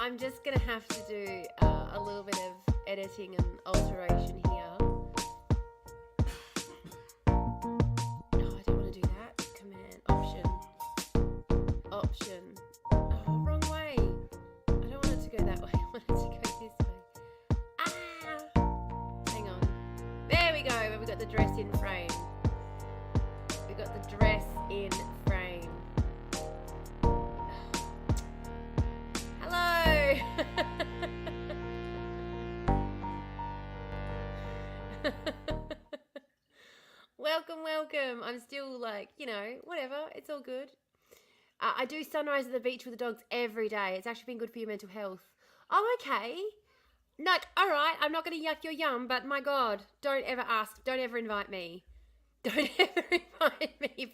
I'm just going to have to do a little bit of editing and alteration here. Oh, I don't want to do that. Command, option. Oh, wrong way. I don't want it to go that way. I want it to go this way. Hang on. There we go. We've got the dress in frame. We've got the dress in frame. Hello. Welcome. I'm still like, whatever. It's all good. I do sunrise at the beach with the dogs every day. It's actually been good for your mental health. Oh, okay. Like, all right, I'm not going to yuck your yum, but my God, don't ever ask. Don't ever invite me. Don't ever invite me. If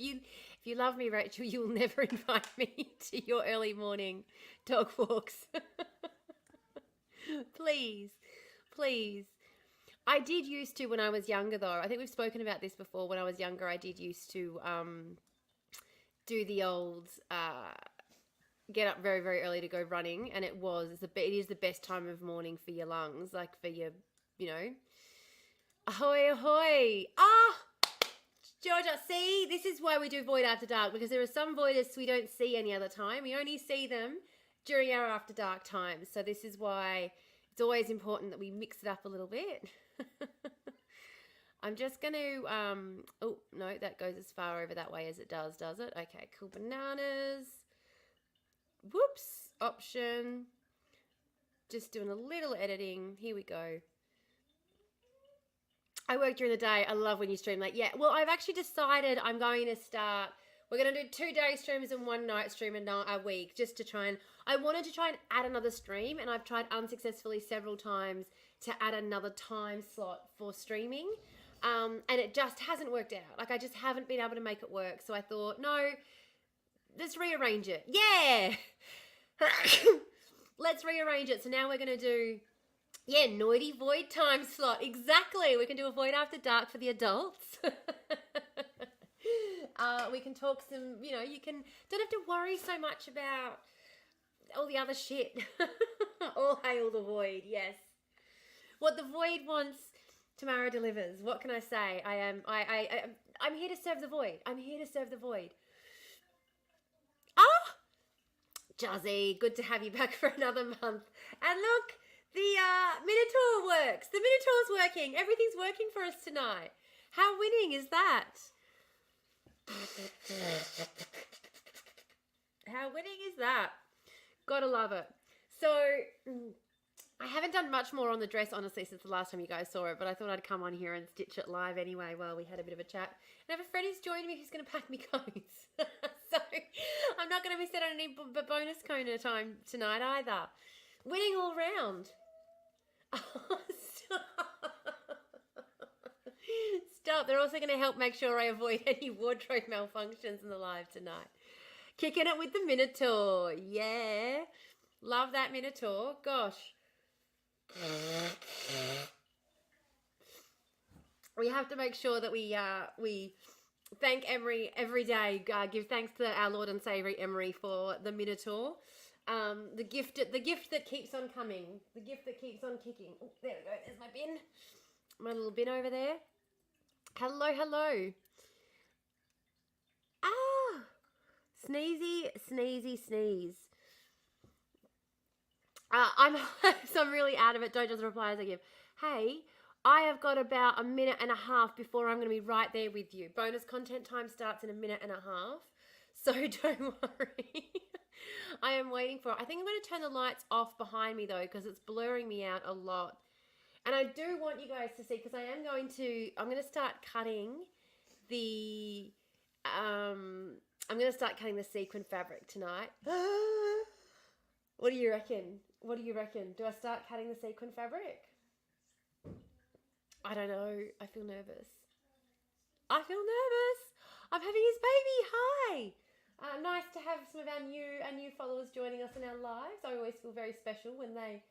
you love me, Rachel, you'll never invite me to your early morning dog walks. Please. I did used to when I was younger, though. I think we've spoken about this before. When I was younger, I did used to do the old get up very, very early to go running, and it is the best time of morning for your lungs, like for your, ahoy, ahoy. Georgia, see, this is why we do Void After Dark, because there are some voidists we don't see any other time. We only see them during our After Dark times. So this is why it's always important that we mix it up a little bit. I'm just going to, oh, no, that goes as far over that way as it does it? Okay, cool. Bananas. Whoops. Option. Just doing a little editing. Here we go. I work during the day. I love when you stream late. Yeah, well, I've actually decided I'm going to start. We're going to do 2 day streams and 1 night stream a week, just to try and. I wanted to try and add another stream, and I've tried unsuccessfully several times to add another time slot for streaming, and it just hasn't worked out. Like, I just haven't been able to make it work. So I thought, no, let's rearrange it. Yeah, let's rearrange it. So now we're going to do. Yeah, Noidy Void time slot. Exactly. We can do a Void After Dark for the adults. We can talk some, don't have to worry so much about all the other shit. All hail the Void, yes. What the Void wants, Tamara delivers. What can I say? I'm here to serve the Void. I'm here to serve the Void. Jazzy, good to have you back for another month. And look, the Minotaur works. The Minotaur's working. Everything's working for us tonight. How winning is that? How winning is that? Gotta love it. So, I haven't done much more on the dress, honestly, since the last time you guys saw it, but I thought I'd come on here and stitch it live anyway while we had a bit of a chat. And I have a friend who's joined me who's going to pack me cones. So, I'm not going to miss out on any bonus cone time tonight either. Winning all round. Oh, stop. They're also going to help make sure I avoid any wardrobe malfunctions in the live tonight. Kicking it with the Minotaur. Yeah. Love that Minotaur. Gosh. We have to make sure that we thank Emery every day. Give thanks to our Lord and Saviour Emery for the Minotaur. The gift that keeps on coming. The gift that keeps on kicking. Oh, there we go. There's my bin. My little bin over there. Hello. Sneeze. I'm really out of it. Don't just reply as I give. Hey, I have got about 1.5 minutes before I'm going to be right there with you. Bonus content time starts in 1.5 minutes. So don't worry. I am waiting for it. I think I'm going to turn the lights off behind me though, because it's blurring me out a lot. And I do want you guys to see, because I'm going to start cutting the, sequin fabric tonight. What do you reckon? Do I start cutting the sequin fabric? I don't know. I feel nervous. I'm having his baby. Hi. Nice to have some of our new followers joining us in our lives. I always feel very special when they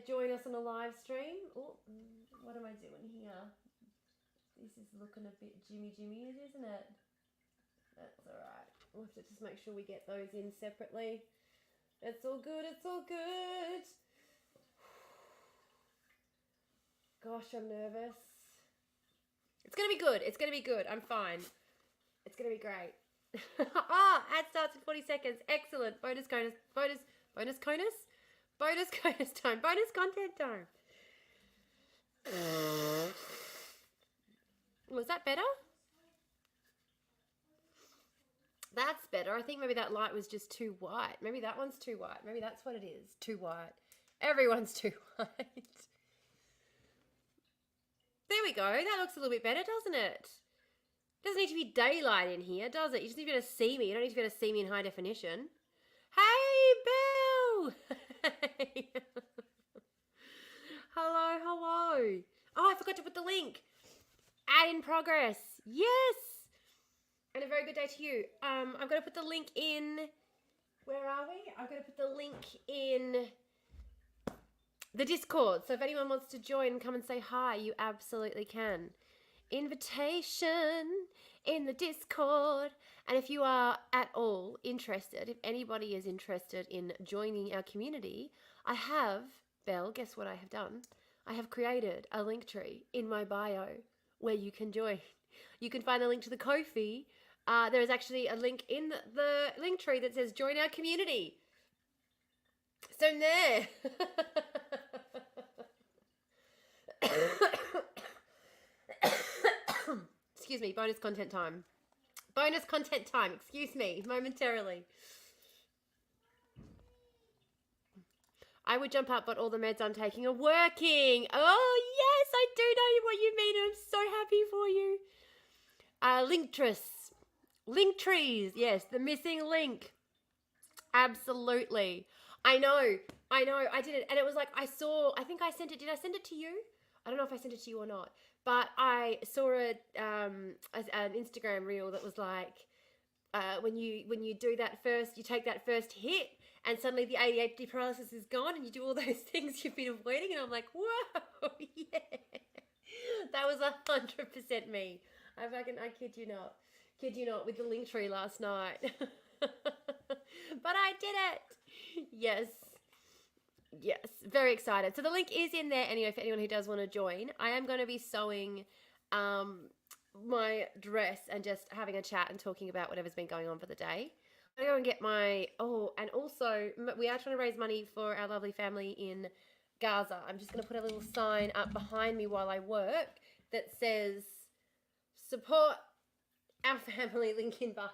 join us on a live stream. Oh, what am I doing here? This is looking a bit Jimmy, isn't it? That's all right. We'll have to just make sure we get those in separately. It's all good. It's all good. Gosh, I'm nervous. It's going to be good. It's going to be good. I'm fine. It's going to be great. Ad starts in 40 seconds. Excellent. Bonus conus time. Bonus content time. Was that better? That's better. I think maybe that light was just too white. Maybe that one's too white. Maybe that's what it is. Too white. Everyone's too white. There we go. That looks a little bit better, doesn't it? Doesn't need to be daylight in here, does it? You just need to be able to see me. You don't need to be able to see me in high definition. Hey, Bill! Hey. Hello, hello. Oh, I forgot to put the link. Ad in progress. Yes. And a very good day to you. I'm going to put the link in. Where are we? I'm going to put the link in the Discord. So if anyone wants to join and come and say hi, you absolutely can. Invitation in the Discord. And if you are at all interested, if anybody is interested in joining our community, I have, Belle, guess what I have done? I have created a link tree in my bio where you can join. You can find the link to the Ko-fi. There is actually a link in the link tree that says join our community. So there. Excuse me, bonus content time. Bonus content time, excuse me, momentarily. I would jump up, but all the meds I'm taking are working. Oh, yes, I do know what you mean. I'm so happy for you. Link trees. Yes, the missing link. Absolutely. I know. I did it. And it was like, I think I sent it. Did I send it to you? I don't know if I sent it to you or not. But I saw an Instagram reel that was like, when you do that first, you take that first hit, and suddenly the ADHD paralysis is gone, and you do all those things you've been avoiding, and I'm like, whoa, yeah, that was 100% me. I kid you not, with the link tree last night, but I did it. Yes, very excited. So the link is in there anyway for anyone who does want to join. I am going to be sewing my dress and just having a chat and talking about whatever's been going on for the day. I'm going to go and get and also we are trying to raise money for our lovely family in Gaza. I'm just going to put a little sign up behind me while I work that says support our family, link in bio.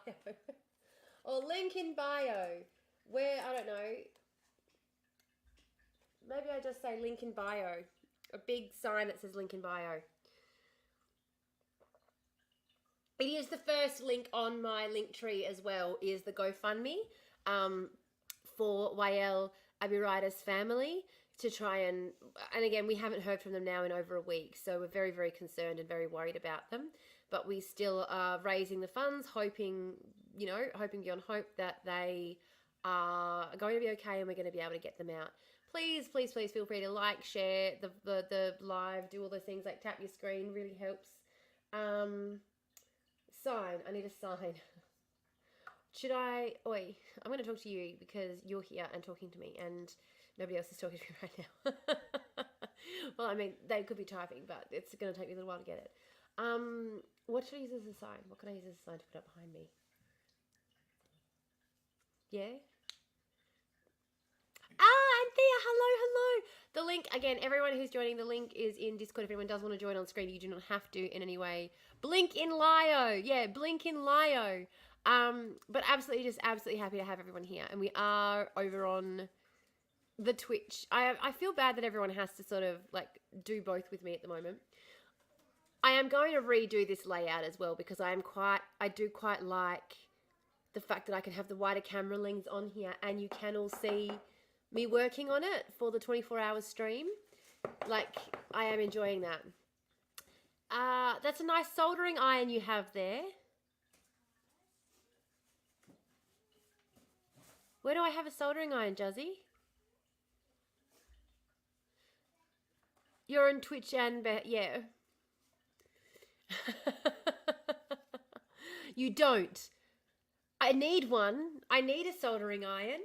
Or link in bio. Where, I don't know. Maybe I just say link in bio. A big sign that says link in bio. It is the first link on my link tree as well, is the GoFundMe for Wael Abiraida's family to try and again, we haven't heard from them now in over a week, so we're very, very concerned and very worried about them. But we still are raising the funds, hoping beyond hope that they are going to be okay and we're going to be able to get them out. Please feel free to like, share the live, do all those things, like tap your screen, really helps. Sign. I need a sign. I'm going to talk to you because you're here and talking to me and nobody else is talking to me right now. Well, I mean, they could be typing, but it's going to take me a little while to get it. What should I use as a sign? What can I use as a sign to put up behind me? Yeah? Anthea, hello. The link, again, everyone who's joining, the link is in Discord. If anyone does want to join on screen, you do not have to in any way. Blink in Lio. Yeah, blink in Lio. But absolutely happy to have everyone here. And we are over on the Twitch. I feel bad that everyone has to sort of like do both with me at the moment. I am going to redo this layout as well because I do quite like the fact that I can have the wider camera lens on here and you can all see me working on it for the 24-hour stream. Like, I am enjoying that. That's a nice soldering iron you have there. Where do I have a soldering iron, Juzzy? You're on Twitch and... yeah. You don't. I need one. I need a soldering iron.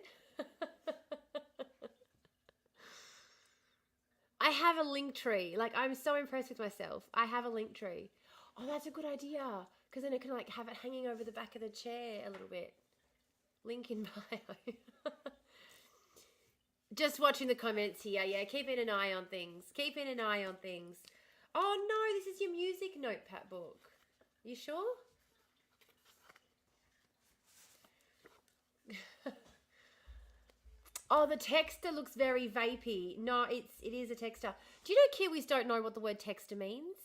have a link tree. Like, I'm so impressed with myself. I have a link tree. Oh, that's a good idea. Because then it can, like, have it hanging over the back of the chair a little bit. Link in bio. Just watching the comments here. Yeah, keeping an eye on things. Keeping an eye on things. Oh, no, this is your music notepad book. You sure? Oh, the texter looks very vapey. No, it is a texter. Do you know Kiwis don't know what the word texter means?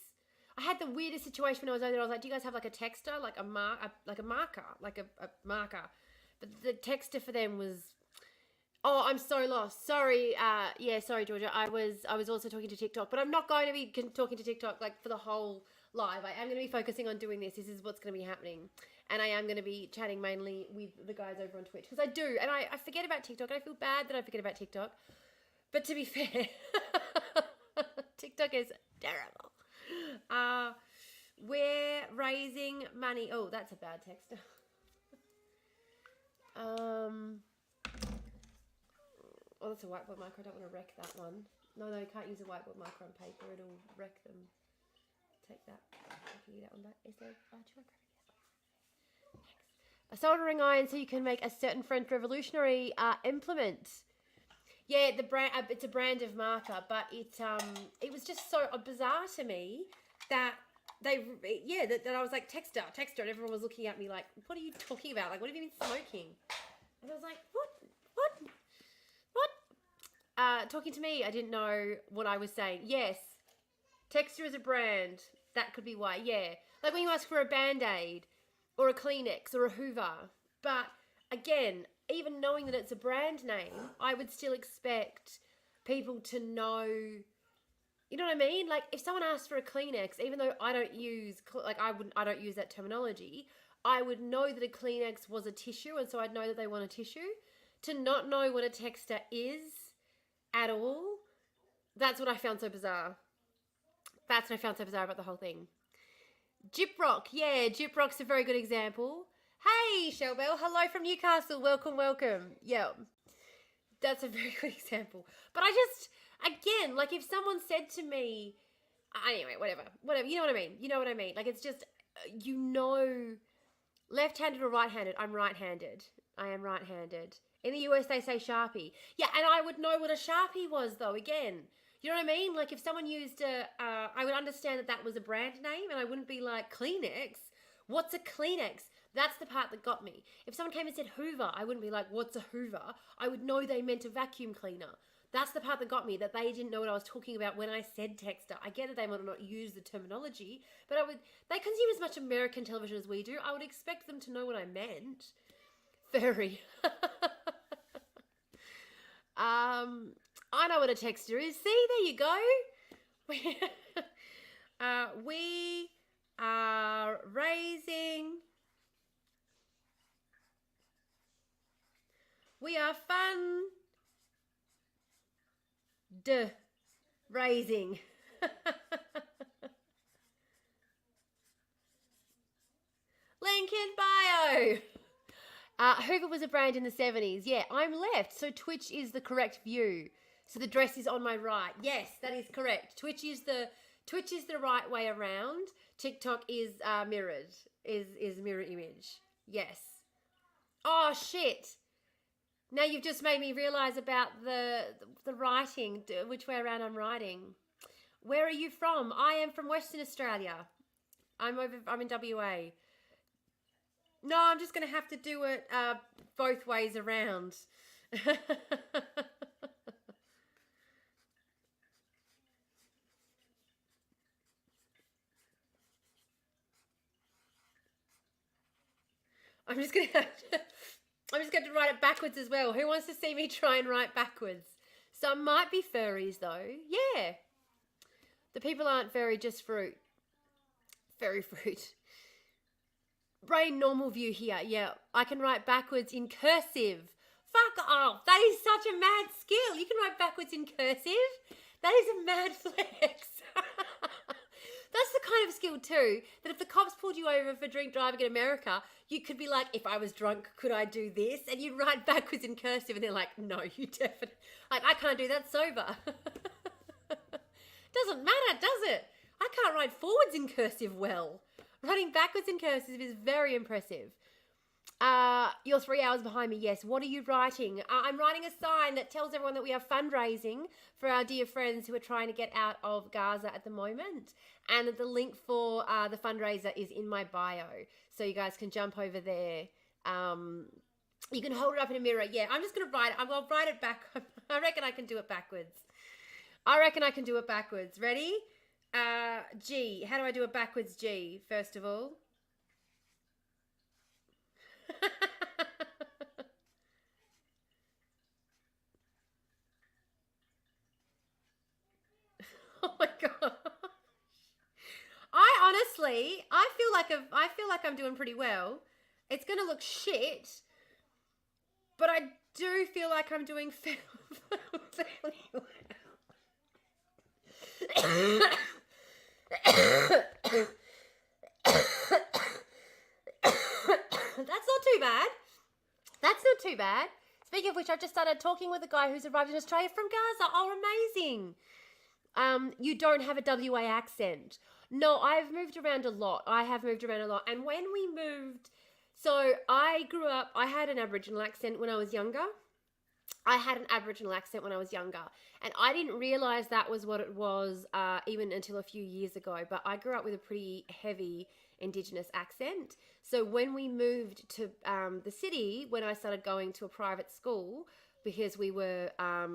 I had the weirdest situation when I was over there. I was like, do you guys have like a texter? Like a marker? Like a marker. But the texter for them was... Oh, I'm so lost. Sorry. Yeah, sorry, Georgia. I was also talking to TikTok, but I'm not going to be talking to TikTok like for the whole live. I am going to be focusing on doing this. This is what's going to be happening. And I am going to be chatting mainly with the guys over on Twitch. Because I do. And I forget about TikTok. And I feel bad that I forget about TikTok. But to be fair, TikTok is terrible. We're raising money. Oh, that's a bad texter. Oh, that's a whiteboard marker. I don't want to wreck that one. No, you can't use a whiteboard marker on paper. It'll wreck them. Take that. Give you that one back. Is there... A soldering iron so you can make a certain French revolutionary implement. Yeah, the brand. It's a brand of marker, but it was just so bizarre to me that that I was like texter, and everyone was looking at me like, what are you talking about? Like, what have you been smoking? And I was like, what? Talking to me, I didn't know what I was saying. Yes, texter is a brand. That could be why. Yeah, like when you ask for a Band-Aid or a Kleenex or a Hoover. But again, even knowing that it's a brand name, I would still expect people to know, you know what I mean? Like if someone asks for a Kleenex, even though I don't use, I don't use that terminology, I would know that a Kleenex was a tissue, and so I'd know that they want a tissue. To not know what a texter is at all, that's what I found so bizarre. That's what I found so bizarre about the whole thing. Gyprock, yeah, Gyprock's a very good example. Hey, Shelbell, hello from Newcastle. Welcome. Yeah, that's a very good example. But I just, again, like if someone said to me, anyway, whatever, you know what I mean? Like it's just, left-handed or right-handed? I'm right-handed. I am right-handed. In the US, they say Sharpie. Yeah, and I would know what a Sharpie was, though, again. You know what I mean? Like, if someone used I would understand that was a brand name, and I wouldn't be like, Kleenex? What's a Kleenex? That's the part that got me. If someone came and said Hoover, I wouldn't be like, what's a Hoover? I would know they meant a vacuum cleaner. That's the part that got me, that they didn't know what I was talking about when I said texter. I get that they might not use the terminology, but they consume as much American television as we do. I would expect them to know what I meant. Furry. I know what a texter is. See, there you go. We are raising. We are raising. Link in bio. Hoover was a brand in the 70s. Yeah, I'm left, so Twitch is the correct view. So the dress is on my right. Yes, that is correct. Twitch is the right way around. TikTok is mirrored. Is mirror image. Yes. Oh shit. Now you've just made me realise about the writing, which way around I'm writing. Where are you from? I am from Western Australia. I'm in WA. No, I'm just going to have to do it both ways around. I'm just going to write it backwards as well. Who wants to see me try and write backwards? Some might be furries though. Yeah. The people aren't furry, just fruit. Furry fruit. Brain normal view here. Yeah, I can write backwards in cursive. Fuck off. That is such a mad skill. You can write backwards in cursive. That is a mad flex. That's the kind of skill too, that if the cops pulled you over for drink driving in America, you could be like, if I was drunk, could I do this? And you write backwards in cursive and they're like, no, you definitely, like, I can't do that sober. Doesn't matter, does it? I can't write forwards in cursive well. Writing backwards in cursive is very impressive. You're 3 hours behind me. Yes. What are you writing? I'm writing a sign that tells everyone that we are fundraising for our dear friends who are trying to get out of Gaza at the moment. And the link for the fundraiser is in my bio. So you guys can jump over there. You can hold it up in a mirror. Yeah, I'm just going to write it. I'll write it back. I reckon I can do it backwards. Ready? G. How do I do a backwards G, first of all? Oh my god! I feel like I'm doing pretty well. It's gonna look shit, but I do feel like I'm doing fairly well. That's not too bad. Speaking of which, I've just started talking with a guy who's arrived in Australia from Gaza. Oh, amazing. You don't have a WA accent. No, I've moved around a lot. And when we moved, so I grew up, I had an Aboriginal accent when I was younger. And I didn't realise that was what it was even until a few years ago. But I grew up with a pretty heavy Indigenous accent. So when we moved to the city, when I started going to a private school, because we were, I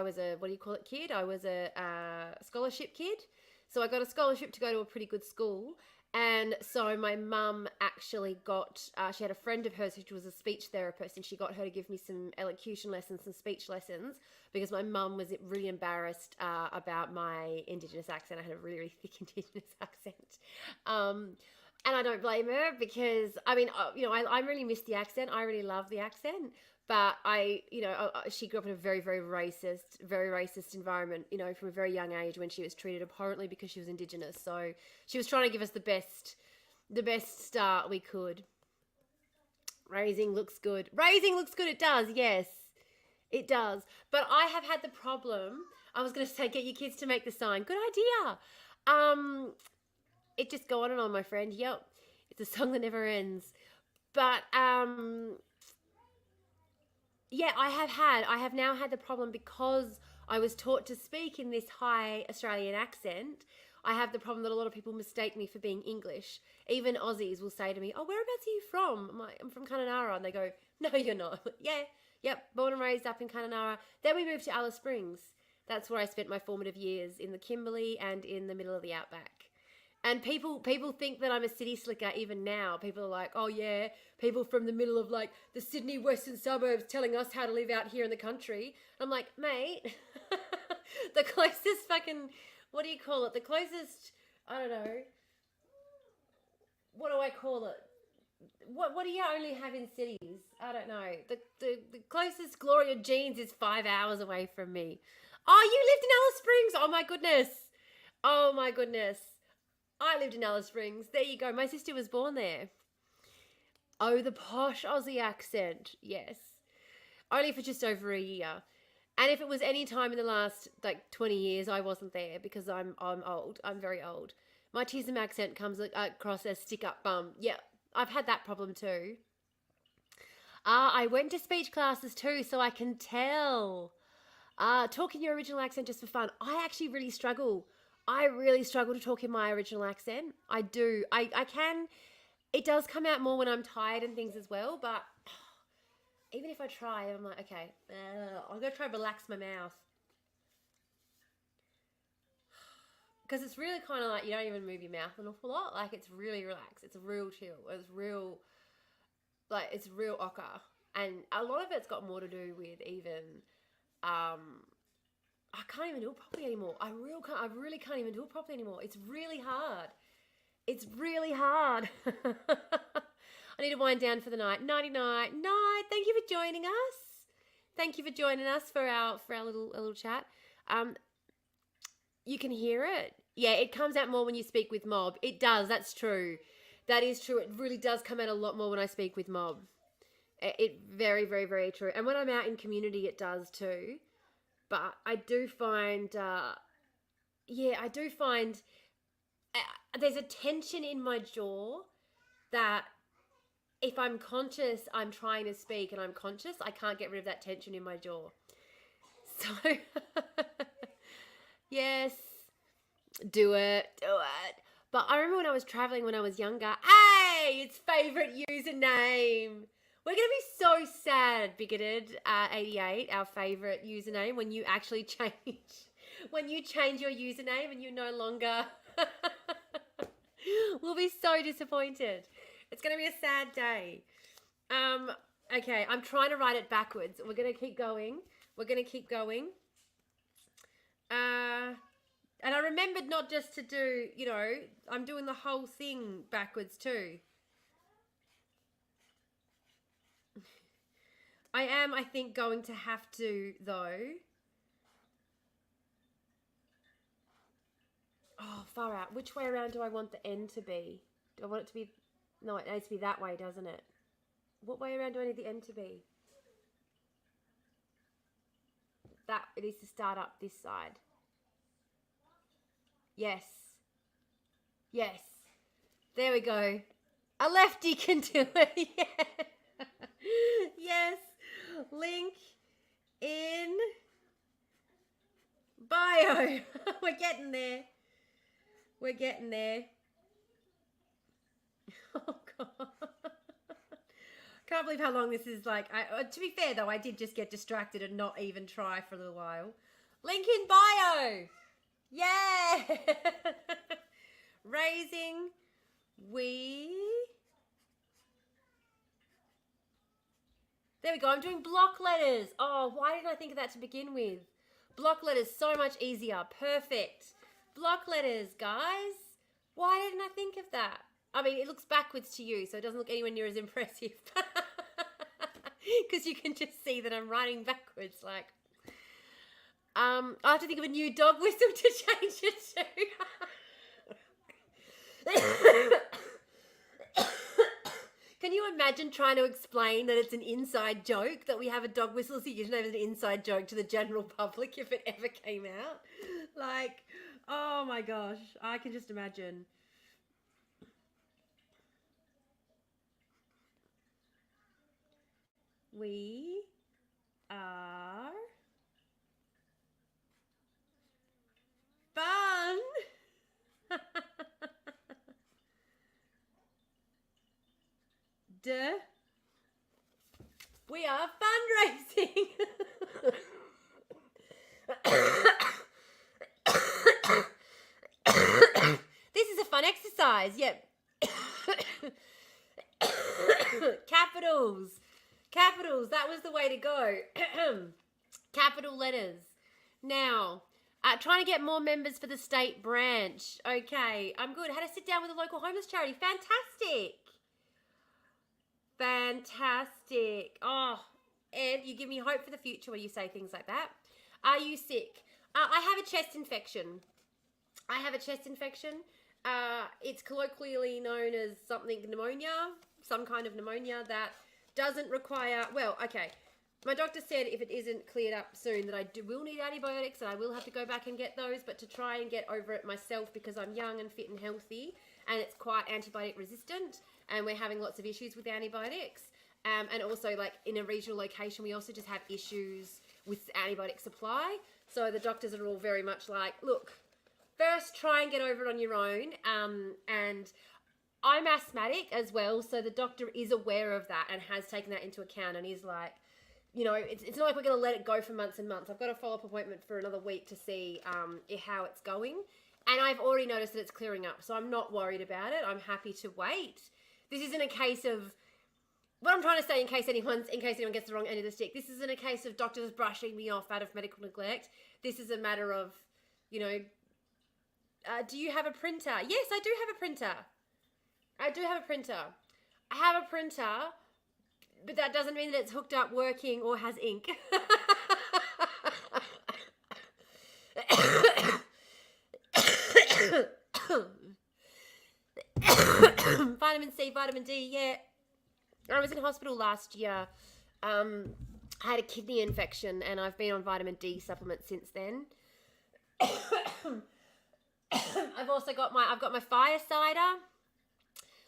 was a, kid? I was a scholarship kid. So I got a scholarship to go to a pretty good school. And so my mum actually got, she had a friend of hers who was a speech therapist, and she got her to give me some elocution lessons, some speech lessons, because my mum was really embarrassed about my Indigenous accent. I had a really, really thick Indigenous accent. And I don't blame her because, I mean, I really miss the accent. I really love the accent. But she grew up in a very, very racist environment, from a very young age when she was treated abhorrently because she was Indigenous. So she was trying to give us the best start we could. Raising looks good. It does, yes. It does. But I have had the problem, I was going to say, get your kids to make the sign. Good idea. It just go on and on, my friend. Yep. It's a song that never ends. But, yeah, I have now had the problem because I was taught to speak in this high Australian accent. I have the problem that a lot of people mistake me for being English. Even Aussies will say to me, oh, whereabouts are you from? I'm like, I'm from Kununurra. And they go, no, you're not. I'm like, yeah, yep, born and raised up in Kununurra. Then we moved to Alice Springs. That's where I spent my formative years, in the Kimberley and in the middle of the outback. And people think that I'm a city slicker even now. People are like, oh yeah, people from the middle of like the Sydney western suburbs telling us how to live out here in the country. I'm like, mate, the closest fucking, what do you call it? The closest, I don't know, what do I call it? What do you only have in cities? I don't know. The closest Gloria Jeans is 5 hours away from me. Oh, you lived in Alice Springs. Oh my goodness. I lived in Alice Springs. There you go. My sister was born there. Oh, the posh Aussie accent. Yes. Only for just over a year. And if it was any time in the last 20 years, I wasn't there because I'm old. I'm very old. My Chisholm accent comes across as stick up bum. Yeah, I've had that problem too. I went to speech classes too, so I can tell. Talking your original accent just for fun. I actually really struggle. I really struggle to talk in my original accent. I do. I can. It does come out more when I'm tired and things as well, but even if I try, I'm like, okay, I'm going to try to relax my mouth. Because it's really kind of like you don't even move your mouth an awful lot. Like, it's really relaxed. It's real chill. It's real ochre. And a lot of it's got more to do with even... I can't even do it properly anymore. I really can't even do it properly anymore. It's really hard. I need to wind down for the night. Nighty night. Night. Thank you for joining us for our little chat. You can hear it. Yeah, it comes out more when you speak with mob. It does. That's true. That is true. It really does come out a lot more when I speak with mob. It very, very, very true. And when I'm out in community, it does too. But I do find, yeah, I do find there's a tension in my jaw that if I'm conscious, I'm trying to speak and I'm conscious, I can't get rid of that tension in my jaw. So, yes, do it. But I remember when I was traveling when I was younger, hey, it's favorite username. We're going to be so sad, Bigoted 88, our favorite username, when you actually when you change your username and you no longer, we'll be so disappointed. It's going to be a sad day. Okay, I'm trying to write it backwards. We're going to keep going. And I remembered not just to do, I'm doing the whole thing backwards too. I think, going to have to, though. Oh, far out. Which way around do I want the end to be? Do I want it to be... No, it needs to be that way, doesn't it? What way around do I need the end to be? That, it needs to start up this side. Yes. Yes. There we go. A lefty can do it. Yeah. Yes. Link in bio. We're getting there. Oh, God. Can't believe how long this is. Like, to be fair, though, I did just get distracted and not even try for a little while. Link in bio. Yeah. Raising There we go. I'm doing block letters. Oh, why didn't I think of that to begin with? Block letters, so much easier. Perfect. Block letters, guys. Why didn't I think of that? I mean, it looks backwards to you, so it doesn't look anywhere near as impressive. Because you can just see that I'm writing backwards. Like, I have to think of a new dog whistle to change it to. Can you imagine trying to explain that it's an inside joke, that we have a dog whistle so you know it's an inside joke to the general public if it ever came out? Like, oh my gosh, I can just imagine. We are fun. We are fundraising. This is a fun exercise. Yep. Capitals. That was the way to go. Capital letters. Now, trying to get more members for the state branch. Okay, I'm good. Had to sit down with a local homeless charity. Fantastic. Oh, Ed, you give me hope for the future when you say things like that. Are you sick? I have a chest infection. It's colloquially known as pneumonia, some kind of pneumonia that doesn't require, well, okay. My doctor said if it isn't cleared up soon that I will need antibiotics and I will have to go back and get those, but to try and get over it myself because I'm young and fit and healthy and it's quite antibiotic resistant and we're having lots of issues with antibiotics. And also, like, in a regional location, we also just have issues with antibiotic supply. So the doctors are all very much like, look, first try and get over it on your own. And I'm asthmatic as well, so the doctor is aware of that and has taken that into account and is like, it's not like we're going to let it go for months and months. I've got a follow-up appointment for another week to see how it's going. And I've already noticed that it's clearing up, so I'm not worried about it. I'm happy to wait. This isn't a case of, what I'm trying to say in case anyone gets the wrong end of the stick, this isn't a case of doctors brushing me off out of medical neglect. This is a matter of, do you have a printer? Yes, I do have a printer. I have a printer, but that doesn't mean that it's hooked up, working, or has ink. Vitamin C, vitamin D, yeah. I was in hospital last year. I had a kidney infection and I've been on vitamin D supplements since then. I've got my fire cider.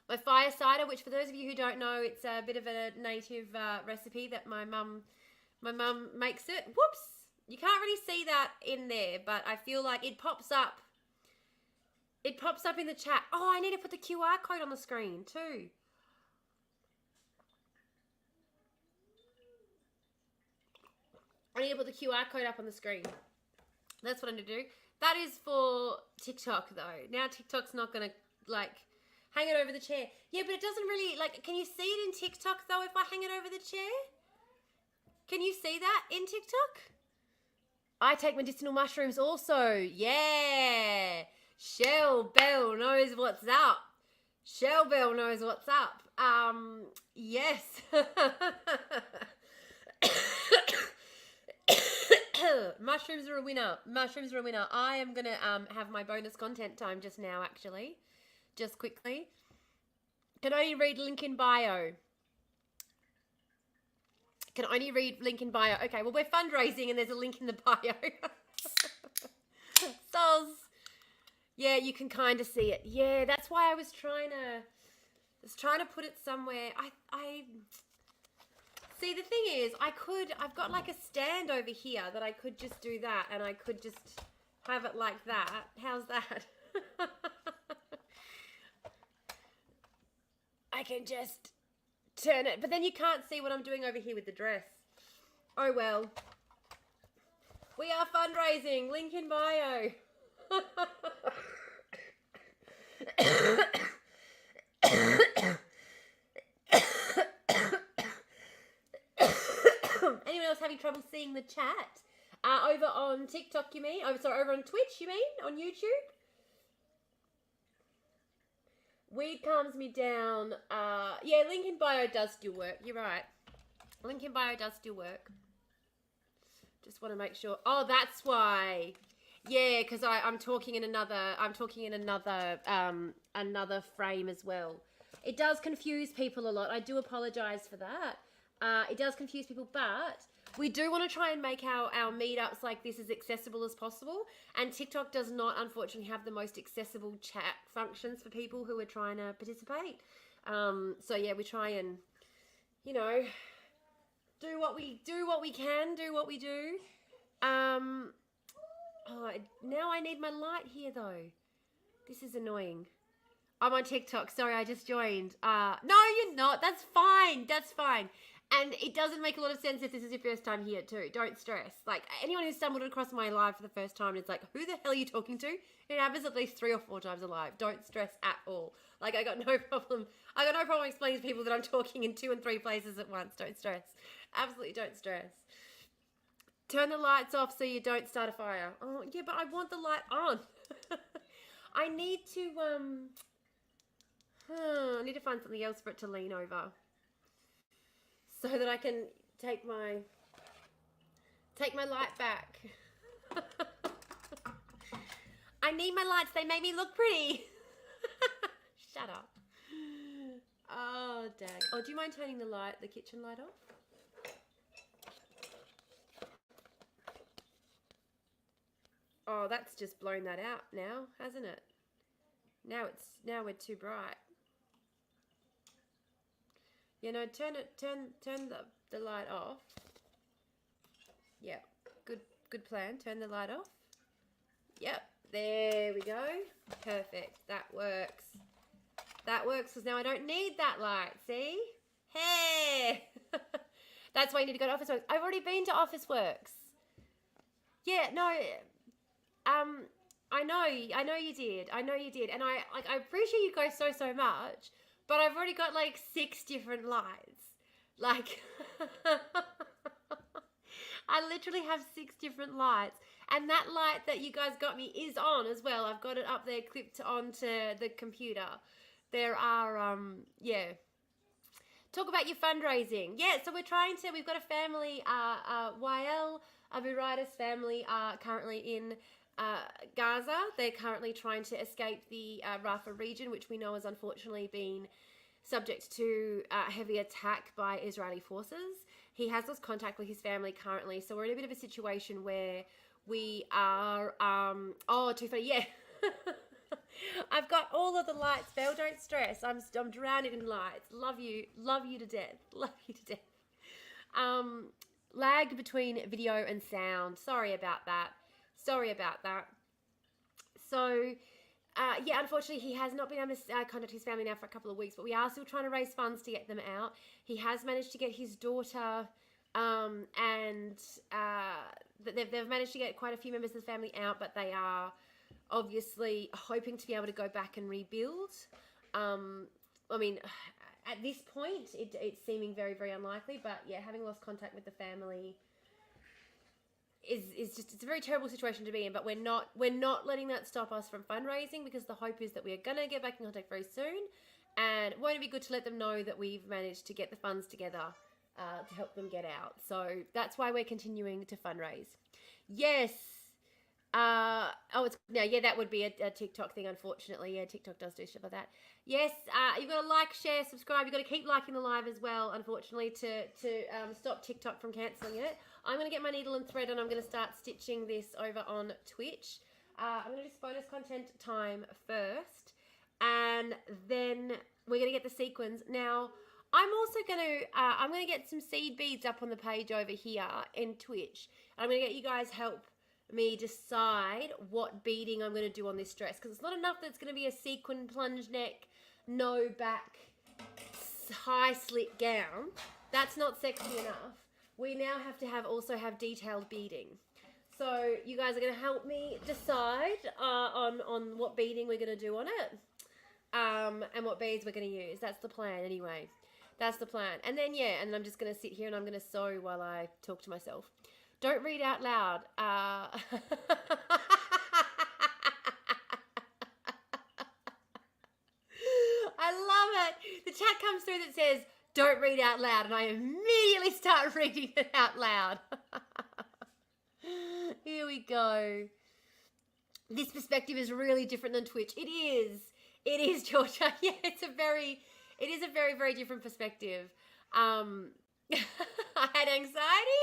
My fire cider, which for those of you who don't know, it's a bit of a native recipe that my mum makes it. Whoops! You can't really see that in there, but I feel like it pops up. It pops up in the chat. Oh, I need to put the QR code on the screen too. I need to put the QR code up on the screen. That's what I'm going to do. That is for TikTok though. Now TikTok's not going to like hang it over the chair. Yeah, but it doesn't really like, can you see it in TikTok though if I hang it over the chair? Can you see that in TikTok? I take medicinal mushrooms also. Yeah. Shell Bell knows what's up. Shell Bell knows what's up. Yes. Mushrooms are a winner. Mushrooms are a winner. I am going to have my bonus content time just now, actually. Just quickly. Can only read link in bio. Can only read link in bio. Okay, well, we're fundraising and there's a link in the bio. Soz. Yeah, you can kind of see it. Yeah, that's why I was trying to put it somewhere. I see, the thing is, I've got like a stand over here that I could just do that and I could just have it like that. How's that? I can just turn it, but then you can't see what I'm doing over here with the dress. Oh well. We are fundraising. Link in bio. Anyone else having trouble seeing the chat? Over on TikTok, you mean? Oh, sorry, over on Twitch, you mean? On YouTube? Weed calms me down. Yeah, link in bio does still work. You're right. Link in bio does still work. Just want to make sure. Oh, that's why. Yeah, because I'm talking in another. Another frame as well. It does confuse people a lot. I do apologize for that. It does confuse people, but we do want to try and make our meetups like this as accessible as possible. And TikTok does not, unfortunately, have the most accessible chat functions for people who are trying to participate. So yeah, we try and, you know, do what we can, do what we do. Oh, now I need my light here though. This is annoying. I'm on TikTok. Sorry, I just joined. No, you're not. That's fine. That's fine. And it doesn't make a lot of sense if this is your first time here too. Don't stress. Like, anyone who stumbled across my live for the first time and is like, who the hell are you talking to? It happens at least 3 or 4 times a live. Don't stress at all. Like, I got no problem explaining to people that I'm talking in 2 and 3 places at once. Don't stress. Absolutely don't stress. Turn the lights off so you don't start a fire. Oh, yeah, but I want the light on. I need to, I need to find something else for it to lean over. So that I can take my light back. I need my lights. They make me look pretty. Shut up. Oh, dag. Oh, do you mind turning the kitchen light off? Oh, that's just blown that out now, hasn't it? Now we're too bright. You know, turn the light off. Yeah, good plan. Turn the light off. Yep, there we go. Perfect. That works. That works because now I don't need that light. See? Hey. That's why you need to go to Officeworks. I've already been to Officeworks. Yeah, no. I know you did. I know you did, and I appreciate you guys so much. But I've already got like 6 different lights. Like, I literally have 6 different lights. And that light that you guys got me is on as well. I've got it up there clipped onto the computer. There are, yeah. Talk about your fundraising. Yeah, so we've got a family, YL, Abu Rider's family are currently in Gaza. They're currently trying to escape the Rafah region, which we know has unfortunately been subject to heavy attack by Israeli forces. He has lost contact with his family currently, so we're in a bit of a situation where we are, oh, too funny, yeah. I've got all of the lights, Belle. Don't stress. I'm drowning in lights. Love you to death. Love you to death. Lag between video and sound. Sorry about that. So, yeah, unfortunately, he has not been able to contact his family now for a couple of weeks, but we are still trying to raise funds to get them out. He has managed to get his daughter, and they've managed to get quite a few members of the family out, but they are obviously hoping to be able to go back and rebuild. I mean, at this point, it's seeming very, very unlikely, but yeah, having lost contact with the family is just, it's a very terrible situation to be in, but we're not letting that stop us from fundraising, because the hope is that we are going to get back in contact very soon, and won't it be good to let them know that we've managed to get the funds together to help them get out. So that's why we're continuing to fundraise. Yes. That would be a TikTok thing, unfortunately. Yeah, TikTok does do stuff like that. Yes, you've got to like, share, subscribe. You've got to keep liking the live as well, unfortunately, to stop TikTok from cancelling it. I'm going to get my needle and thread, and I'm going to start stitching this over on Twitch. I'm going to do bonus content time first, and then we're going to get the sequins. Now, I'm also going to get some seed beads up on the page over here in Twitch. I'm going to get you guys help me decide what beading I'm going to do on this dress, because it's not enough that it's going to be a sequin plunge neck, no back, high slit gown. That's not sexy enough. We now have to also have detailed beading. So you guys are going to help me decide on what beading we're going to do on it, and what beads we're going to use. That's the plan anyway. That's the plan. And then, yeah, and I'm just going to sit here and I'm going to sew while I talk to myself. Don't read out loud. I love it. The chat comes through that says, don't read out loud, and I immediately start reading it out loud. Here we go. This perspective is really different than Twitch. It is, Georgia. Yeah, it is a very, very different perspective. I had anxiety.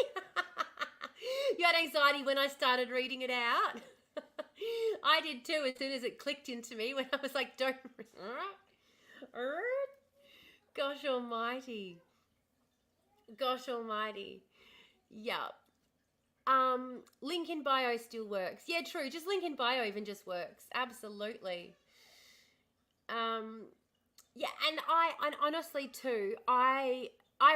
You had anxiety when I started reading it out? I did too, as soon as it clicked into me, when I was like, don't... Gosh almighty. Gosh almighty. Yup. Link in bio still works. Yeah, true. Just link in bio even just works. Absolutely. Yeah, and I honestly too, I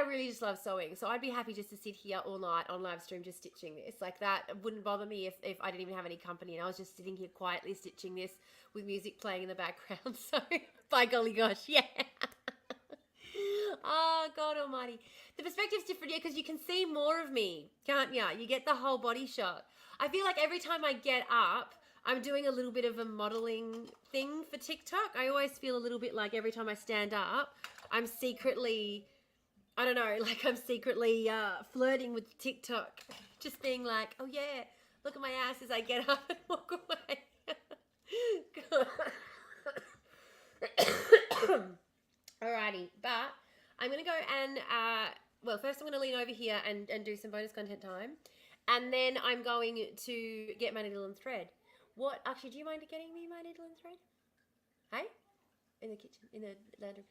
really just love sewing, so I'd be happy just to sit here all night on live stream just stitching this. Like, that wouldn't bother me if I didn't even have any company and I was just sitting here quietly stitching this with music playing in the background. So, by golly gosh, yeah. Oh, God almighty. The perspective's different, yeah, because you can see more of me, can't you? You get the whole body shot. I feel like every time I get up, I'm doing a little bit of a modeling thing for TikTok. I always feel a little bit like every time I stand up, I'm secretly... I don't know, like I'm secretly flirting with TikTok. Just being like, oh yeah, look at my ass as I get up and walk away. Alrighty, but I'm going to go and, well, first I'm going to lean over here and do some bonus content time. And then I'm going to get my needle and thread. Actually, do you mind getting me my needle and thread? Hey? In the kitchen, in the laundry.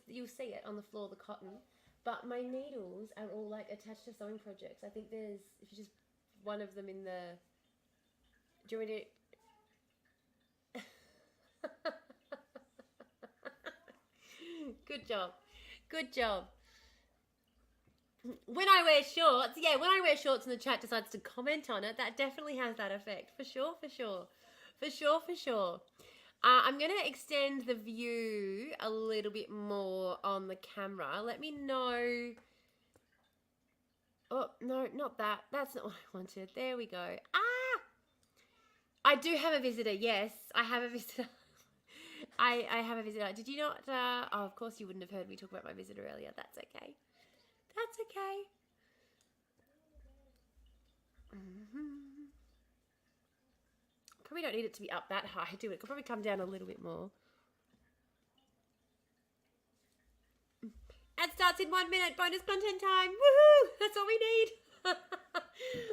You'll see it on the floor, the cotton. But my needles are all like attached to sewing projects. I think if you just one of them in the, do you want me to? Good job. Good job. When I wear shorts, when I wear shorts and the chat decides to comment on it, that definitely has that effect. For sure. I'm going to extend the view a little bit more on the camera. Let me know. Oh, no, not that. That's not what I wanted. There we go. I do have a visitor. Yes, I have a visitor. I have a visitor. Did you not? Oh, of course you wouldn't have heard me talk about my visitor earlier. That's okay. That's okay. Probably don't need it to be up that high, do it? Could probably come down a little bit more. Ad starts in 1 minute. Bonus content time. Woohoo! That's what we need.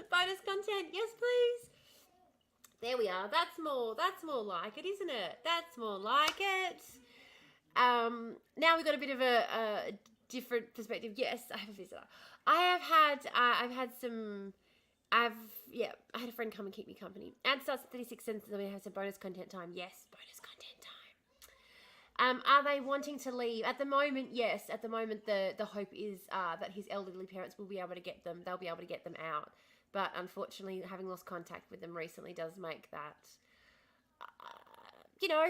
Bonus content. Yes, please. There we are. That's more like it, isn't it? That's more like it. Now we've got a bit of a different perspective. Yes, I have a visitor. I had a friend come and keep me company. Ad starts at 36 cents and then we have some bonus content time. Yes, bonus content time. Are they wanting to leave? At the moment, yes. At the moment, the hope is that his elderly parents will be able to get them. They'll be able to get them out. But unfortunately, having lost contact with them recently does make that, you know,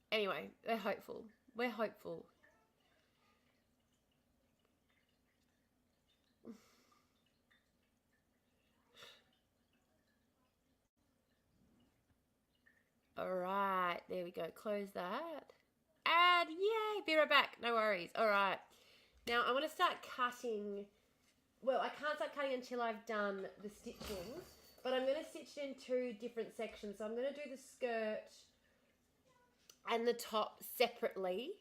anyway, we're hopeful. We're hopeful. All right, there we go. Close that. Add, yay, be right back. No worries. All right. Now I want to start cutting. Well, I can't start cutting until I've done the stitching, but I'm going to stitch it in two different sections. So I'm going to do the skirt and the top separately,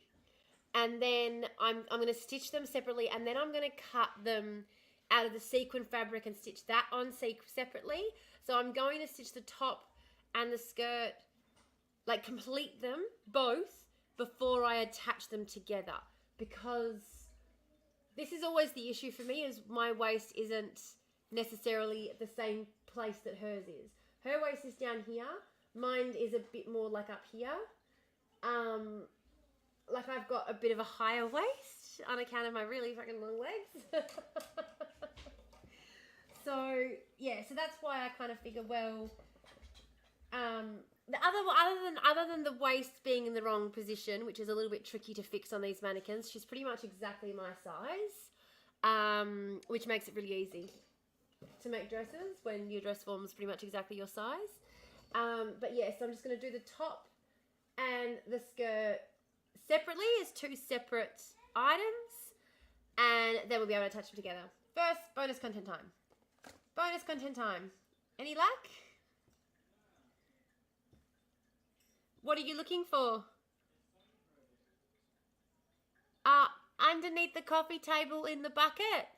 and then I'm going to stitch them separately, and then I'm going to cut them out of the sequin fabric and stitch that on separately. So I'm going to stitch the top and the skirt, like complete them both before I attach them together, because this is always the issue for me, is my waist isn't necessarily the same place that hers is. Her waist is down here. Mine is a bit more like up here. Like I've got a bit of a higher waist on account of my really fucking long legs. So yeah, so that's why I kind of figure, well, other than the waist being in the wrong position, which is a little bit tricky to fix on these mannequins, she's pretty much exactly my size, which makes it really easy to make dresses when your dress form is pretty much exactly your size. But yeah, so I'm just going to do the top and the skirt separately as two separate items, and then we'll be able to attach them together. First, bonus content time. Bonus content time. Any luck? What are you looking for? Underneath the coffee table in the bucket.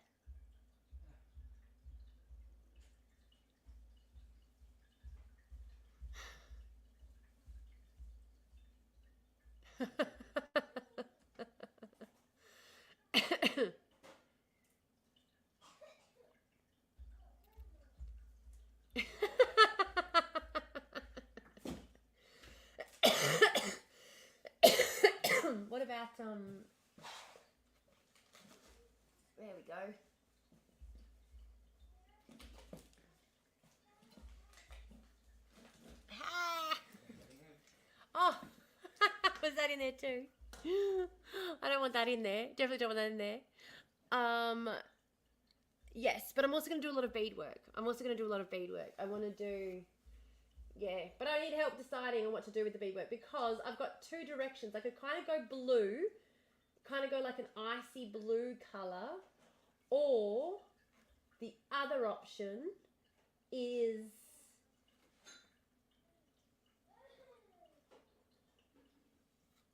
What about there we go. Oh, was that in there too? I don't want that in there. Definitely don't want that in there. Yes, but I'm also going to do a lot of beadwork. I want to do, yeah, but I need help deciding on what to do with the beadwork, because I've got two directions. I could kind of go blue, kind of go like an icy blue color, or the other option is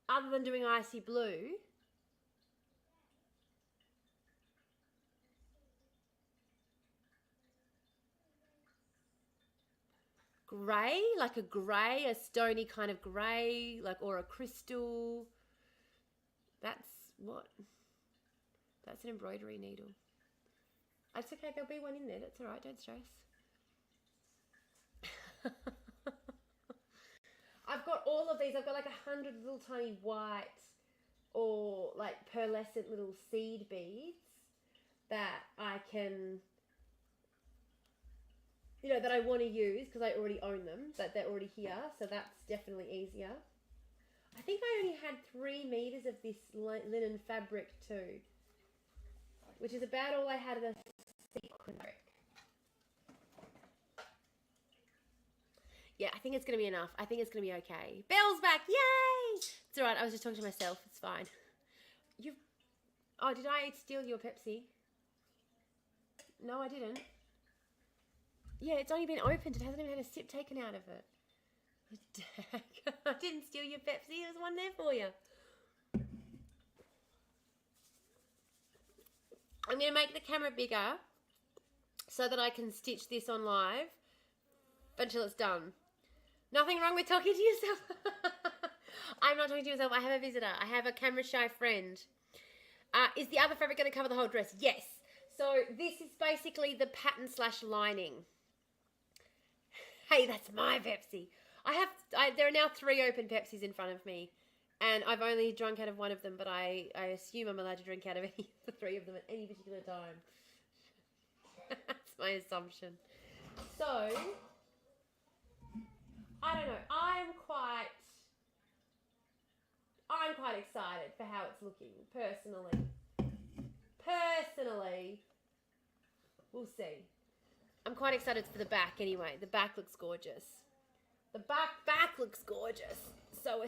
other than doing icy blue, grey, like a stony kind of grey, like, or a crystal. That's an embroidery needle. That's okay, there'll be one in there. That's all right, don't stress. I've got all of these. I've got like 100 little tiny white or like pearlescent little seed beads that I can, you know, that I want to use because I already own them, that they're already here. So that's definitely easier. I think I only had 3 meters of this linen fabric too, which is about all I had of the sequin fabric. Yeah, I think it's going to be enough. I think it's going to be okay. Belle's back. Yay! It's all right. I was just talking to myself. It's fine. Oh, did I steal your Pepsi? No, I didn't. Yeah, it's only been opened. It hasn't even had a sip taken out of it. I didn't steal your Pepsi. There's one there for you. I'm going to make the camera bigger so that I can stitch this on live until it's done. Nothing wrong with talking to yourself. I'm not talking to myself. I have a visitor. I have a camera shy friend. Is the other fabric going to cover the whole dress? Yes. So this is basically the pattern / lining. Hey, that's my Pepsi. There are now 3 open Pepsis in front of me. And I've only drunk out of one of them, but I assume I'm allowed to drink out of any of the 3 of them at any particular time. That's my assumption. So, I don't know. I'm quite excited for how it's looking, personally. We'll see. I'm quite excited for the back anyway. The back looks gorgeous. The back looks gorgeous. So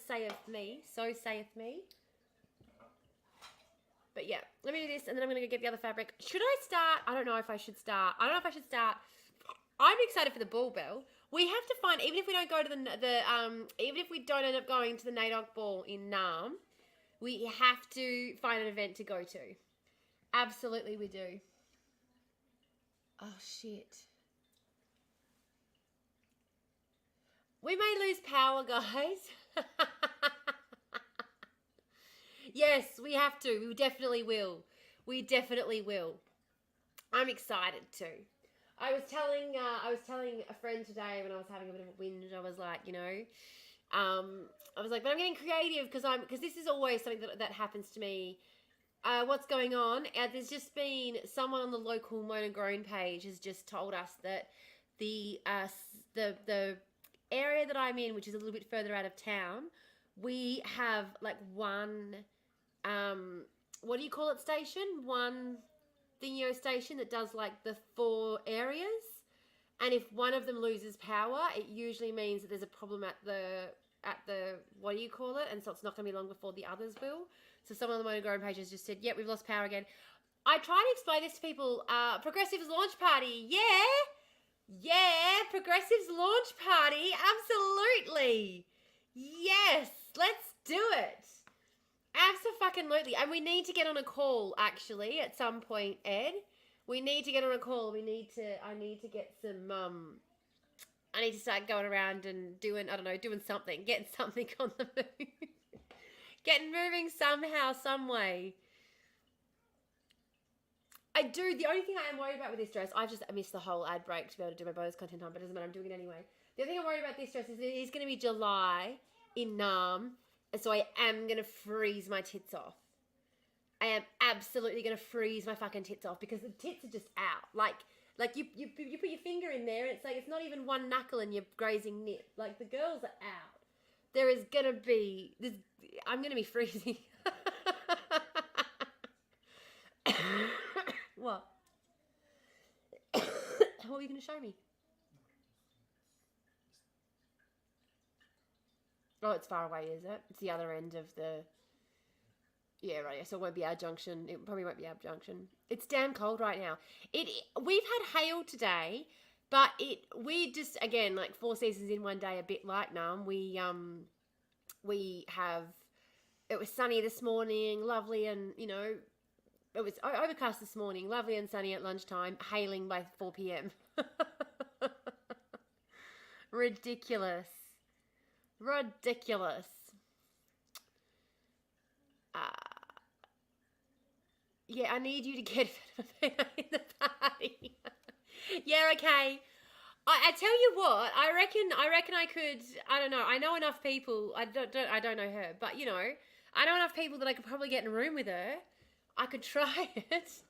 saith me. So saith me. But yeah, let me do this and then I'm going to go get the other fabric. Should I start? I don't know if I should start. I'm excited for the ball bell. We have to find, even if we don't go to even if we don't end up going to the NAIDOC ball in Nam, we have to find an event to go to. Absolutely we do. Oh, shit. We may lose power, guys. Yes, we have to. We definitely will. We definitely will. I'm excited too. I was telling a friend today when I was having a bit of a whinge. I was like, I was like, but I'm getting creative because this is always something that happens to me. What's going on? There's just been someone on the local Monogrown page has just told us that the area that I'm in, which is a little bit further out of town, we have like one, what do you call it, station? One thingy station that does like the 4 areas. And if one of them loses power, it usually means that there's a problem at the what do you call it? And so it's not going to be long before the others will. So someone on the Monogrown page has just said, yep, we've lost power again. I try to explain this to people. Progressive's launch party. Yeah, Progressive's launch party. Absolutely. Yes, let's do it. Absolutely. And we need to get on a call, actually, at some point, Ed. We need to get on a call. I need to get some, I need to start going around and doing something. Getting something on the move. Getting moving somehow, some way. I do. The only thing I am worried about with this dress, I missed the whole ad break to be able to do my bonus content on, but it doesn't matter. I'm doing it anyway. The other thing I'm worried about this dress is it is going to be July in Nam, and so I am going to freeze my tits off. I am absolutely going to freeze my fucking tits off because the tits are just out. Like you put your finger in there and it's like it's not even one knuckle and you're grazing nip. Like the girls are out. There is going to be this. I'm going to be freezing. What? What were you going to show me? Oh, it's far away, is it? It's the other end of the... Yeah, right. So it won't be our junction. It probably won't be our junction. It's damn cold right now. We've had hail today, but we just, again, like 4 seasons in one day, a bit like Nam. It was sunny this morning, lovely, and, it was overcast this morning, lovely and sunny at lunchtime, hailing by 4 p.m. Ridiculous. Yeah, I need you to get in the party. Yeah, okay. I tell you what, I reckon I could. I don't know. I know enough people. I don't know her, but I know enough people that I could probably get in a room with her. I could try it.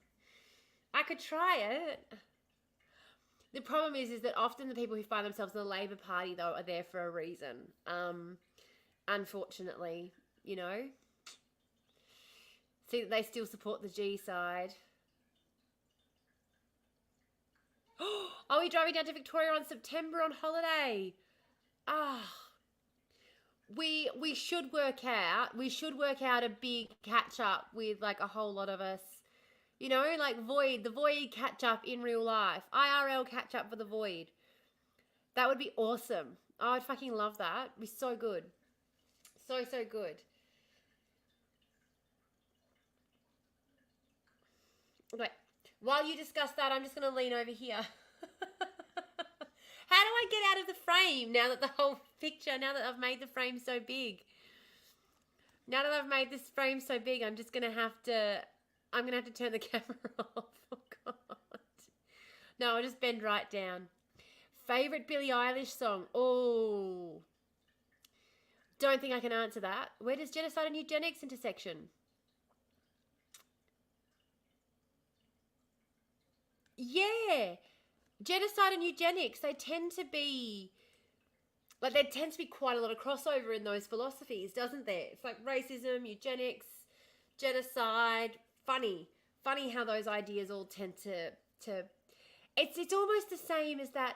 The problem is that often the people who find themselves in the Labour Party, though, are there for a reason. Unfortunately, See that they still support the G side. Are we driving down to Victoria on September on holiday? We should work out. We should work out a big catch up with like a whole lot of us. Like the Void catch up in real life. IRL catch up for the Void. That would be awesome. Oh, I'd fucking love that. It'd be so good. So good. Okay. While you discuss that, I'm just going to lean over here. How do I get out of the frame now that the whole picture, now that I've made the frame so big? Now that I've made this frame so big, I'm going to have to turn the camera off. Oh, God. No, I'll just bend right down. Favorite Billie Eilish song? Oh. Don't think I can answer that. Where does genocide and eugenics intersection? Yeah. Genocide and eugenics, they tend to be... Like, there tends to be quite a lot of crossover in those philosophies, doesn't there? It's like racism, eugenics, genocide. Funny how those ideas all tend to it's almost the same as that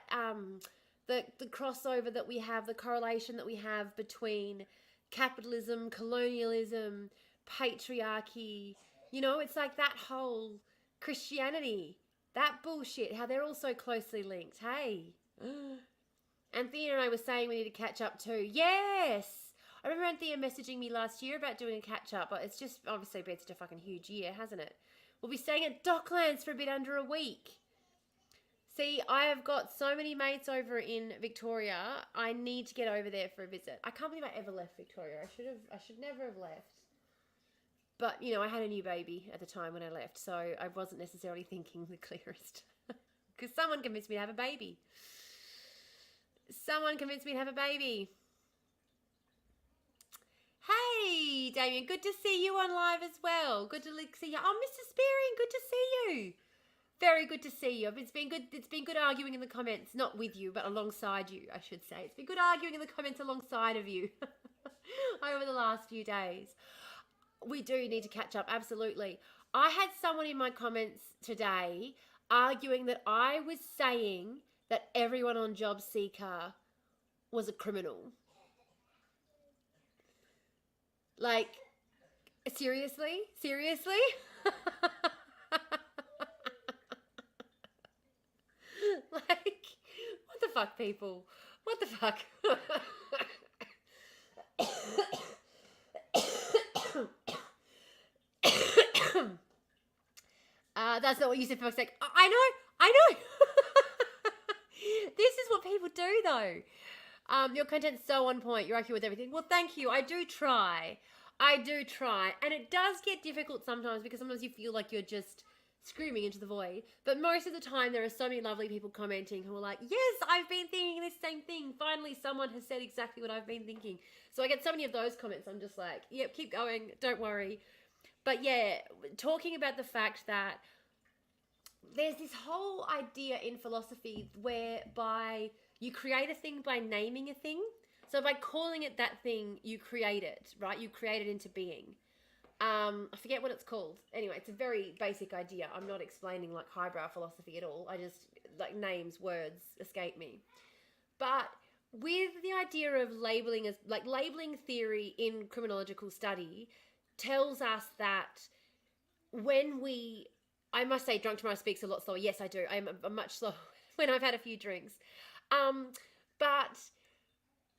the crossover that we have, the correlation that we have between capitalism, colonialism, patriarchy. You know, it's like that whole Christianity, that bullshit, how they're all so closely linked. Hey. Anthea and I were saying we need to catch up too. Yes! I remember Anthea messaging me last year about doing a catch up, but it's just obviously been such a fucking huge year, hasn't it? We'll be staying at Docklands for a bit under a week. See, I have got so many mates over in Victoria. I need to get over there for a visit. I can't believe I ever left Victoria. I should never have left. But, you know, I had a new baby at the time when I left, so I wasn't necessarily thinking the clearest. Because someone convinced me to have a baby. Someone convinced me to have a baby. Hey, Damien, good to see you on live as well. Good to see you. Oh, Mr. Spearing, good to see you. Very good to see you. It's been good arguing in the comments, not with you, but alongside you, I should say. It's been good arguing in the comments alongside of you over the last few days. We do need to catch up, absolutely. I had someone in my comments today arguing that I was saying that everyone on JobSeeker was a criminal. Like, seriously? Seriously? Like, what the fuck, people? What the fuck? That's not what you said, for fuck's sake. I know. This is what people do, though. Your content's so on point. You're accurate with everything. Well, thank you. I do try. And it does get difficult sometimes because sometimes you feel like you're just screaming into the void. But most of the time, there are so many lovely people commenting who are like, yes, I've been thinking this same thing. Finally, someone has said exactly what I've been thinking. So I get so many of those comments. I'm just like, yep, keep going. Don't worry. But yeah, talking about the fact that there's this whole idea in philosophy whereby you create a thing by naming a thing. So by calling it that thing, you create it, right? You create it into being. I forget what it's called. Anyway, it's a very basic idea. I'm not explaining like highbrow philosophy at all. I just, like, names, words escape me. But with the idea of labeling as, like, labeling theory in criminological study tells us that when we, I must say, Drunk Tomorrow speaks a lot slower. Yes, I do. I'm much slower when I've had a few drinks. But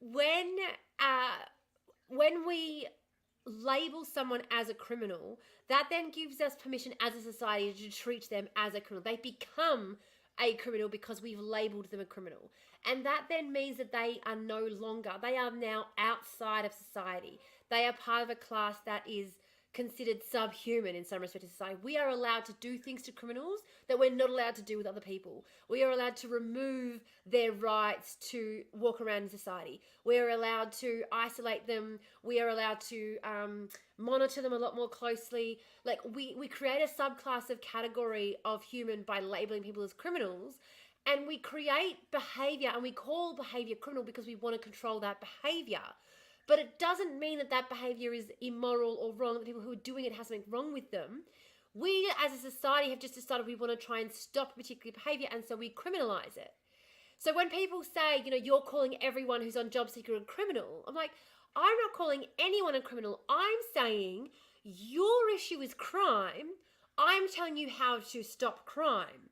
when we label someone as a criminal, that then gives us permission as a society to treat them as a criminal. They become a criminal because we've labeled them a criminal. And that then means that they are now outside of society. They are part of a class that is considered subhuman in some respect of society. We are allowed to do things to criminals that we're not allowed to do with other people. We are allowed to remove their rights to walk around in society. We are allowed to isolate them. We are allowed to monitor them a lot more closely. Like, we create a subclass of category of human by labeling people as criminals, and we create behavior and we call behavior criminal because we want to control that behavior. But it doesn't mean that that behavior is immoral or wrong, that people who are doing it have something wrong with them. We, as a society, have just decided we want to try and stop a particular behavior, and so we criminalize it. So when people say, you're calling everyone who's on JobSeeker a criminal, I'm like, I'm not calling anyone a criminal. I'm saying your issue is crime. I'm telling you how to stop crime.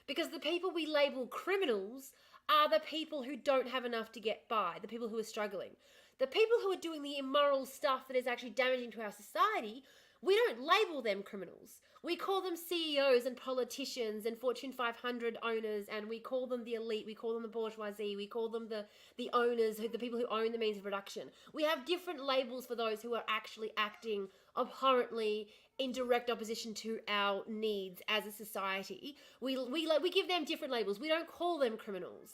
Because the people we label criminals are the people who don't have enough to get by, the people who are struggling. The people who are doing the immoral stuff that is actually damaging to our society, We don't label them criminals. We call them CEOs and politicians and Fortune 500 owners, and we call them the elite, we call them the bourgeoisie, we call them the owners, the people who own the means of production. We have different labels for those who are actually acting abhorrently in direct opposition to our needs as a society. We give them different labels. We don't call them criminals.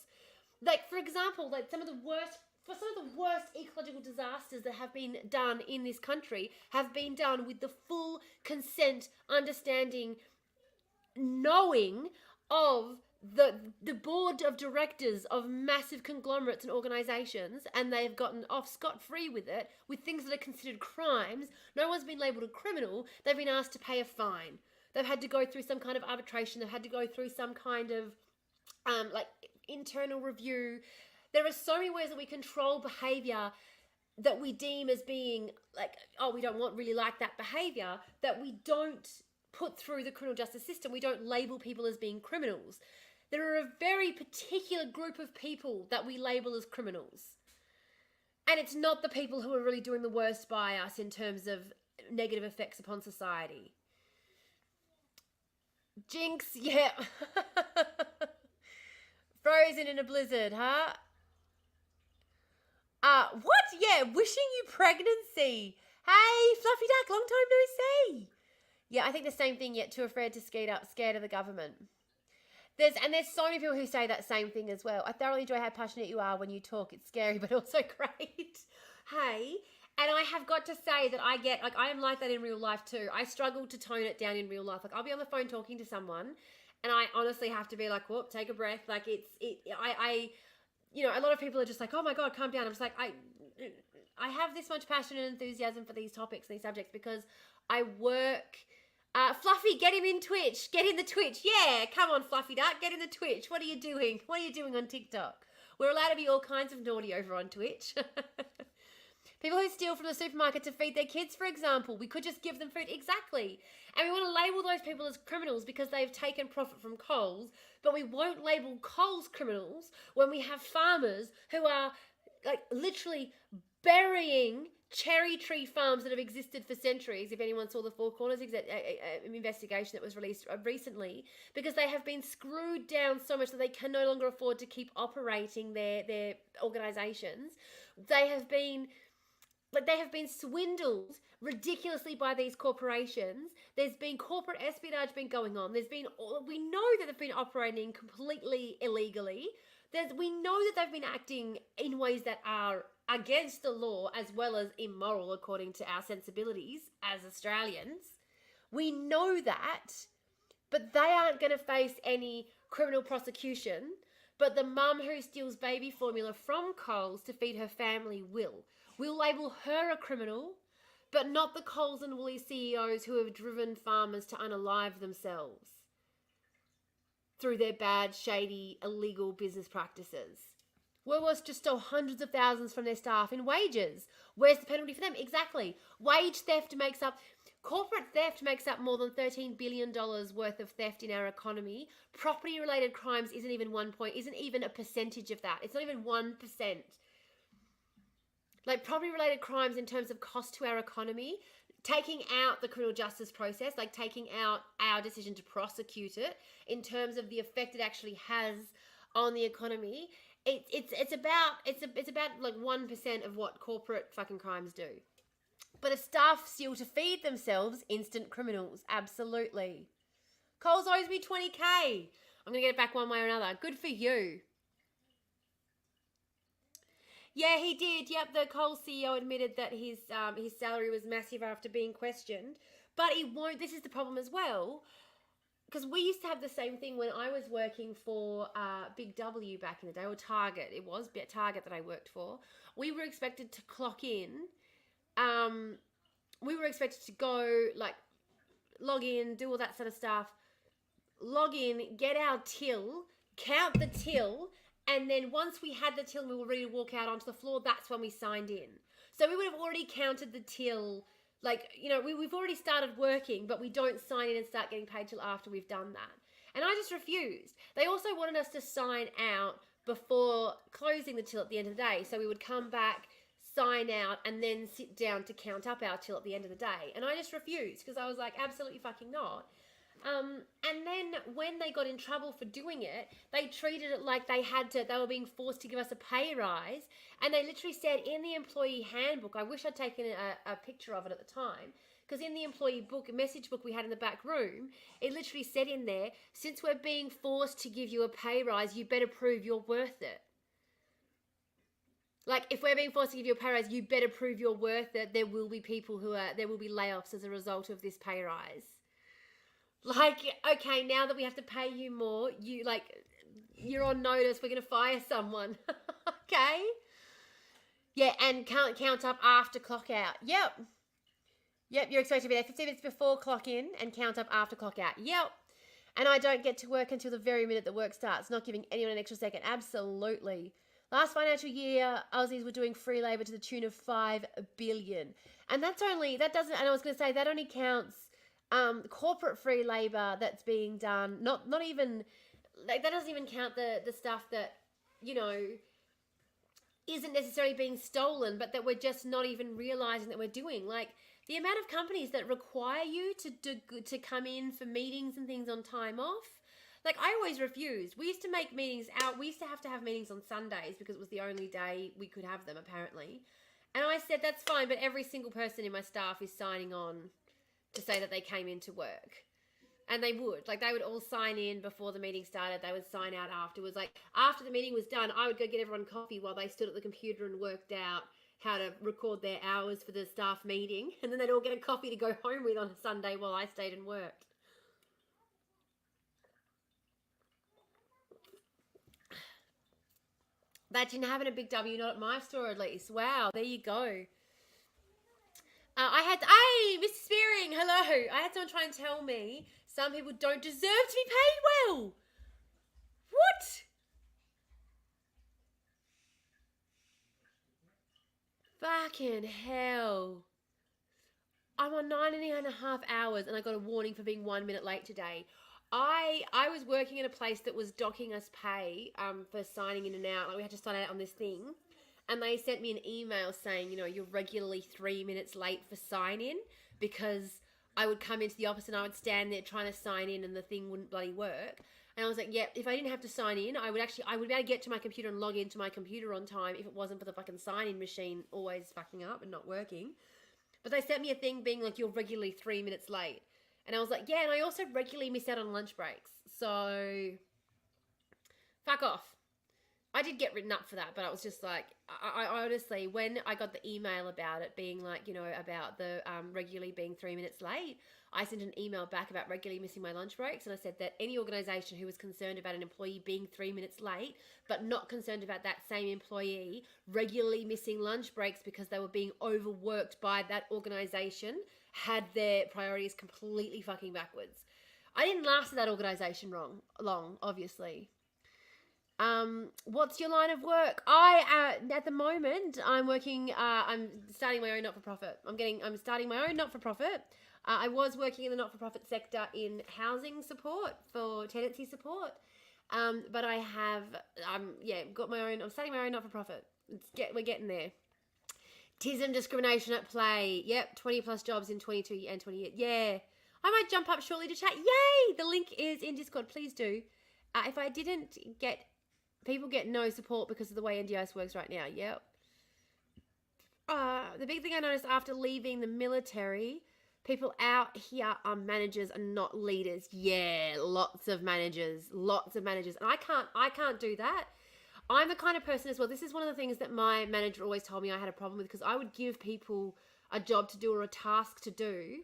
Like, for example, like some of the worst ecological disasters that have been done in this country have been done with the full consent, understanding, knowing of the board of directors of massive conglomerates and organizations, and they've gotten off scot-free with it, with things that are considered crimes. No one's been labeled a criminal. They've been asked to pay a fine. They've had to go through some kind of arbitration. They've had to go through some kind of like internal review. There are so many ways that we control behavior that we deem as being like, oh, we don't really like that behavior, that we don't put through the criminal justice system. We don't label people as being criminals. There are a very particular group of people that we label as criminals. And it's not the people who are really doing the worst by us in terms of negative effects upon society. Jinx, yeah. Frozen in a blizzard, huh? What? Yeah, wishing you pregnancy. Hey, Fluffy Duck, long time no see. Yeah, I think the same thing, yet too afraid to skate up, scared of the government. There's so many people who say that same thing as well. I thoroughly enjoy how passionate you are when you talk. It's scary, but also great. Hey, and I have got to say that I am like that in real life too. I struggle to tone it down in real life. Like, I'll be on the phone talking to someone, and I honestly have to be like, whoop, take a breath. Like, you know, a lot of people are just like, oh my God, calm down. I'm just like, I have this much passion and enthusiasm for these topics and these subjects because I work. Fluffy, get him in Twitch. Get in the Twitch. Yeah, come on, Fluffy Duck, get in the Twitch. What are you doing? What are you doing on TikTok? We're allowed to be all kinds of naughty over on Twitch. People who steal from the supermarket to feed their kids, for example. We could just give them food. Exactly. And we want to label those people as criminals because they've taken profit from Coles, but we won't label Coles criminals when we have farmers who are like literally burying cherry tree farms that have existed for centuries. If anyone saw the Four Corners investigation that was released recently, because they have been screwed down so much that they can no longer afford to keep operating their organizations. They have been swindled ridiculously by these corporations. There's been corporate espionage going on. We know that they've been operating completely illegally. We know that they've been acting in ways that are against the law as well as immoral according to our sensibilities as Australians. We know that, but they aren't going to face any criminal prosecution. But the mum who steals baby formula from Coles to feed her family will. We'll label her a criminal, but not the Coles and Woolies CEOs who have driven farmers to unalive themselves through their bad, shady, illegal business practices. Woolworths just stole hundreds of thousands from their staff in wages. Where's the penalty for them? Exactly. Corporate theft makes up more than $13 billion worth of theft in our economy. Property-related crimes isn't even a percentage of that. It's not even 1%. Like, property-related crimes in terms of cost to our economy, taking out the criminal justice process, like taking out our decision to prosecute it in terms of the effect it actually has on the economy, it's about like 1% of what corporate fucking crimes do. But if staff steal to feed themselves, instant criminals, absolutely. Coles owes me $20,000. I'm gonna get it back one way or another. Good for you. Yeah, he did. Yep, the Coles CEO admitted that his salary was massive after being questioned. But he won't. This is the problem as well, because we used to have the same thing when I was working for Big W back in the day, or Target. It was Target that I worked for. We were expected to clock in. We were expected to go, like, log in, do all that sort of stuff. Log in, get our till, count the till, and then once we had the till and we were ready to walk out onto the floor, that's when we signed in. So we would have already counted the till, like, you know, we've already started working, but we don't sign in and start getting paid till after we've done that. And I just refused. They also wanted us to sign out before closing the till at the end of the day. So we would come back, sign out and then sit down to count up our till at the end of the day. And I just refused because I was like, absolutely fucking not. And then when they got in trouble for doing it, they treated it like they were being forced to give us a pay rise. And they literally said in the employee handbook, I wish I'd taken a picture of it at the time, because in the employee message book we had in the back room, it literally said in there, since we're being forced to give you a pay rise, you better prove you're worth it. Like, if we're being forced to give you a pay rise, you better prove you're worth it. There will be there will be layoffs as a result of this pay rise. Like, okay, now that we have to pay you more, you're on notice, we're going to fire someone. Okay? Yeah, and count up after clock out. Yep, you're expected to be there 15 minutes before clock in and count up after clock out. Yep. And I don't get to work until the very minute that work starts, not giving anyone an extra second. Absolutely. Last financial year, Aussies were doing free labour to the tune of 5 billion. And that only counts corporate free labour that's being done. Not even, like, that doesn't even count the stuff that, isn't necessarily being stolen, but that we're just not even realising that we're doing. Like, the amount of companies that require you to come in for meetings and things on time off. Like, I always refused. We used to make meetings out. We used to have meetings on Sundays because it was the only day we could have them, apparently. And I said, that's fine, but every single person in my staff is signing on to say that they came into work. And they would. Like, they would all sign in before the meeting started. They would sign out afterwards. Like, after the meeting was done, I would go get everyone coffee while they stood at the computer and worked out how to record their hours for the staff meeting. And then they'd all get a coffee to go home with on a Sunday while I stayed and worked. That didn't happen at Big W, not at my store at least. Wow, there you go. Hey, Mr. Spearing, hello. I had someone try and tell me some people don't deserve to be paid well. What? Fucking hell. I'm on 9.5 hours and I got a warning for being 1 minute late today. I was working in a place that was docking us pay for signing in and out. Like, we had to sign out on this thing. And they sent me an email saying, you're regularly 3 minutes late for sign-in, because I would come into the office and I would stand there trying to sign in and the thing wouldn't bloody work. And I was like, yeah, if I didn't have to sign in, I would be able to get to my computer and log into my computer on time if it wasn't for the fucking sign-in machine always fucking up and not working. But they sent me a thing being like, you're regularly 3 minutes late. And I was like, yeah, and I also regularly miss out on lunch breaks. So, fuck off. I did get written up for that, but I was just like, I honestly, when I got the email about it being like, about the regularly being 3 minutes late, I sent an email back about regularly missing my lunch breaks. And I said that any organisation who was concerned about an employee being 3 minutes late, but not concerned about that same employee regularly missing lunch breaks because they were being overworked by that organisation, had their priorities completely fucking backwards. I didn't last at that organisation long, obviously. What's your line of work? At the moment, I'm working, I'm starting my own not-for-profit. I'm starting my own not-for-profit. I was working in the not-for-profit sector in housing support for tenancy support. But I have, got my own, I'm starting my own not-for-profit. We're getting there. Tism discrimination at play. Yep, 20 plus jobs in 22 and 28. Yeah. I might jump up shortly to chat. Yay! The link is in Discord. Please do. If I didn't get, people get no support because of the way NDIS works right now. Yep. The big thing I noticed after leaving the military, people out here are managers and not leaders. Yeah, lots of managers. And I can't do that. I'm the kind of person as well. This is one of the things that my manager always told me I had a problem with, because I would give people a job to do or a task to do,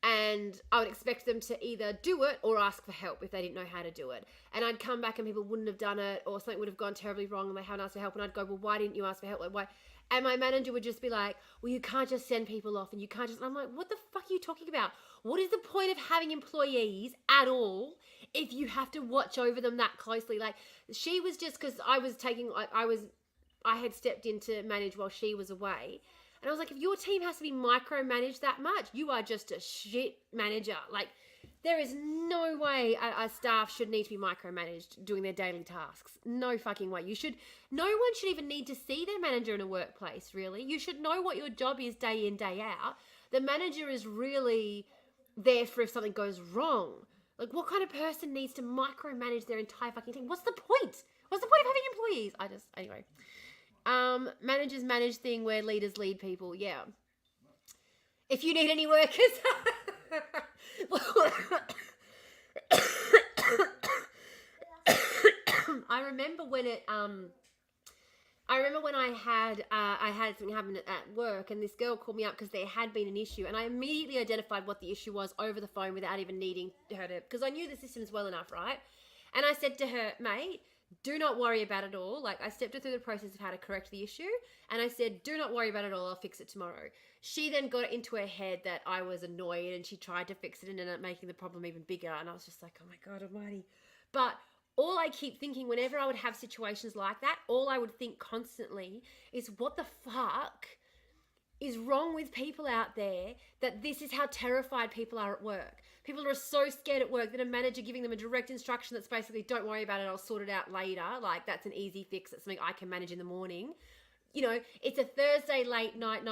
and I would expect them to either do it or ask for help if they didn't know how to do it. And I'd come back and people wouldn't have done it, or something would have gone terribly wrong and they haven't asked for help. And I'd go, well, why didn't you ask for help? Like, why? And my manager would just be like, well, you can't just send people off, and you can't just... And I'm like, what the fuck are you talking about? What is the point of having employees at all if you have to watch over them that closely? Like, she was just, because I had stepped in to manage while she was away. And I was like, if your team has to be micromanaged that much, you are just a shit manager. Like, There is no way a staff should need to be micromanaged doing their daily tasks. No fucking way. No one should even need to see their manager in a workplace, really. You should know what your job is day in, day out. The manager is really there for if something goes wrong. Like, what kind of person needs to micromanage their entire fucking team? What's the point? What's the point of having employees? Anyway. Managers manage thing where leaders lead people. Yeah. If you need any workers... I remember when I had something happen at work, and this girl called me up because there had been an issue, and I immediately identified what the issue was over the phone without even needing her to, because I knew the systems well enough, right? And I said to her, mate, do not worry about it all. Like, I stepped her through the process of how to correct the issue, and I said, do not worry about it all, I'll fix it tomorrow. She then got it into her head that I was annoyed, and she tried to fix it and ended up making the problem even bigger, and I was just like, oh my God almighty. But all I keep thinking whenever I would have situations like that, all I would think constantly is, what the fuck is wrong with people out there that this is how terrified people are at work? People are so scared at work that a manager giving them a direct instruction that's basically, don't worry about it, I'll sort it out later. Like, that's an easy fix. That's something I can manage in the morning. You know, it's a Thursday late night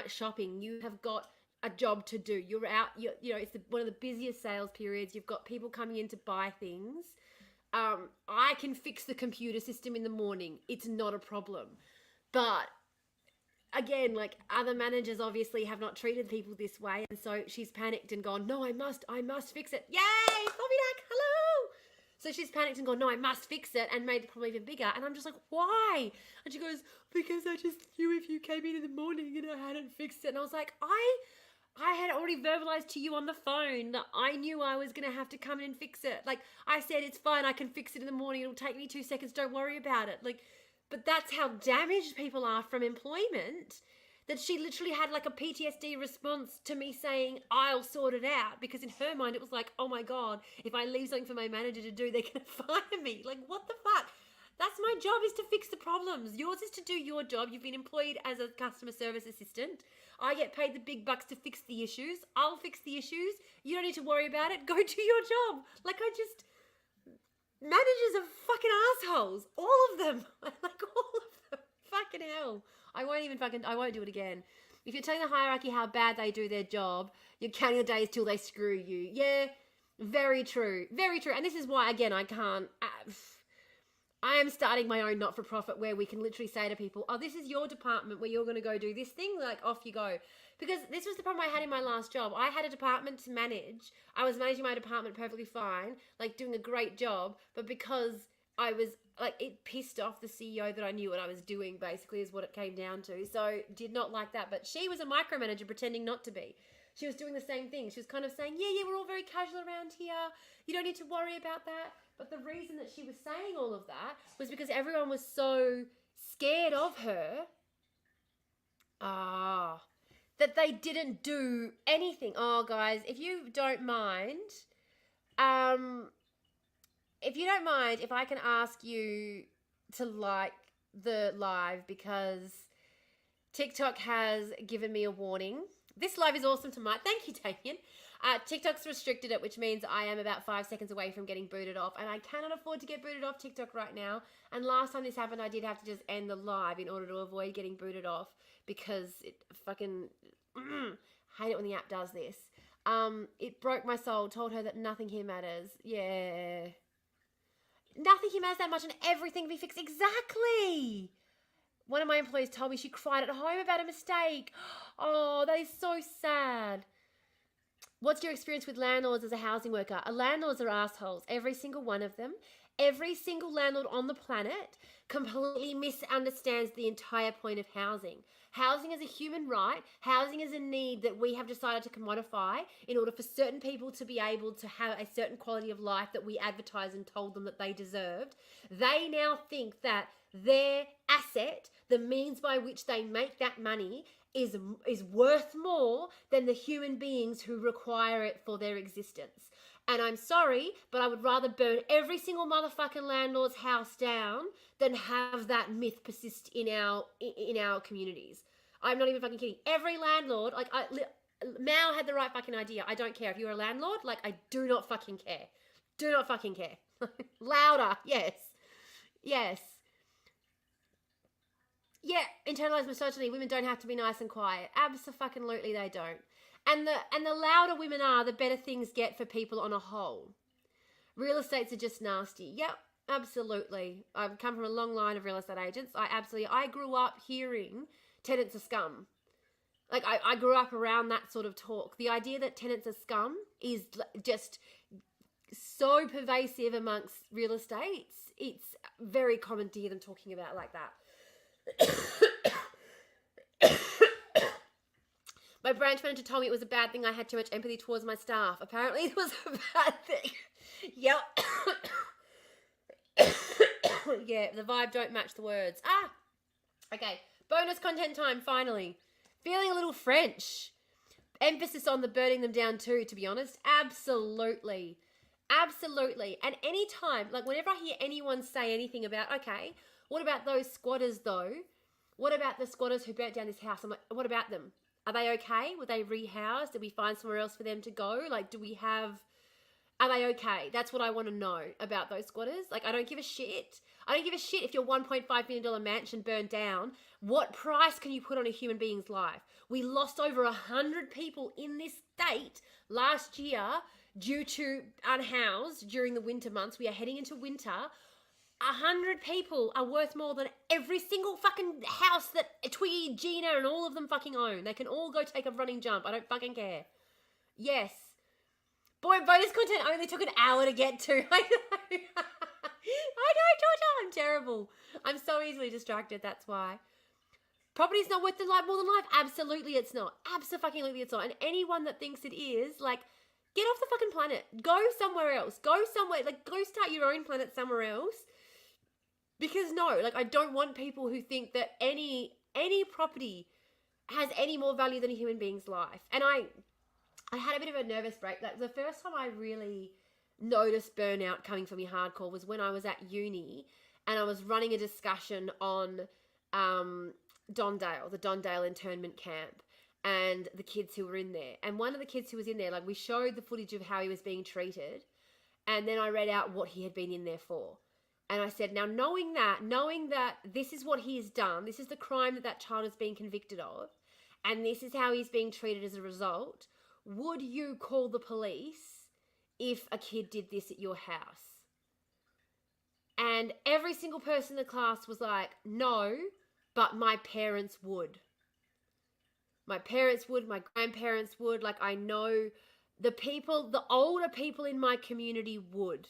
shopping. You have got a job to do. You're out, you know, it's one of the busiest sales periods. You've got people coming in to buy things. I can fix the computer system in the morning. It's not a problem. But again, like, other managers obviously have not treated people this way, and so she's panicked and gone, no, I must fix it. Yay, Bobby Duck, hello. So she's panicked and gone, no, I must fix it, and made the problem even bigger. And I'm just like, why? And she goes, because I just knew if you came in the morning and I hadn't fixed it. And I was like, I had already verbalized to you on the phone that I knew I was going to have to come in and fix it. Like, I said, it's fine, I can fix it in the morning, it'll take me 2 seconds, don't worry about it. Like, but that's how damaged people are from employment, that she literally had like a PTSD response to me saying, I'll sort it out. Because in her mind, it was like, oh my God, if I leave something for my manager to do, they're going to fire me. Like, what the fuck? That's my job, is to fix the problems. Yours is to do your job. You've been employed as a customer service assistant. I get paid the big bucks to fix the issues. I'll fix the issues. You don't need to worry about it. Go do your job. Like, managers are fucking assholes. All of them. Like, all of them. Fucking hell. I won't do it again. If you're telling the hierarchy how bad they do their job, you're counting the days till they screw you. Yeah, very true. Very true. And this is why, again, I can't... I am starting my own not-for-profit where we can literally say to people, oh, this is your department where you're going to go do this thing, like, off you go. Because this was the problem I had in my last job. I had a department to manage. I was managing my department perfectly fine, like, doing a great job, but because I was, like, it pissed off the CEO that I knew what I was doing, basically, is what it came down to. So, did not like that. But she was a micromanager pretending not to be. She was doing the same thing. She was kind of saying, yeah, we're all very casual around here. You don't need to worry about that. But the reason that she was saying all of that was because everyone was so scared of her that they didn't do anything. Oh, guys, if you don't mind, if I can ask you to like the live, because TikTok has given me a warning. This live is awesome tonight. Thank you, Damien. TikTok's restricted it, which means I am about 5 seconds away from getting booted off, and I cannot afford to get booted off TikTok right now. And last time this happened, I did have to just end the live in order to avoid getting booted off, because it fucking... hate it when the app does this. It broke my soul. Told her that nothing here matters. Yeah. Nothing here matters that much, and everything can be fixed. Exactly! One of my employees told me she cried at home about a mistake. Oh, that is so sad. What's your experience with landlords as a housing worker? Landlords are assholes. Every single one of them. Every single landlord on the planet completely misunderstands the entire point of housing. Housing is a human right. Housing is a need that we have decided to commodify in order for certain people to be able to have a certain quality of life that we advertised and told them that they deserved. They now think that their asset, the means by which they make that money, is worth more than the human beings who require it for their existence. And I'm sorry, but I would rather burn every single motherfucking landlord's house down than have that myth persist in our communities. I'm not even fucking kidding. Every landlord, Mao had the right fucking idea. I don't care. If you're a landlord, like, I do not fucking care. Do not fucking care. Louder. Yes. Yes. Yeah, internalized misogyny. Women don't have to be nice and quiet. Absolutely, they don't. And the louder women are, the better things get for people on a whole. Real estates are just nasty. Yep, absolutely. I've come from a long line of real estate agents. I grew up hearing tenants are scum. Like, I grew up around that sort of talk. The idea that tenants are scum is just so pervasive amongst real estates. It's very common to hear them talking about it like that. My branch manager told me it was a bad thing I had too much empathy towards my staff. Apparently it was a bad thing. Yep. Yeah, the vibe don't match the words. Okay, bonus content time, finally. Feeling a little French. Emphasis on the burning them down too, to be honest. Absolutely. Absolutely. And anytime, like, whenever I hear anyone say anything about, okay, what about those squatters though? What about the squatters who burnt down this house? I'm like, what about them? Are they okay? Were they rehoused? Did we find somewhere else for them to go? Like, are they okay? That's what I want to know about those squatters. Like, I don't give a shit. I don't give a shit if your $1.5 million mansion burned down. What price can you put on a human being's life? We lost over 100 people in this state last year due to unhoused during the winter months. We are heading into winter. 100 people are worth more than every single fucking house that Twiggy, Gina, and all of them fucking own. They can all go take a running jump. I don't fucking care. Yes. Boy, bonus content only took an hour to get to. I know. I know, Georgia. I'm terrible. I'm so easily distracted. That's why. Property's not worth more than life. Absolutely it's not. Absolutely it's not. And anyone that thinks it is, like, get off the fucking planet. Go somewhere else. Go somewhere. Like, go start your own planet somewhere else. Because no, like, I don't want people who think that any property has any more value than a human being's life. And I had a bit of a nervous break. Like, the first time I really noticed burnout coming for me hardcore was when I was at uni and I was running a discussion on Dondale, the Dondale internment camp, and the kids who were in there. And one of the kids who was in there, like, we showed the footage of how he was being treated, and then I read out what he had been in there for. And I said, now knowing that this is what he has done, this is the crime that child is being convicted of, and this is how he's being treated as a result, would you call the police if a kid did this at your house? And every single person in the class was like, no, but my parents would. My parents would, my grandparents would. Like, I know the older people in my community would.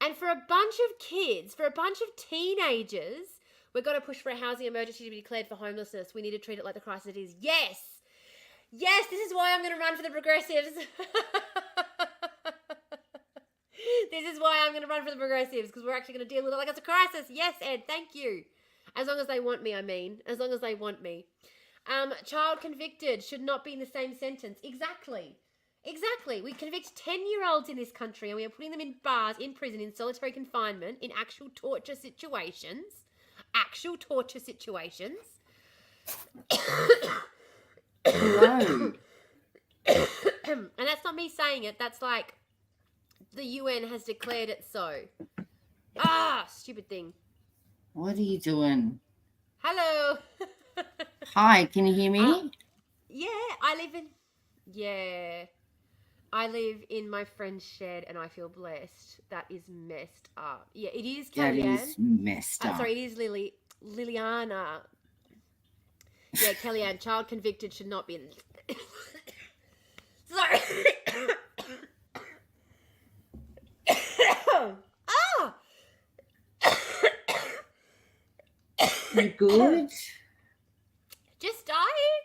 And for a bunch of kids, for a bunch of teenagers, we're going to push for a housing emergency to be declared for homelessness. We need to treat it like the crisis it is. Yes. Yes, this is why I'm going to run for the progressives. This is why I'm going to run for the progressives, because we're actually going to deal with it like it's a crisis. Yes, Ed, thank you. As long as they want me, I mean. As long as they want me. Child convicted should not be in the same sentence. Exactly. We convict 10-year-olds in this country and we are putting them in bars, in prison, in solitary confinement, in actual torture situations. Hello. And that's not me saying it. That's like the UN has declared it so. Stupid thing. What are you doing? Hello. Hi, can you hear me? I live in my friend's shed and I feel blessed. That is messed up. Yeah, it is Kellyanne. That is messed up. Sorry, it is Liliana. Yeah, Kellyanne, child convicted should not be in... Sorry. You good? Just dying?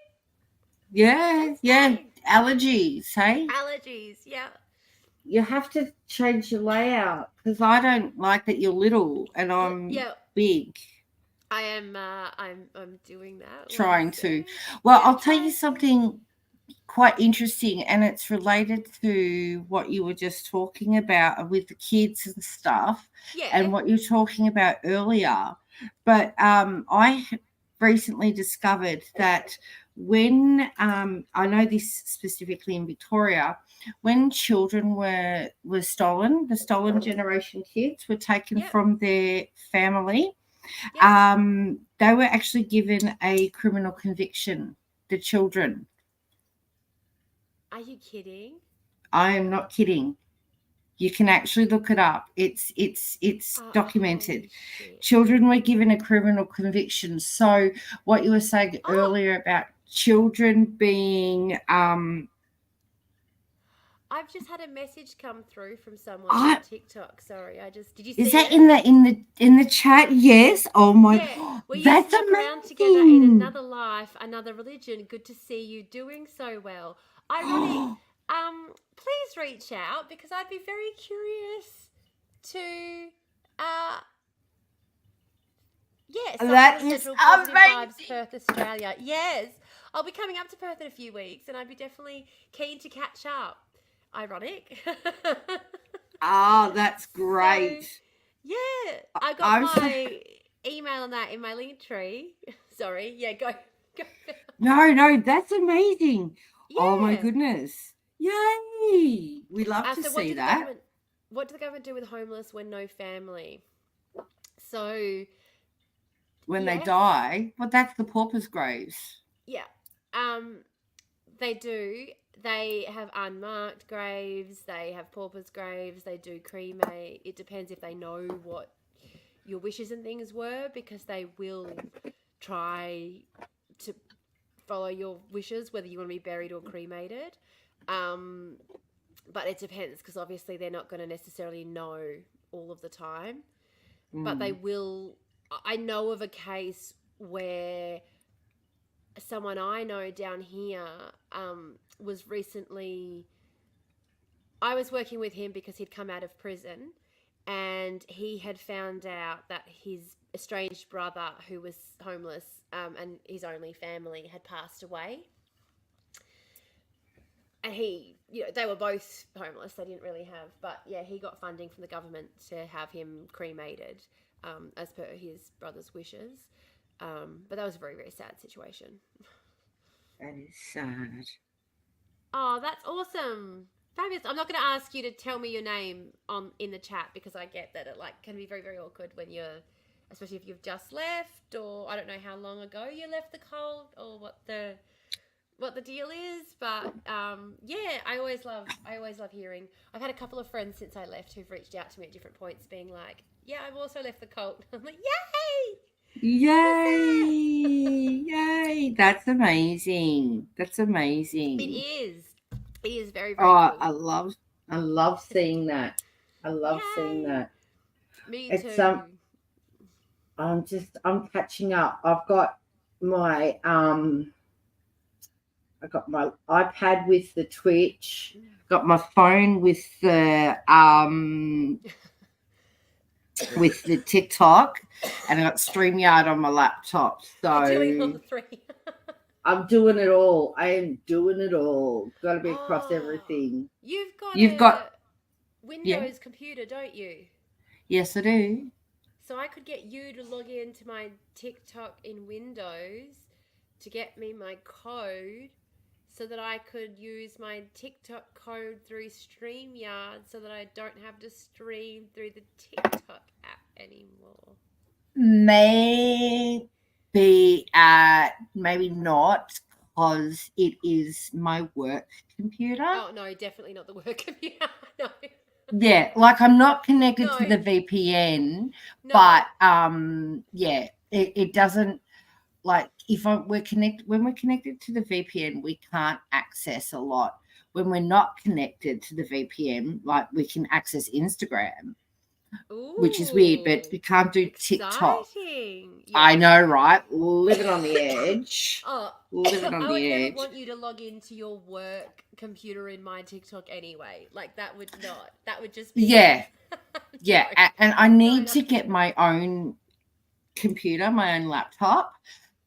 Yeah. Allergies, hey? Allergies, yeah. You have to change your layout because I don't like that you're little and I'm big. I am. I'm doing that. Trying to. Well, I'll tell you something quite interesting, and it's related to what you were just talking about with the kids and stuff, and what you were talking about earlier. But I recently discovered that when I know this specifically in Victoria, when children were stolen, the stolen generation kids were taken from their family. They were actually given a criminal conviction. The children. Are you kidding? I am not kidding. You can actually look it up. It's documented. Children were given a criminal conviction. So what you were saying earlier about children being I've just had a message come through from someone on TikTok. Sorry, did you see it? Is that in the chat? Yes. Oh my, yeah. Well, you that's snuck amazing. Around together in another life, another religion. Good to see you doing so well. Ironic. Please reach out because I'd be very curious to. Yes, that is Positive amazing. Vibes, Perth, Australia. Yes, I'll be coming up to Perth in a few weeks, and I'd be definitely keen to catch up. Ironic. That's great. So, yeah, I got my email on that in my link tree. Sorry, yeah, go. No, that's amazing. Yeah. Oh my goodness. Yay. We love to see that. What do the government do with homeless when no family? So when they die, well, that's the paupers' graves. Yeah. They do. They have unmarked graves. They have paupers' graves. They do cremate. It depends if they know what your wishes and things were, because they will try to follow your wishes, whether you want to be buried or cremated. But it depends, because obviously they're not going to necessarily know all of the time. But they will. I know of a case where someone I know down here was recently. I was working with him because he'd come out of prison, and he had found out that his estranged brother, who was homeless, and his only family, had passed away. And they were both homeless. They didn't really have, but yeah, he got funding from the government to have him cremated, as per his brother's wishes. But that was a very, very sad situation. That is sad. Oh, that's awesome. Fabulous. I'm not going to ask you to tell me your name in the chat, because I get that it can be very, very awkward when you're, especially if you've just left, or I don't know how long ago you left the cult, or what the deal is. But yeah, I always love hearing. I've had a couple of friends since I left who've reached out to me at different points being like, yeah, I've also left the cult. I'm like, yay! Yay! That's amazing. That's amazing. It is very, very cool. I love seeing that. I love seeing that. Me too. I'm catching up. I've got my iPad with the Twitch. Got my phone with the TikTok, and I got StreamYard on my laptop. So you're doing all the three. I'm doing it all. I am doing it all. Got to be across everything. You've got Windows computer, don't you? Yes, I do. So I could get you to log into my TikTok in Windows to get me my code, so that I could use my TikTok code through StreamYard, so that I don't have to stream through the TikTok app anymore. Maybe not, because it is my work computer. Oh, no, definitely not the work computer. No. Yeah, I'm not connected to the VPN, but yeah, it doesn't, when we're connected to the VPN, we can't access a lot. When we're not connected to the VPN, we can access Instagram. Ooh, which is weird, but we can't do TikTok. Yes. I know, right? Living on the edge. Living on the edge. I would never want you to log into your work computer in my TikTok anyway. That would just be... Yeah. Yeah, and I need to get my own computer, my own laptop,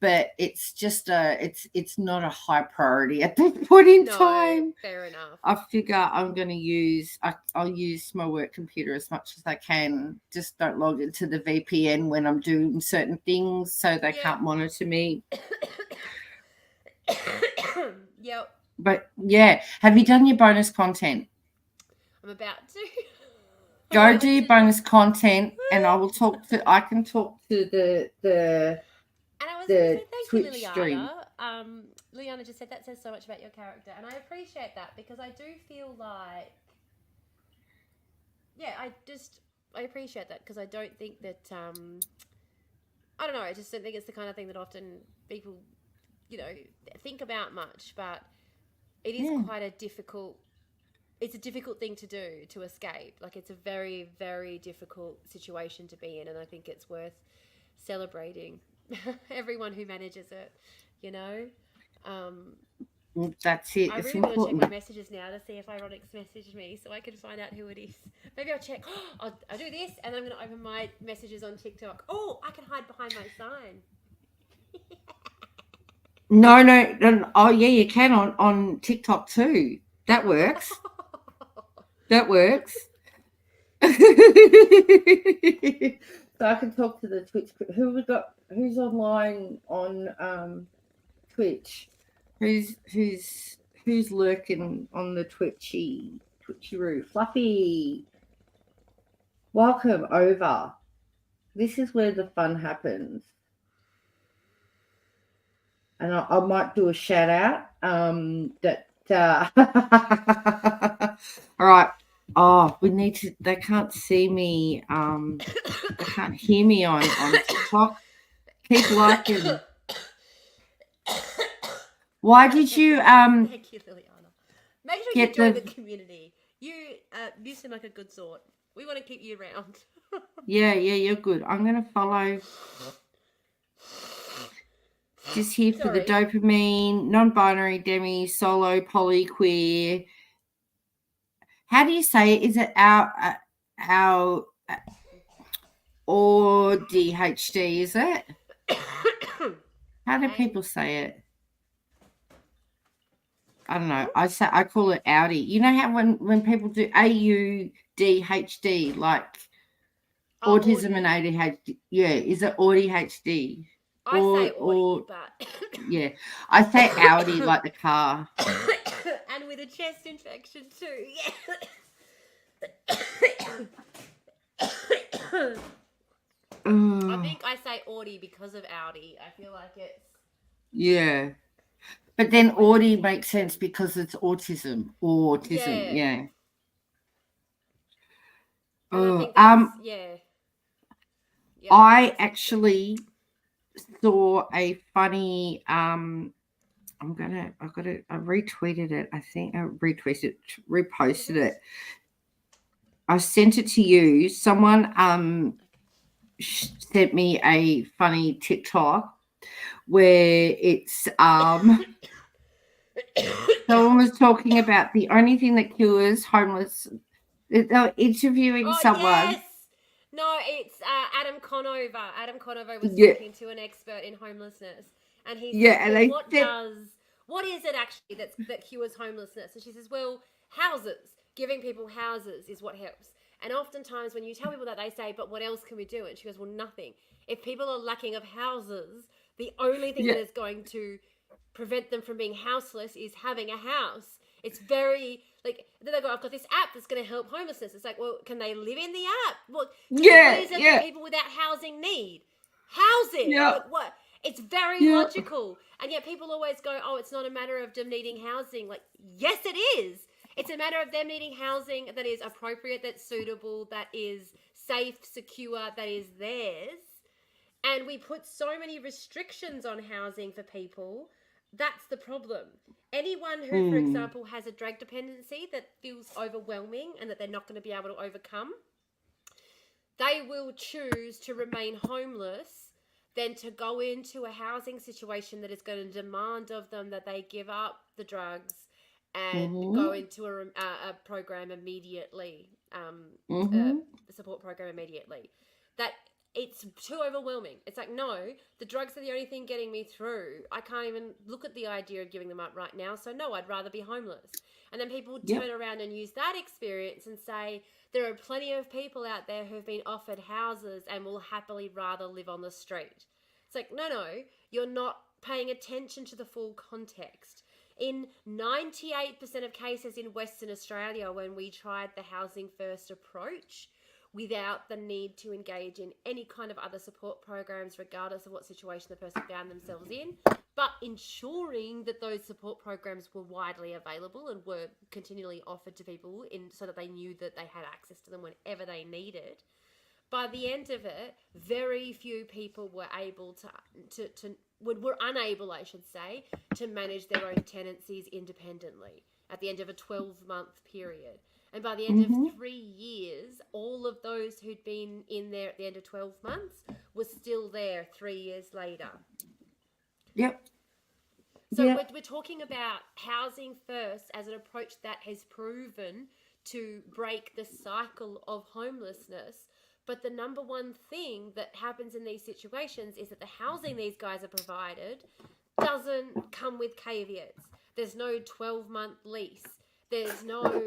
but it's just it's not a high priority at this point in time. Fair enough. I figure I'm going to I'll use my work computer as much as I can. Just don't log into the VPN when I'm doing certain things, so they can't monitor me. Yep. But yeah, have you done your bonus content? I'm about to. Go do your bonus content, and I can talk to the And I was going to say the thank you, Twitch stream. Liliana. Liliana just said that says so much about your character, and I appreciate that because I do feel like, yeah, I appreciate that because I don't think that I don't know. I just don't think it's the kind of thing that often people, think about much. But it is Yeah. quite a difficult. It's a difficult thing to do to escape. Like it's a very, very difficult situation to be in, and I think it's worth celebrating everyone who manages it. You know. That's it. I It's really want to check my important. messages now to see if Ironic's messaged me so I can find out who it is. Maybe I'll check. I'll do this and then I'm going to open my messages on TikTok. Oh, I can hide behind my sign. No. Oh, yeah, you can on TikTok too. That works. That works. So I can talk to the Twitch. Who's online on Twitch? Who's lurking on the Twitchy-roo? Fluffy, welcome over. This is where the fun happens. And I might do a shout out. All right. Oh, we need to. They can't see me. They can't hear me on TikTok. Keep liking. Why did you Thank you, Liliana. Make sure you join the community. You seem like a good sort. We want to keep you around. Yeah, you're good. I'm gonna follow. Just here for the dopamine, non-binary, demi, solo, poly, queer. How do you say it? Is it our or DHD? Is it? How do people say it? I don't know. I call it Audi. You know how when people do AUDHD, like autism and ADHD. Yeah, is it ADHD? I say Audi, but yeah, I say Audi like the car. And with a chest infection too. I think I say Audi because of Audi. I feel like it's yeah. But then Audi makes sense because it's autism. Yeah. Oh, yeah. I actually saw a funny I retweeted it. I think I reposted it. I sent it to you. Someone sent me a funny TikTok where it's someone was talking about the only thing that cures homeless. They're interviewing someone. Yes. No, it's Adam Conover. Adam Conover was talking to an expert in homelessness, and he said, well, what is it actually that cures homelessness? And she says, well, houses. Giving people houses is what helps. And oftentimes when you tell people that, they say, but what else can we do? And she goes, well, nothing. If people are lacking of houses, the only thing that is going to prevent them from being houseless is having a house. It's very, like, then they go, I've got this app that's going to help homelessness. It's like, well, can they live in the app? What is it that people without housing need? Housing. Yeah. Like, what? It's very logical. And yet people always go, oh, it's not a matter of them needing housing. Like, yes, it is. It's a matter of them needing housing that is appropriate, that's suitable, that is safe, secure, that is theirs. And we put so many restrictions on housing for people. That's the problem. Anyone who, for example, has a drug dependency that feels overwhelming and that they're not going to be able to overcome, they will choose to remain homeless than to go into a housing situation that is going to demand of them that they give up the drugs and go into a program immediately, a support program immediately. That it's too overwhelming. It's like, no, the drugs are the only thing getting me through. I can't even look at the idea of giving them up right now. So no, I'd rather be homeless. And then people turn around and use that experience and say, there are plenty of people out there who've been offered houses and will happily rather live on the street. It's like, no, you're not paying attention to the full context. In 98% of cases in Western Australia, when we tried the housing first approach, without the need to engage in any kind of other support programs, regardless of what situation the person found themselves in, but ensuring that those support programs were widely available and were continually offered to people so that they knew that they had access to them whenever they needed. By the end of it, very few people were able were unable, I should say, to manage their own tenancies independently at the end of a 12-month period. And by the end of 3 years, all of those who'd been in there at the end of 12 months were still there 3 years later. Yep. So we're talking about housing first as an approach that has proven to break the cycle of homelessness. But the number one thing that happens in these situations is that the housing these guys are provided doesn't come with caveats. There's no 12-month lease. There's no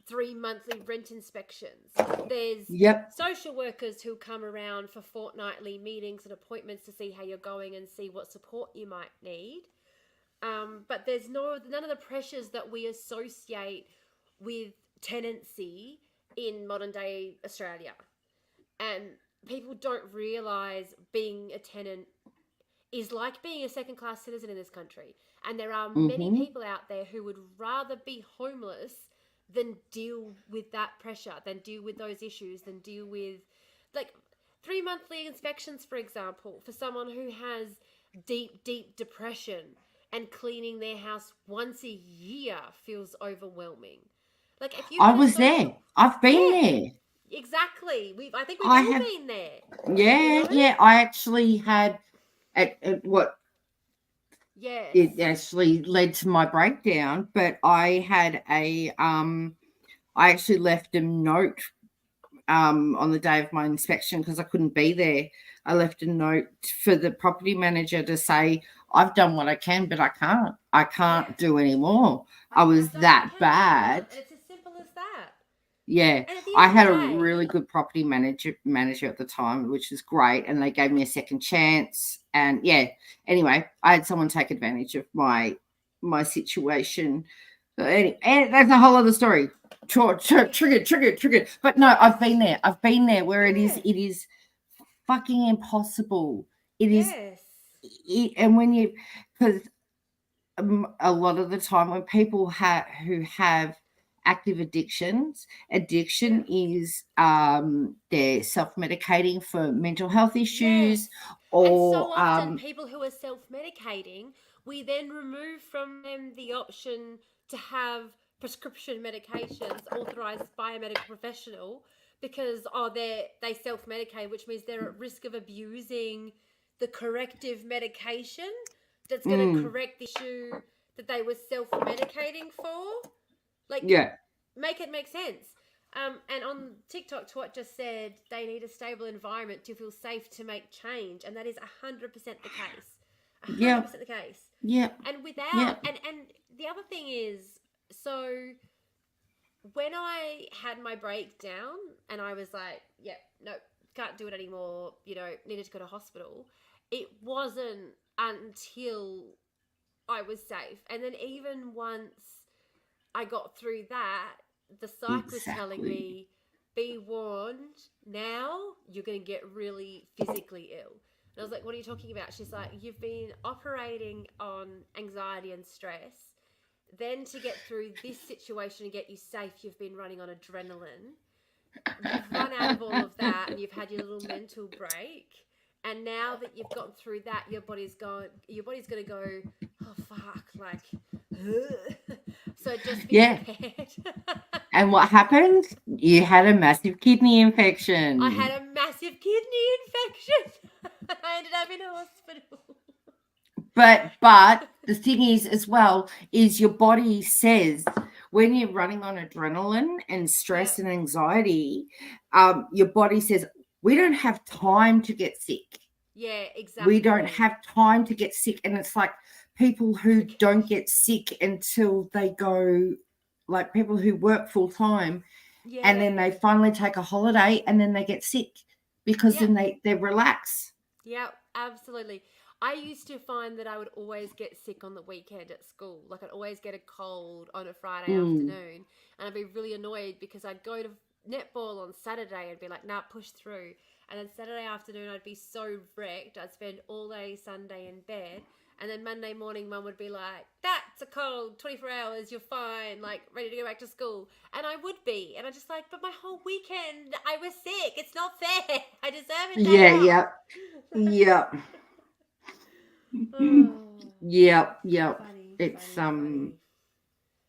3 monthly rent inspections. There's social workers who come around for fortnightly meetings and appointments to see how you're going and see what support you might need. But there's none of the pressures that we associate with tenancy in modern day Australia. And people don't realise being a tenant is like being a second-class citizen in this country. And there are many people out there who would rather be homeless than deal with that pressure, than deal with those issues, than deal with, like, 3 monthly inspections, for example, for someone who has deep, deep depression, and cleaning their house once a year feels overwhelming. Like, if you I was there. I've been there. Exactly. I think we've all been there. Yeah, yeah. I actually had at what it actually led to my breakdown, but I had I actually left a note on the day of my inspection because I couldn't be there. I left a note for the property manager to say, I've done what I can, but I can't do any more. I was that bad. And it's as simple as that. Yeah, I had a really good property manager at the time, which was great, and they gave me a second chance. And yeah, anyway, I had someone take advantage of my situation. And that's a whole other story. Triggered. But no, I've been there. I've been there where it is fucking impossible. It is, and when you, because a lot of the time when people who have active addiction is they're self-medicating for mental health issues, or and so often people who are self-medicating, we then remove from them the option to have prescription medications authorized by a medical professional because they self-medicate, which means they're at risk of abusing the corrective medication that's going to correct the issue that they were self-medicating for. Like, make it make sense. And on TikTok, Twat just said they need a stable environment to feel safe to make change, and that is 100% the case. 100% the case. Yeah. And without, and the other thing is, so when I had my breakdown and I was like, no, can't do it anymore, needed to go to hospital, it wasn't until I was safe. And then even once I got through that, the psych was telling me, be warned, now you're going to get really physically ill. And I was like, what are you talking about? She's like, you've been operating on anxiety and stress. Then to get through this situation and get you safe, you've been running on adrenaline. You've run out of all of that and you've had your little mental break. And now that you've gotten through that, your body's going to go, oh, fuck, like, so just be prepared. And what happened? You had a massive kidney infection. I had a massive kidney infection. I ended up in hospital. But the thing is as well is your body says when you're running on adrenaline and stress and anxiety, your body says, we don't have time to get sick. Yeah, exactly. We don't have time to get sick. And it's like people who don't get sick until they go, like people who work full time and then they finally take a holiday and then they get sick because then they relax. Yeah, absolutely. I used to find that I would always get sick on the weekend at school. Like I'd always get a cold on a Friday afternoon, and I'd be really annoyed because I'd go to netball on Saturday and be like, nah, push through. And then Saturday afternoon, I'd be so wrecked. I'd spend all day Sunday in bed. And then Monday morning, Mum would be like, that's a cold, 24 hours, you're fine, like, ready to go back to school. And I would be. And I'm just like, but my whole weekend, I was sick. It's not fair. I deserve a day off. Yep. Yep. It's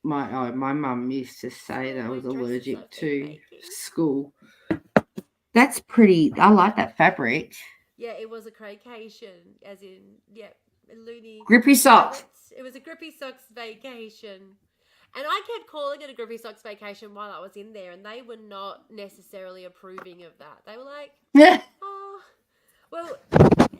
my mum used to say that I was allergic to school. That's pretty. I like that fabric. Yeah, it was a craycation, as in, loony. Grippy socks. It was a grippy socks vacation. And I kept calling it a grippy socks vacation while I was in there, and they were not necessarily approving of that. They were like, oh, well,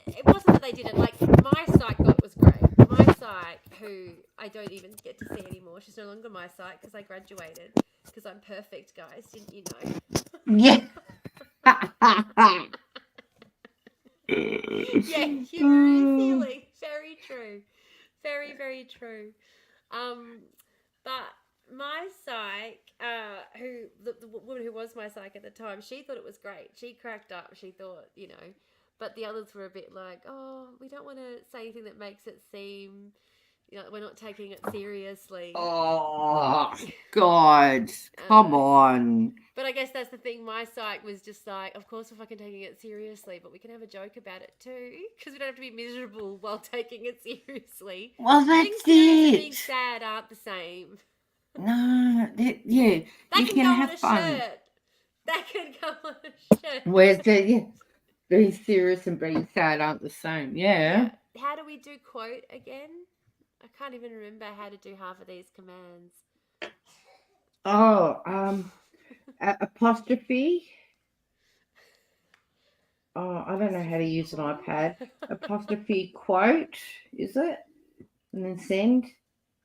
it wasn't that they didn't. Like, my psych thought it was great. My psych, who I don't even get to see anymore, she's no longer my psych because I graduated, because I'm perfect, guys, didn't you know? Yeah. Yeah, humor is healing. Very true. Very, very true. But my psych, who the woman who was my psych at the time, she thought it was great. She cracked up. She thought, you know, but the others were a bit like, oh, we don't want to say anything that makes it seem, you know, we're not taking it seriously. Oh, God. Come on. But I guess that's the thing. My psych was just like, of course, we're fucking taking it seriously, but we can have a joke about it too, because we don't have to be miserable while taking it seriously. Well, that's it. Being sad aren't the same. No, yeah. That you can go have on a fun. shirt. That can go on a shirt. Where's being serious and being sad aren't the same. Yeah. How do we do quote again? I can't even remember how to do half of these commands. Oh, apostrophe. Oh, I don't know how to use an iPad. Apostrophe quote, is it? And then send.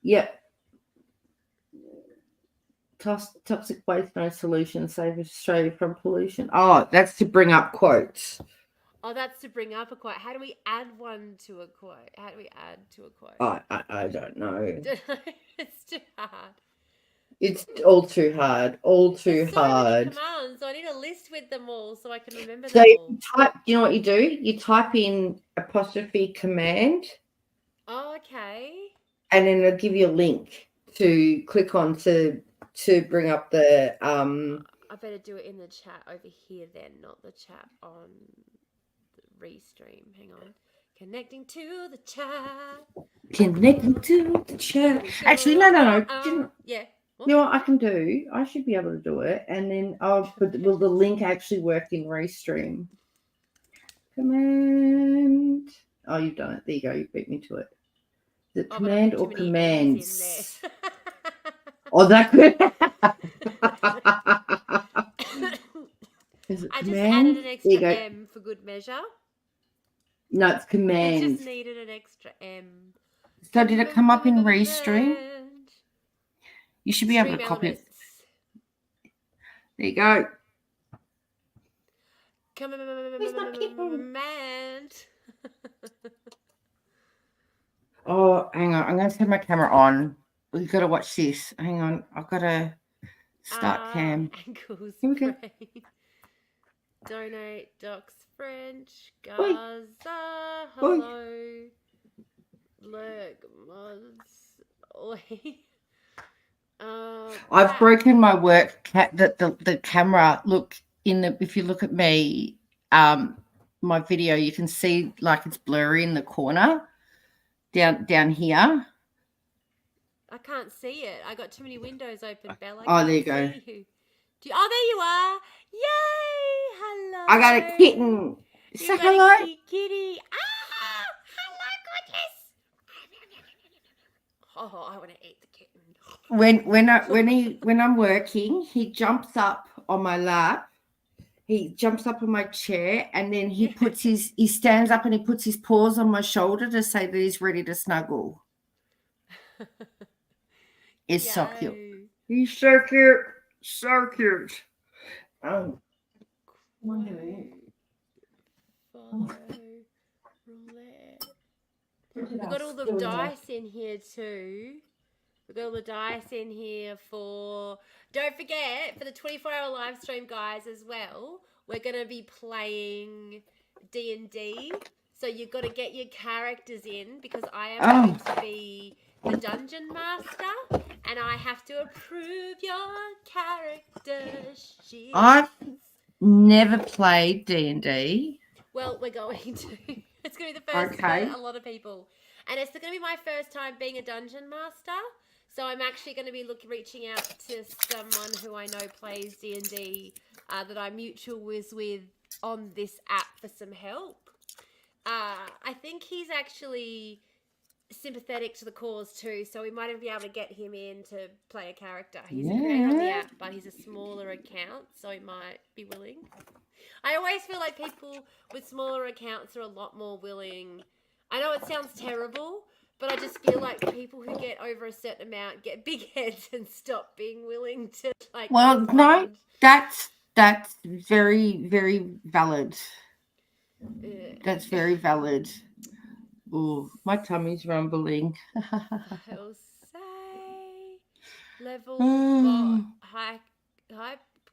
Yep. Toxic waste, no solution. Save Australia from pollution. Oh, that's to bring up quotes. Oh, that's to bring up a quote. How do we add one to a quote? How do we add to a quote? I don't know. It's too hard. It's all too hard. All too so hard. Many commands, so I need a list with them all so I can remember them all. You type. You know what you do? You type in apostrophe command. Oh, okay. And then it'll give you a link to click on to bring up the. I better do it in the chat over here then, not the chat on the Restream. Hang on. Connecting to the chat. Connecting to the chat. Actually, no. Yeah. What? You know what I can do? I should be able to do it. And then will the link actually work in Restream? Command. Oh, you've done it. There you go. You beat me to it. The command or commands? Oh, that could. Is it I command? Just added an extra M for good measure. No, it's command. I just needed an extra M. So did it come up in Restream? You should be able to copy it. There you go. Command. Oh, hang on. I'm going to turn my camera on. We've got to watch this. Hang on. I've got to start cam. Ankles. Here we go. Donate. Docs French. Gaza. Hello. Lurk. Mods. Oi. I've broken my work the camera. Look if you look at me, my video, you can see like it's blurry in the corner down here. I can't see it. I got too many windows open, Bella. Oh, there you go. There you are. Yay! Hello. I got a kitten. Say hello. Kitty. Ah! Hello, goodness. Oh, I want to eat the kitten. When I'm working, he jumps up on my lap. He jumps up on my chair, and then he stands up and he puts his paws on my shoulder to say that he's ready to snuggle. It's so cute. He's so cute. So cute. Follow roulette. We've got all the dice in here too. We've got all the dice in here for... Don't forget, for the 24-hour live stream, guys, as well, we're going to be playing D&D. So you've got to get your characters in because I am going to be the Dungeon Master and I have to approve your character sheets. I've never played D&D. Well, we're going to. It's going to be the first for a lot of people. And it's going to be my first time being a Dungeon Master. So I'm actually going to be reaching out to someone who I know plays D&D that I mutual was with on this app for some help. I think he's actually sympathetic to the cause too, so we might even be able to get him in to play a character. He's a creator on the app, but he's a smaller account, so he might be willing. I always feel like people with smaller accounts are a lot more willing. I know it sounds terrible, but I just feel like people who get over a certain amount get big heads and stop being willing to like. Well, no, that's very, very valid. That's very valid. Oh, my tummy's rumbling. I'll say level high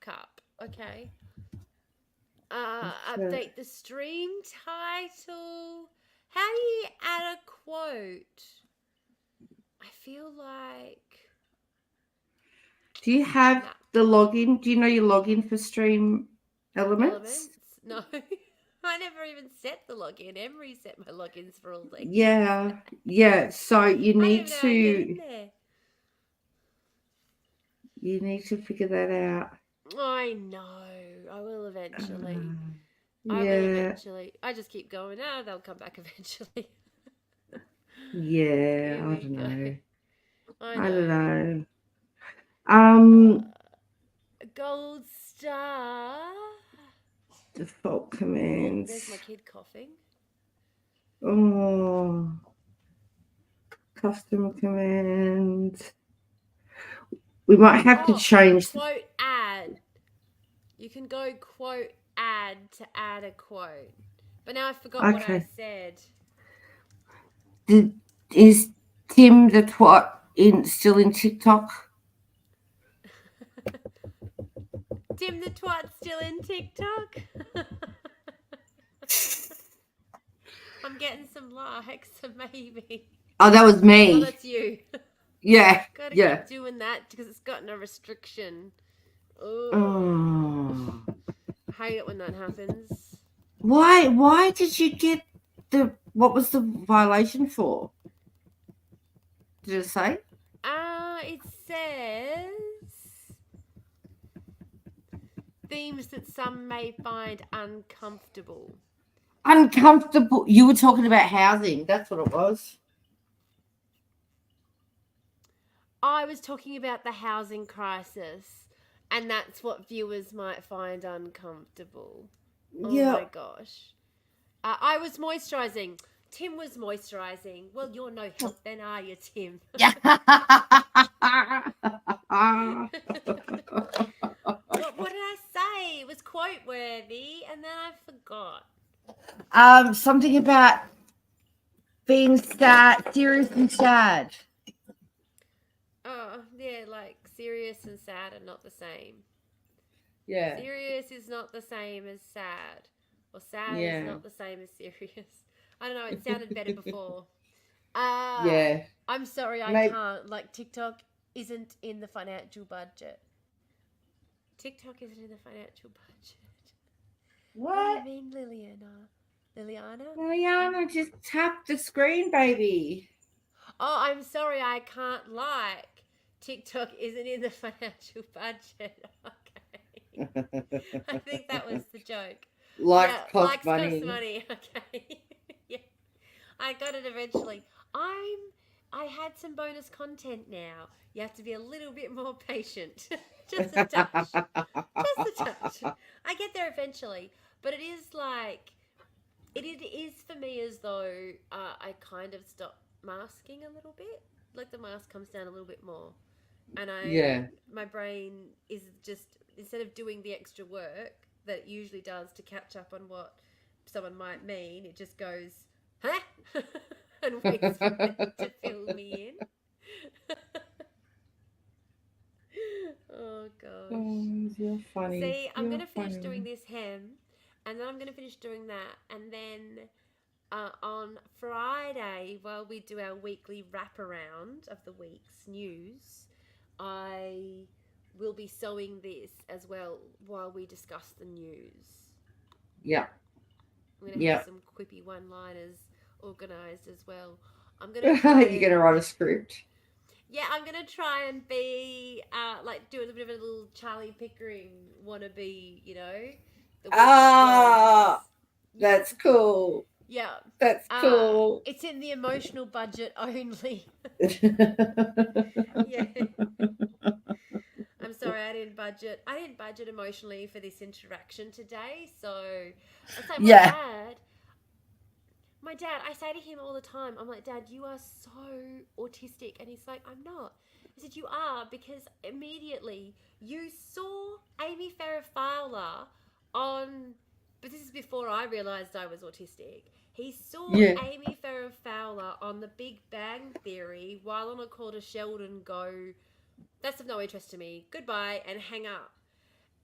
cup. Okay. Update the stream title. How do you add a quote? I feel like... Do you have the login? Do you know your login for Stream Elements? No. I never even set the login. Emery set my logins for all things. Yeah. So you need to... You need to figure that out. I know. I will eventually. I will eventually. I just keep going. They'll come back eventually. Yeah, I don't know. I don't know. Gold star. Default commands. Oh, there's my kid coughing. Oh. Custom commands. We might have to change. Quote add. You can go quote add to add a quote. But now I forgot what I said. Is Tim the twat still in TikTok? Tim the twat still in TikTok? I'm getting some likes, so maybe. Oh, that was me. Oh, that's you. Yeah. Gotta keep doing that because it's got no restriction. Oh. I hate it when that happens. Why did you get what was the violation for? Did it say? It says themes that some may find uncomfortable. Uncomfortable. You were talking about housing. That's what it was. I was talking about the housing crisis, and that's what viewers might find uncomfortable. Oh my gosh. I was moisturising. Tim was moisturising. Well, you're no help then, are you, Tim? Yeah. What did I say? It was quote worthy, and then I forgot. Something about being serious and sad. Oh, yeah, like serious and sad are not the same. Yeah. Serious is not the same as sad. Or sad is not the same as serious. I don't know, it sounded better before. Yeah. I'm sorry, I can't. Like, TikTok isn't in the financial budget. TikTok isn't in the financial budget. What do you mean, Liliana? Liliana, just tap the screen, baby. Oh, I'm sorry, I can't like. TikTok isn't in the financial budget. Okay. I think that was the joke. Likes cost money. Okay. Yeah. I got it eventually. I had some bonus content now. You have to be a little bit more patient. Just a touch. Just a touch. I get there eventually. But it is like, it is for me as though I kind of stop masking a little bit. Like the mask comes down a little bit more. And my brain is just, instead of doing the extra work that it usually does to catch up on what someone might mean, it just goes, huh? and weeks for them to fill me in. Oh gosh. Oh, you're funny. See, I'm You're gonna finish doing funny. this hem, and then I'm gonna finish doing that, and then on Friday, while we do our weekly wraparound of the week's news, I will be sewing this as well while we discuss the news. Yeah. I'm gonna have some quippy one-liners organised as well. I'm gonna You're try gonna write a script. Yeah, I'm gonna try and be like do a bit of a little Charlie Pickering wannabe, you know. That's cool. Yeah, That's cool. It's in the emotional budget only. Yeah. I'm sorry, I didn't budget. I didn't budget emotionally for this interaction today, so I was like, my dad, I say to him all the time, I'm like, Dad, you are so autistic. And he's like, I'm not. I said, you are, because immediately you saw Amy Farrah Fowler on, but this is before I realised I was autistic. He saw Amy Farrah Fowler on The Big Bang Theory while on a call to Sheldon go, that's of no interest to me, goodbye, and hang up.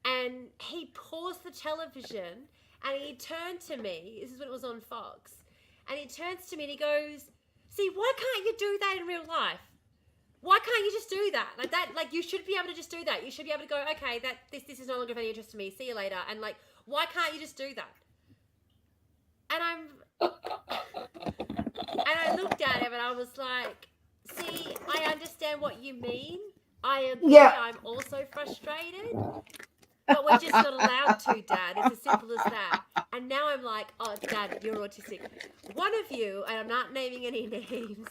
And he paused the television and he turned to me, this is when it was on Fox, and he turns to me and he goes, see, why can't you do that in real life? Why can't you just do that? Like that, like you should be able to just do that. You should be able to go, okay, that this is no longer of any interest to me. See you later. And like, why can't you just do that? And I looked at him and I was like, see, I understand what you mean. I agree. Yeah. I'm also frustrated. But we're just not allowed to, Dad. It's as simple as that. And now I'm like, oh, Dad, you're autistic. One of you, and I'm not naming any names,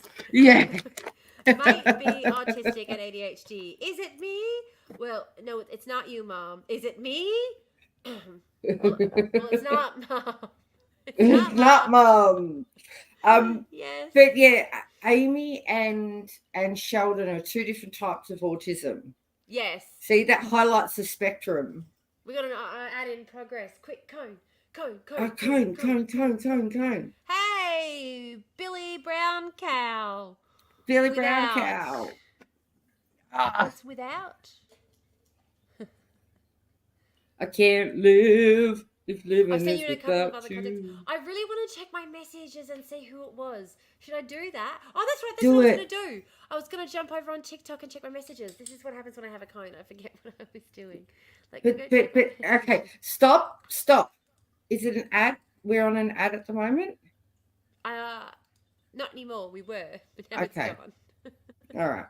might be autistic and ADHD. Is it me? Well, no, it's not you, Mom. Is it me? Well, it's not, Mom. It's not Mom. Yes. But yeah, Amy and Sheldon are two different types of autism. Yes. See, that highlights the spectrum. We got an add in progress. Quick, cone. Cone. Hey, Billy Brown Cow. Billy Brown Cow. What's without? I can't live if living I've sent is you a couple of without other you. contacts. I really want to check my messages and see who it was. Should I do that? Oh, that's right. That's what I was going to do. I was going to jump over on TikTok and check my messages. This is what happens when I have a cone. I forget what I was doing. Like, but okay. Stop. Is it an ad? We're on an ad at the moment? Not anymore. We were, but now it's gone. All right.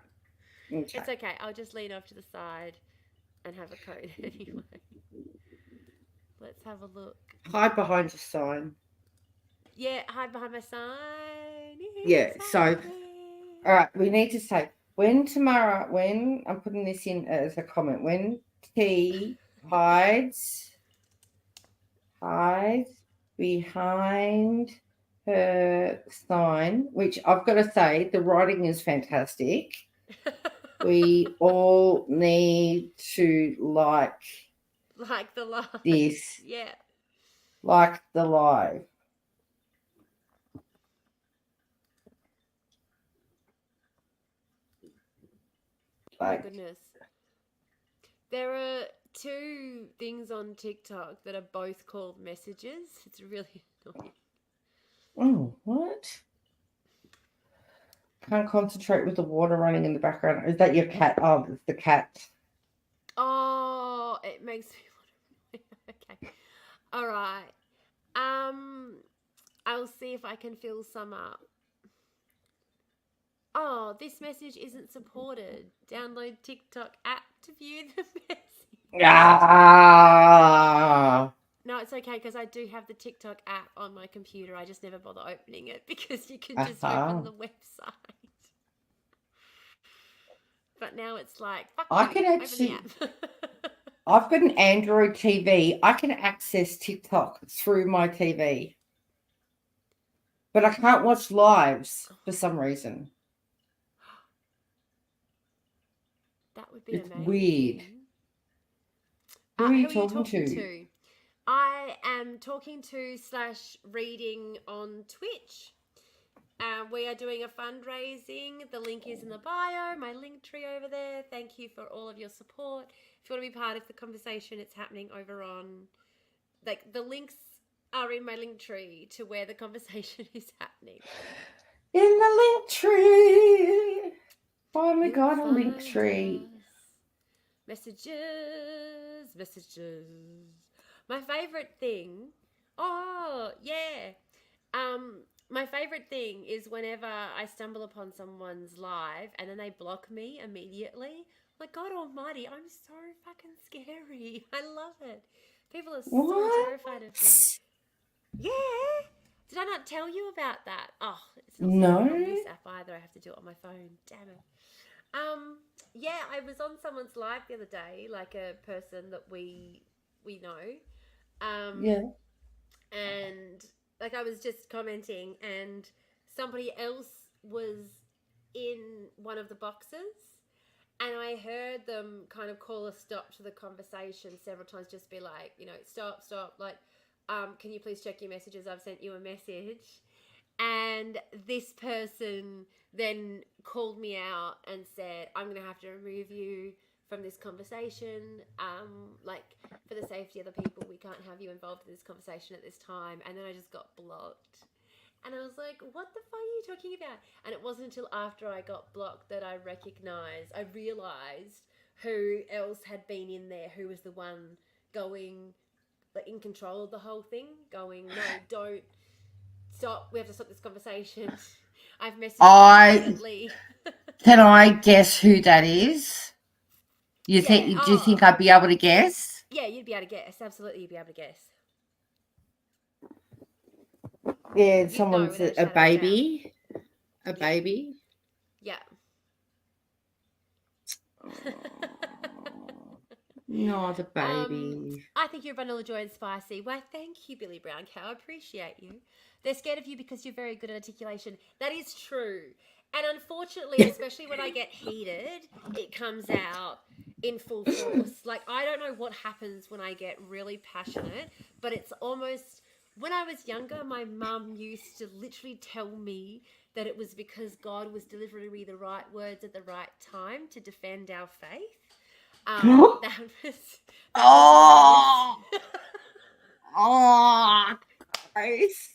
Okay. It's okay. I'll just lean off to the side and have a cone anyway. Let's have a look. Hide behind your sign. Yeah, hide behind my sign. Yeah, so, all right, we need to say, when I'm putting this in as a comment, when T hides behind her sign, which I've got to say, the writing is fantastic. We all need to like the live. This. Yeah. Like the live. Oh my goodness. There are two things on TikTok that are both called messages. It's really annoying. Oh, what? Can't concentrate with the water running in the background. Is that your cat? Oh, it's the cat. Oh, it makes me want to. Okay. All right. I'll see if I can fill some up. Oh, this message isn't supported. Download TikTok app to view the message. No, it's okay because I do have the TikTok app on my computer. I just never bother opening it because you can just open the website. But now it's like, fuck you, open the app. I've got an Android TV. I can access TikTok through my TV. But I can't watch lives for some reason. That would be amazing. Weird. Who are you talking to? I am talking to / reading on Twitch. We are doing a fundraising. The link is in the bio, my link tree over there. Thank you for all of your support. If you want to be part of the conversation, it's happening over on, like, the links are in my link tree to where the conversation is happening. In the link tree. Finally got a link tree. Messages. My favorite thing. Oh, yeah. My favorite thing is whenever I stumble upon someone's live and then they block me immediately. Like, God almighty, I'm so fucking scary. I love it. People are so terrified of me. Yeah. Did I not tell you about that? Oh, it's not something on this app either. I have to do it on my phone. Damn it. Yeah, I was on someone's live the other day, like a person that we know. Yeah. And like I was just commenting and somebody else was in one of the boxes and I heard them kind of call a stop to the conversation several times, just be like, stop, like, can you please check your messages? I've sent you a message. And this person then called me out and said, I'm going to have to remove you from this conversation. Like, for the safety of the people, we can't have you involved in this conversation at this time. And then I just got blocked. And I was like, what the fuck are you talking about? And it wasn't until after I got blocked that I realised who else had been in there, who was the one going, like, in control of the whole thing, going, no, don't. Stop. We have to stop this conversation. I've messaged recently. Can I guess who that is? Do you think I'd be able to guess? Yeah, you'd be able to guess. Absolutely, you'd be able to guess. Yeah, someone's a baby. A baby. Yeah. Not a baby. I think you're vanilla joy and spicy. Why, thank you, Billy Brown Cow. I appreciate you. They're scared of you because you're very good at articulation. That is true. And unfortunately, especially when I get heated, it comes out in full force. Like, I don't know what happens when I get really passionate, but it's almost... When I was younger, my mum used to literally tell me that it was because God was delivering me the right words at the right time to defend our faith. Christ.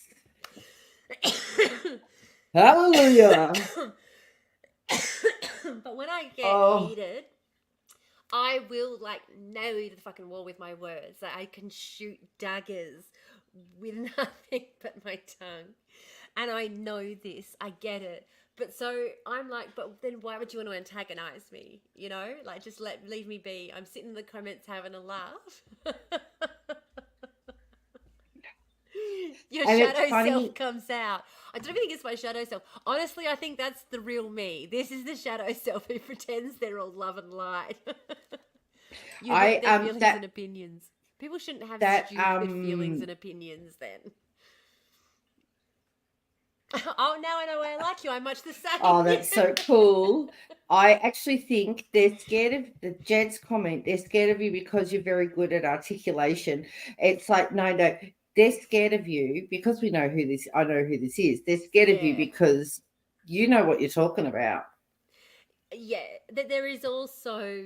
Hallelujah. But when I get heated, I will, like, nail you to the fucking wall with my words. Like, I can shoot daggers with nothing but my tongue. And I know this. I get it. But so I'm like, but then why would you want to antagonize me? Like, just leave me be. I'm sitting in the comments having a laugh. Your shadow self comes out. I don't even think it's my shadow self. Honestly, I think that's the real me. This is the shadow self who pretends they're all love and light. You have their feelings and opinions. People shouldn't have stupid feelings and opinions then. Oh, now I know why I like you. I'm much the same. Oh, that's so cool. I actually think they're scared of the Jed's comment. They're scared of you because you're very good at articulation. It's like, no. They're scared of you because I know who this is. They're scared of you because you know what you're talking about. Yeah. There is also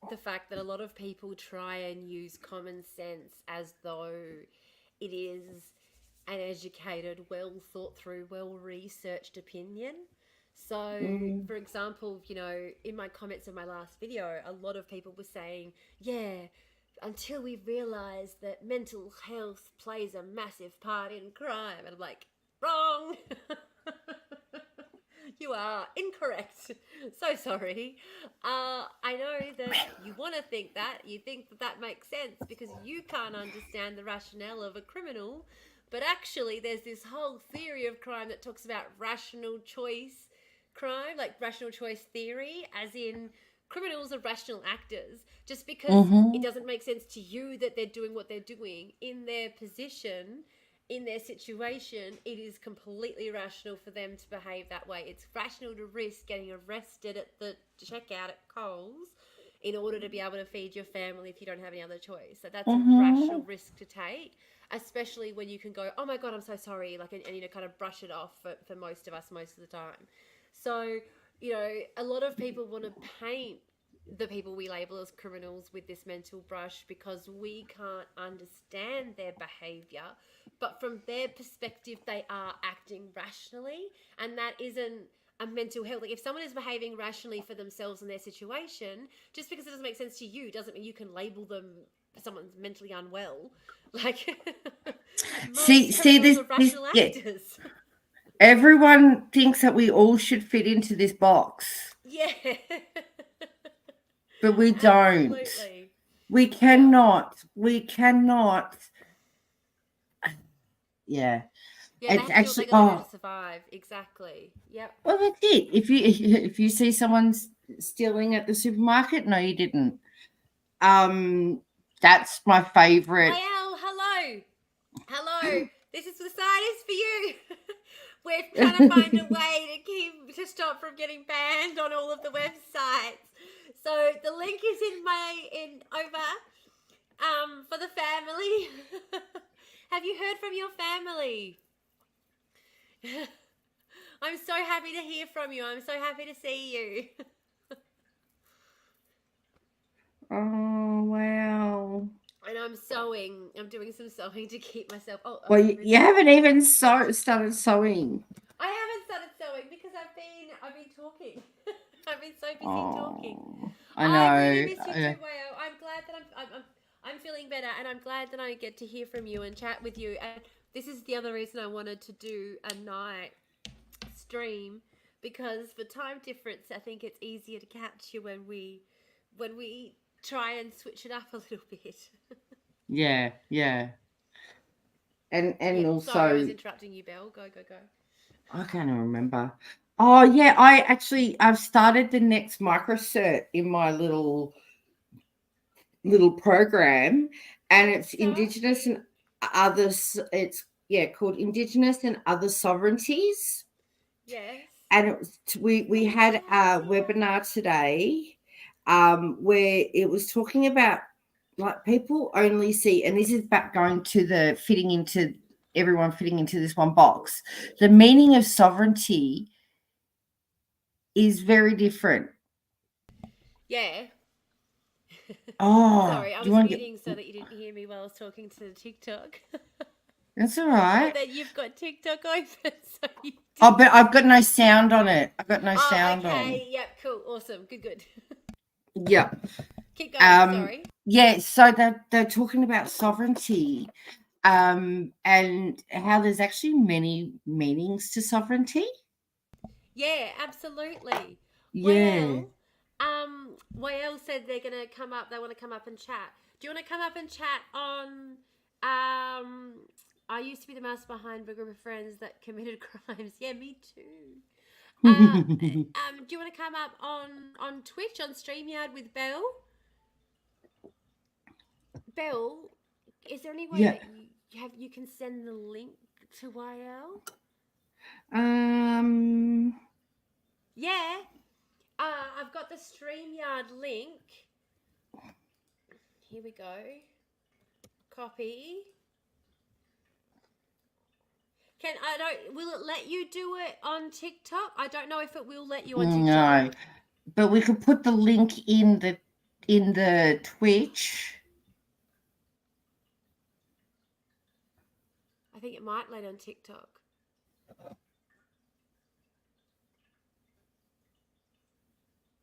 the fact that a lot of people try and use common sense as though it is an educated, well thought through, well researched opinion. So, for example, in my comments of my last video, a lot of people were saying, until we realise that mental health plays a massive part in crime. And I'm like, wrong. You are incorrect. So sorry. I know that you want to think that. You think that makes sense because you can't understand the rationale of a criminal. But actually, there's this whole theory of crime that talks about rational choice crime, like rational choice theory, as in criminals are rational actors. Just because it doesn't make sense to you that they're doing what they're doing in their position, in their situation, it is completely rational for them to behave that way. It's rational to risk getting arrested at the checkout at Coles in order to be able to feed your family if you don't have any other choice. So that's a rational risk to take. especially when you can go, oh my God, I'm so sorry, like, and kind of brush it off for most of us most of the time. So, a lot of people want to paint the people we label as criminals with this mental brush because we can't understand their behavior. But from their perspective, they are acting rationally, and that isn't a mental health. Like, if someone is behaving rationally for themselves in their situation, just because it doesn't make sense to you doesn't mean you can label them someone's mentally unwell. Like, See, most criminals this, are rational yeah. actors. Everyone thinks that we all should fit into this box. Yeah. But we don't. Absolutely. We cannot. Yeah. We cannot. Yeah. Yeah, they It's have to do what they actually, got to do to survive. Exactly. Yep. well, that's it. If you see someone stealing at the supermarket, no, you didn't. That's my favorite. Well, hello. This is the sign is for you. We're trying to find a way to stop from getting banned on all of the websites. So the link is in over for the family. Have you heard from your family? I'm so happy to hear from you. I'm so happy to see you. Oh, wow. And I'm sewing. I'm doing some sewing to keep myself. Well, you haven't even started sewing. I haven't started sewing because I've been talking. I've been so busy talking. I know. I really miss you too, Wayo. I'm glad that I'm feeling better, and I'm glad that I get to hear from you and chat with you. And this is the other reason I wanted to do a night stream, because for time difference, I think it's easier to catch you when we try and switch it up a little bit. Yeah. And yeah, also, sorry, I was interrupting you, Belle. Go. I can't remember. Oh yeah, I've started the next microcert in my little program, and it's Indigenous and others. It's called Indigenous and Other Sovereignties. Yes. And it was, we had a webinar today, where it was talking about, like, people only see, and this is back going to the everyone fitting into this one box. The meaning of sovereignty is very different. Yeah. Oh, sorry, I was muting so that you didn't hear me while I was talking to the TikTok. That's all right. But then you've got TikTok open, so you. But I've got no sound on it. I've got no sound on. Okay. Yep. Cool. Awesome. Good. Yeah. Keep going. Sorry. Yeah. So they're talking about sovereignty, and how there's actually many meanings to sovereignty. Yeah. Absolutely. Yeah. Well, Wael said they're gonna come up. They want to come up and chat. Do you want to come up and chat on? I used to be the mouse behind a group of friends that committed crimes. Yeah, me too. Do you want to come up on Twitch, on StreamYard with Belle? Belle, is there any way that you can send the link to YL? Yeah. I've got the StreamYard link. Here we go. Copy. Will it let you do it on TikTok? I don't know if it will let you on TikTok. No. But we could put the link in the Twitch. I think it might let on TikTok.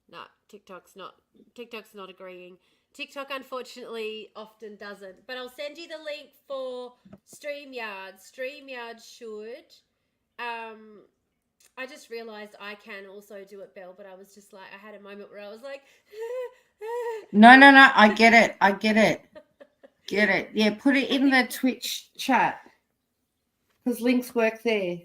No, TikTok's not agreeing. TikTok, unfortunately, often doesn't. But I'll send you the link for StreamYard. StreamYard should. I just realised I can also do it, Belle, but I was just like, I had a moment where I was like... No, I get it. Get it. Yeah, put it in the Twitch chat, because links work there.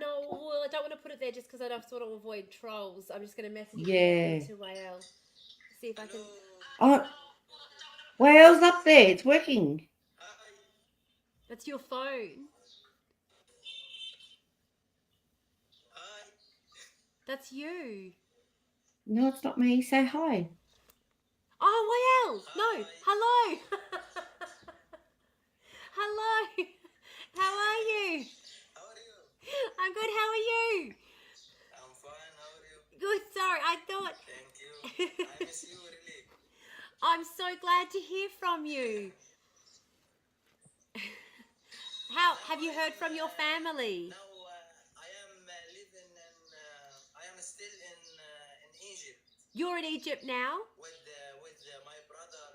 No, well, I don't want to put it there just because I sort of avoid trolls. I'm just going to message it to Wael. See if I can... Oh, Wael's up there. It's working. That's your phone. That's you. No, it's not me. Say hi. Oh, Wael! No, hello! Hello. How are you? How are you? I'm good. How are you? I'm fine. How are you? Good. Sorry, I thought. Thank you. I miss you really. I'm so glad to hear from you. How have you heard from your family? Now I am living in. I am still in Egypt. You're in Egypt now? With my brother.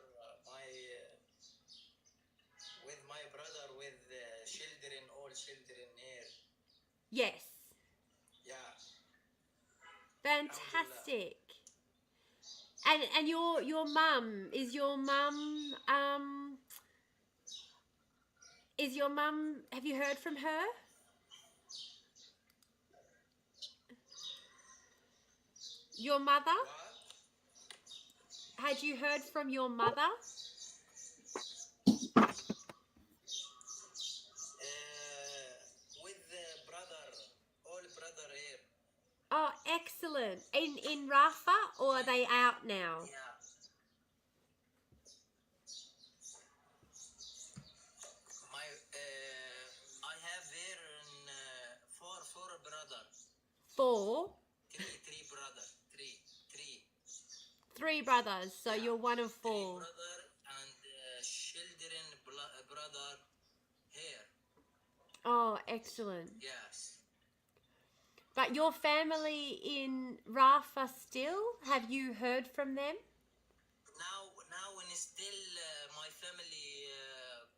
With my brother with children, all children here. Yes. Yeah. Fantastic. And your mum, is your mum have you heard from her? Your mother? What? Had you heard from your mother? With brother, all brother here. Oh, excellent. In Rafa, or are they out now? Yeah. I have here four brother. Four? Three brother. Three. Three brothers, so you're one of four. Three brother and children brother here. Oh, excellent. Yes. But your family in Rafa still? Have you heard from them? Now when still my family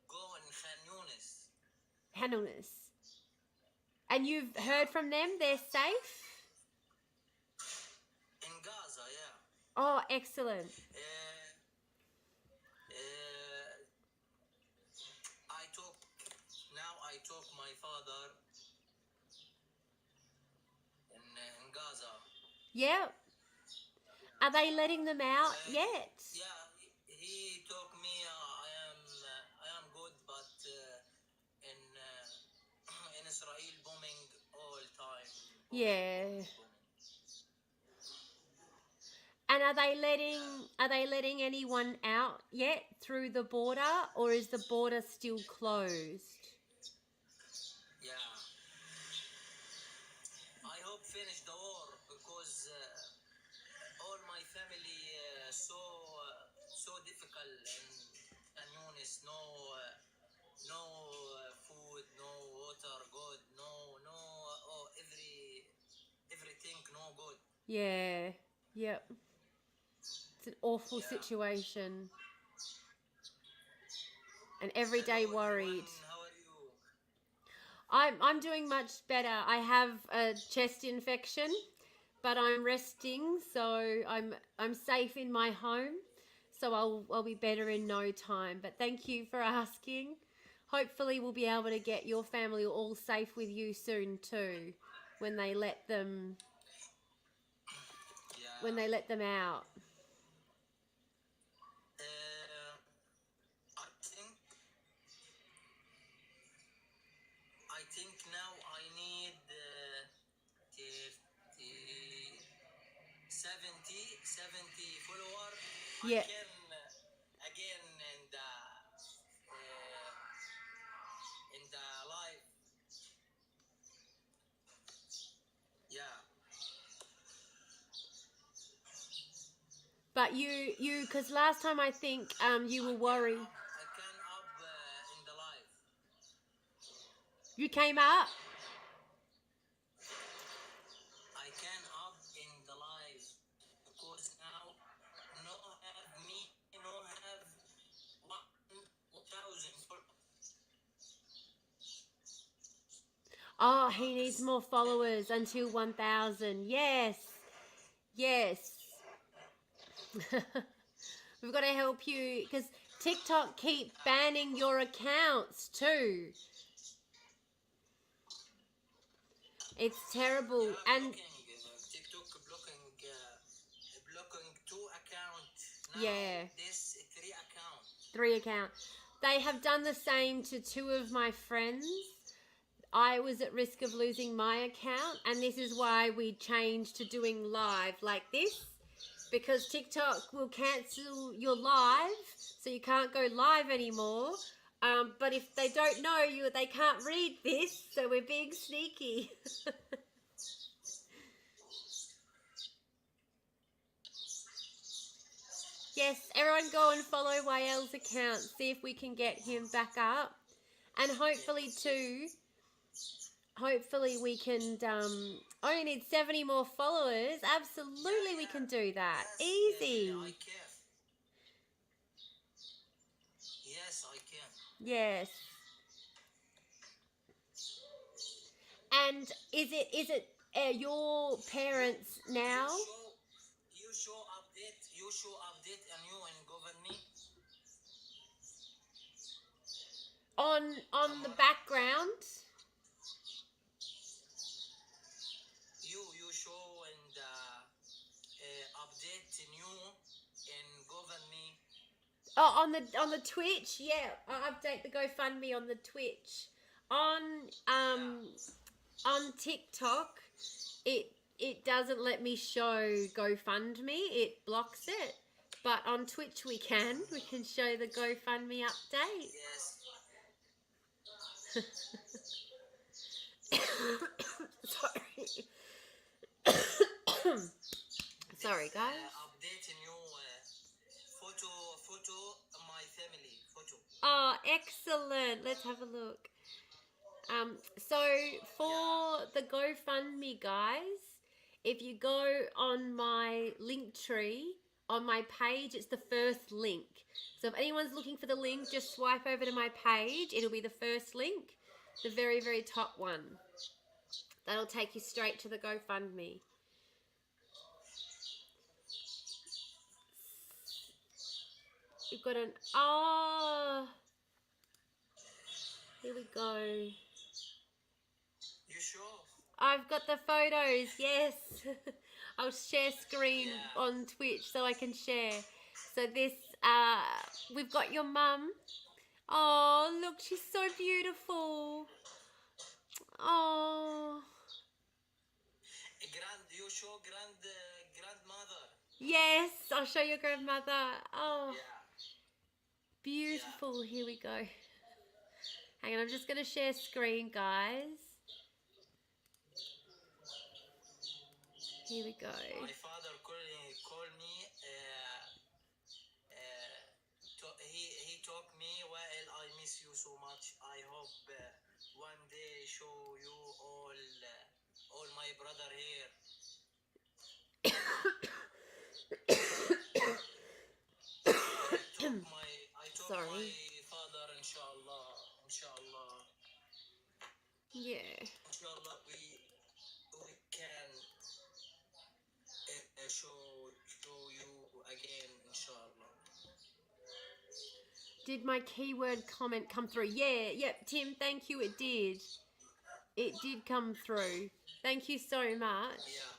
go in Khan Yunis. Hanunis. And you've heard from them? They're safe? In Gaza, yeah. Oh, excellent. I talk my father in Gaza. Yeah. Are they letting them out yet? Yeah, he told me I am good, but in Israel bombing all time. Yeah. And are they letting anyone out yet through the border, or is the border still closed? Yeah. I hope finish the war because all my family so difficult and Yunis, no food, no water, good, everything no good. Yeah. Yep. It's an awful situation. And every day worried. How are you? I'm doing much better. I have a chest infection, but I'm resting, so I'm safe in my home. So I'll be better in no time. But thank you for asking. Hopefully we'll be able to get your family all safe with you soon too, when they let them out. I think now I need 70 followers. Yeah. I can again in the live. Yeah. But you, because last time I think you were worried. I can up in the live. You came up? I can up in the live because now no have 1,000 followers. Oh, he needs more followers until 1,000. Yes. We've got to help you because TikTok keep banning your accounts too. It's terrible. Yeah, and TikTok blocking 2 accounts. Now yeah, this 3 accounts. 3 accounts. They have done the same to 2 of my friends. I was at risk of losing my account, and this is why we changed to doing live like this, because TikTok will cancel your live, so you can't go live anymore But if they don't know you, they can't read this, so we're being sneaky. Yes, everyone go and follow YL's account. See if we can get him back up. And hopefully too, hopefully we can, only need 70 more followers. Absolutely we can do that. Easy. I can. Yes, I can. Yes. And is it your parents now? You show update and you and govern me. On the background. You show and update new and govern me. Oh, on the Twitch, yeah. I update the GoFundMe on the Twitch. On TikTok, it doesn't let me show GoFundMe. It blocks it. But on Twitch we can. We can show the GoFundMe update. Yes. Sorry. Sorry, guys. Update new photo my family photo. Oh, excellent. Let's have a look. So for the GoFundMe, guys, if you go on my link tree, on my page, it's the first link. So if anyone's looking for the link, just swipe over to my page. It'll be the first link, the very, very top one. That'll take you straight to the GoFundMe. You've got an... Oh... Here we go. You sure? I've got the photos, yes. I'll share screen on Twitch so I can share. So this, we've got your mum. Oh, look, she's so beautiful. Oh. You show grandmother. Yes, I'll show your grandmother. Oh. Yeah. Beautiful. Here we go. Hang on, I'm just going to share screen, guys. Here we go. My father called me. He told me, well, I miss you so much. I hope one day show you all my brother here. I told Sorry. my father, inshallah. Yeah. Inshallah, we can show you again, inshallah. Did my keyword comment come through? Yeah, yep, Tim, thank you, it did. It did come through. Thank you so much. Yeah.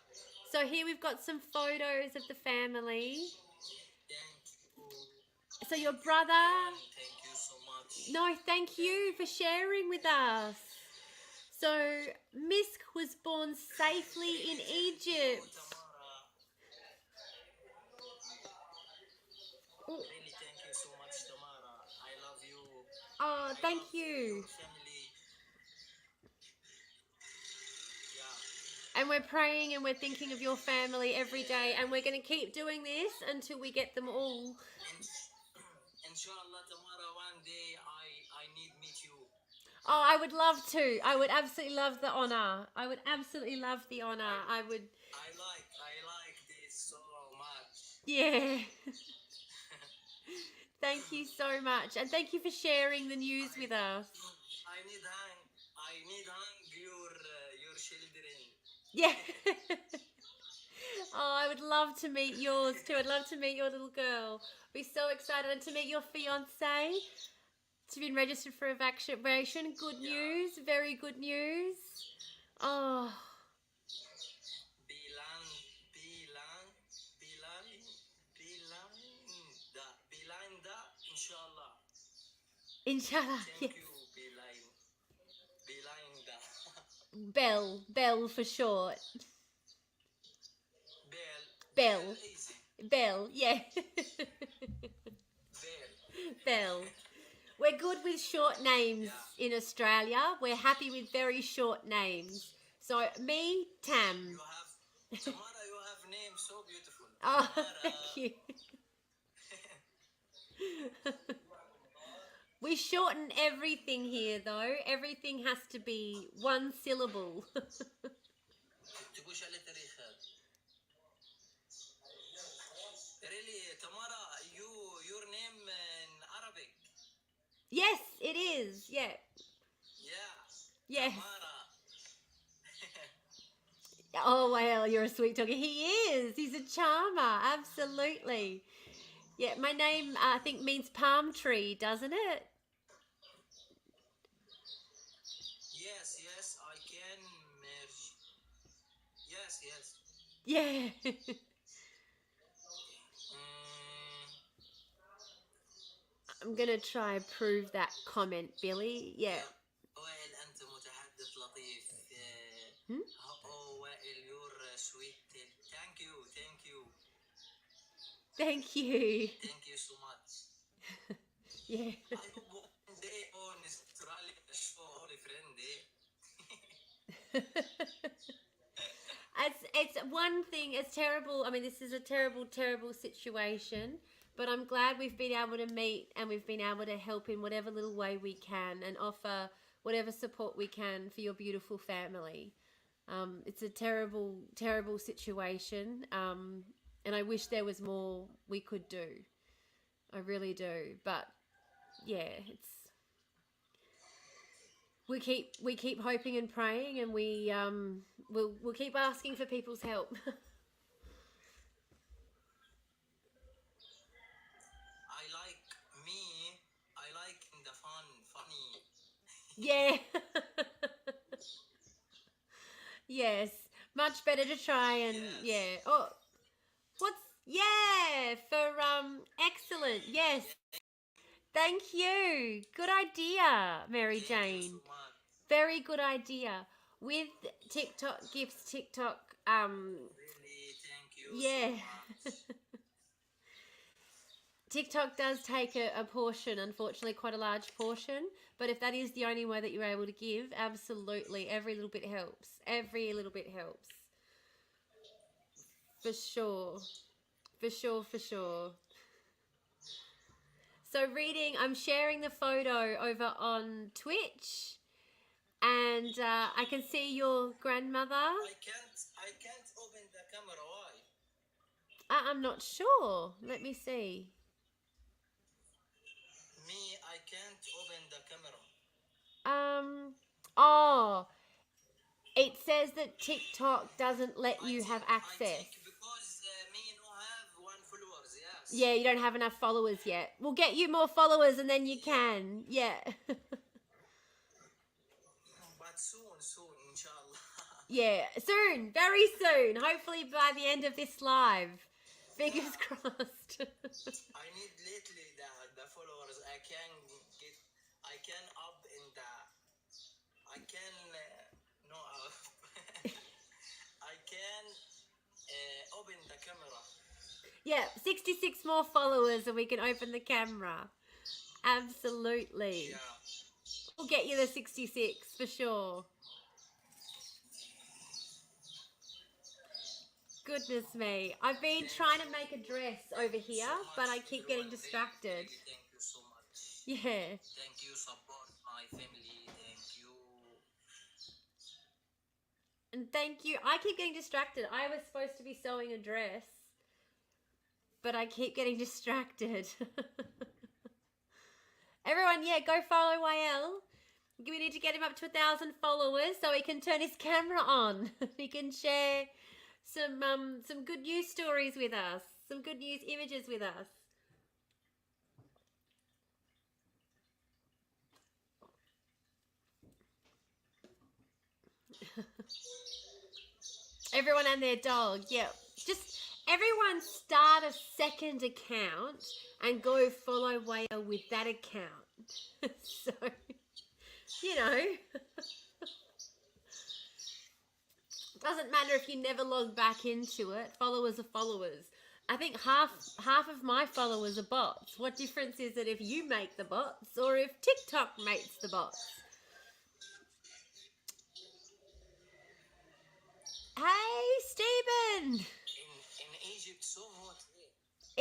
So here we've got some photos of the family. Thank you. So your brother... Thank you so much. No, thank you for sharing with us. So Misk was born safely in Egypt. Really, thank you so much, Tamara. I love you. Oh, thank you. Family. Yeah. And we're praying and we're thinking of your family every day, and we're going to keep doing this until we get them all. Inshallah, Tamara, one day I need meet you. Oh, I would love to. I would absolutely love the honor. I would absolutely love the honor. I would. I like this so much. Yeah. Thank you so much, and thank you for sharing the news with us. I need hang your children. Yeah. Oh, I would love to meet yours too. I'd love to meet your little girl. Be so excited, and to meet your fiance. To be registered for a vaccination. Good news. Very good news. Oh. Belinda, inshallah. Inshallah, yes. Thank you, Belinda. Bell for short. Bell. Bell, yeah. Bell. Bell. We're good with short names in Australia. We're happy with very short names. So me, Tam. Tamara, you have name so beautiful. Oh, Tamara. thank you. We shorten everything here, though. Everything has to be one syllable. Really, Tamara, your name in Arabic. Yes, it is. Yeah. Yeah. Yes. Tamara. Oh, well, you're a sweet talker. He is. He's a charmer. Absolutely. Yeah, my name, I think, means palm tree, doesn't it? Yes, I can merge. Yes. Yeah. I'm going to try and prove that comment, Billy. Yeah. وائل أنت متحدث لطيف. Oh, وائل, you're sweet. Thank you. Thank you. Thank you so much. Yeah. I hope one day on Australia show Holy Friend, It's one thing. It's terrible. I mean, this is a terrible situation. But I'm glad we've been able to meet and we've been able to help in whatever little way we can and offer whatever support we can for your beautiful family. It's a terrible situation. And I wish there was more we could do. I really do. But yeah, we keep hoping and praying, and we'll keep asking for people's help. I like the funny. Yeah. Yes, much better to try and yeah. Oh, for excellent. Yes. Thank you. Good idea, Mary Jane. So Very good idea. With TikTok gifts, TikTok really, thank you yeah. so much. TikTok does take a portion, unfortunately, quite a large portion. But if that is the only way that you're able to give, absolutely, every little bit helps. Every little bit helps. For sure. For sure. So I'm sharing the photo over on Twitch. And I can see your grandmother. I can't open the camera. Why? I'm not sure. Let me see. I can't open the camera. Oh, it says that TikTok doesn't let you have access. I think because me no have 1 followers, yes. Yeah, you don't have enough followers yet. We'll get you more followers and then you can. Yeah. But soon, inshallah. Yeah, soon, very soon. Hopefully by the end of this live. Fingers crossed. I need lately the followers. I can up in the. I can no. I can open the camera. Yeah, 66 more followers and we can open the camera. Absolutely. Yeah. We'll get you the 66 for sure. Goodness me. I've been trying to make a dress over here, but I keep getting distracted. Thank you so much. Yeah. Thank you, support my family. Thank you. And thank you. I keep getting distracted. I was supposed to be sewing a dress, but I keep getting distracted. Everyone, yeah, go follow YL. We need to get him up to 1,000 followers so he can turn his camera on. He can share some good news stories with us, some good news images with us. Everyone and their dog, yeah. Just everyone start a second account and go follow Whale with that account. So, you know. Doesn't matter if you never log back into it. Followers are followers. I think half of my followers are bots. What difference is it if you make the bots or if TikTok makes the bots? Hey, Stephen! In Egypt, so hot here.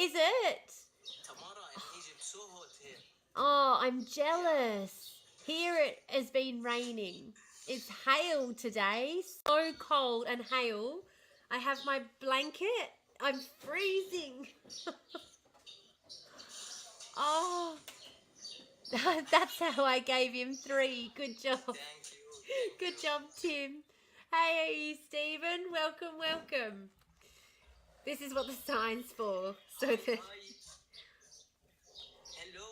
Is it? Tamara, in Egypt, so hot here. Oh, I'm jealous. Here it has been raining. It's hail today. So cold and hail. I have my blanket. I'm freezing. Oh, that's how I gave him 3. Good job. Thank you. Good job, Tim. Hey, Stephen. Welcome, welcome. This is what the sign's for. So that... Hello.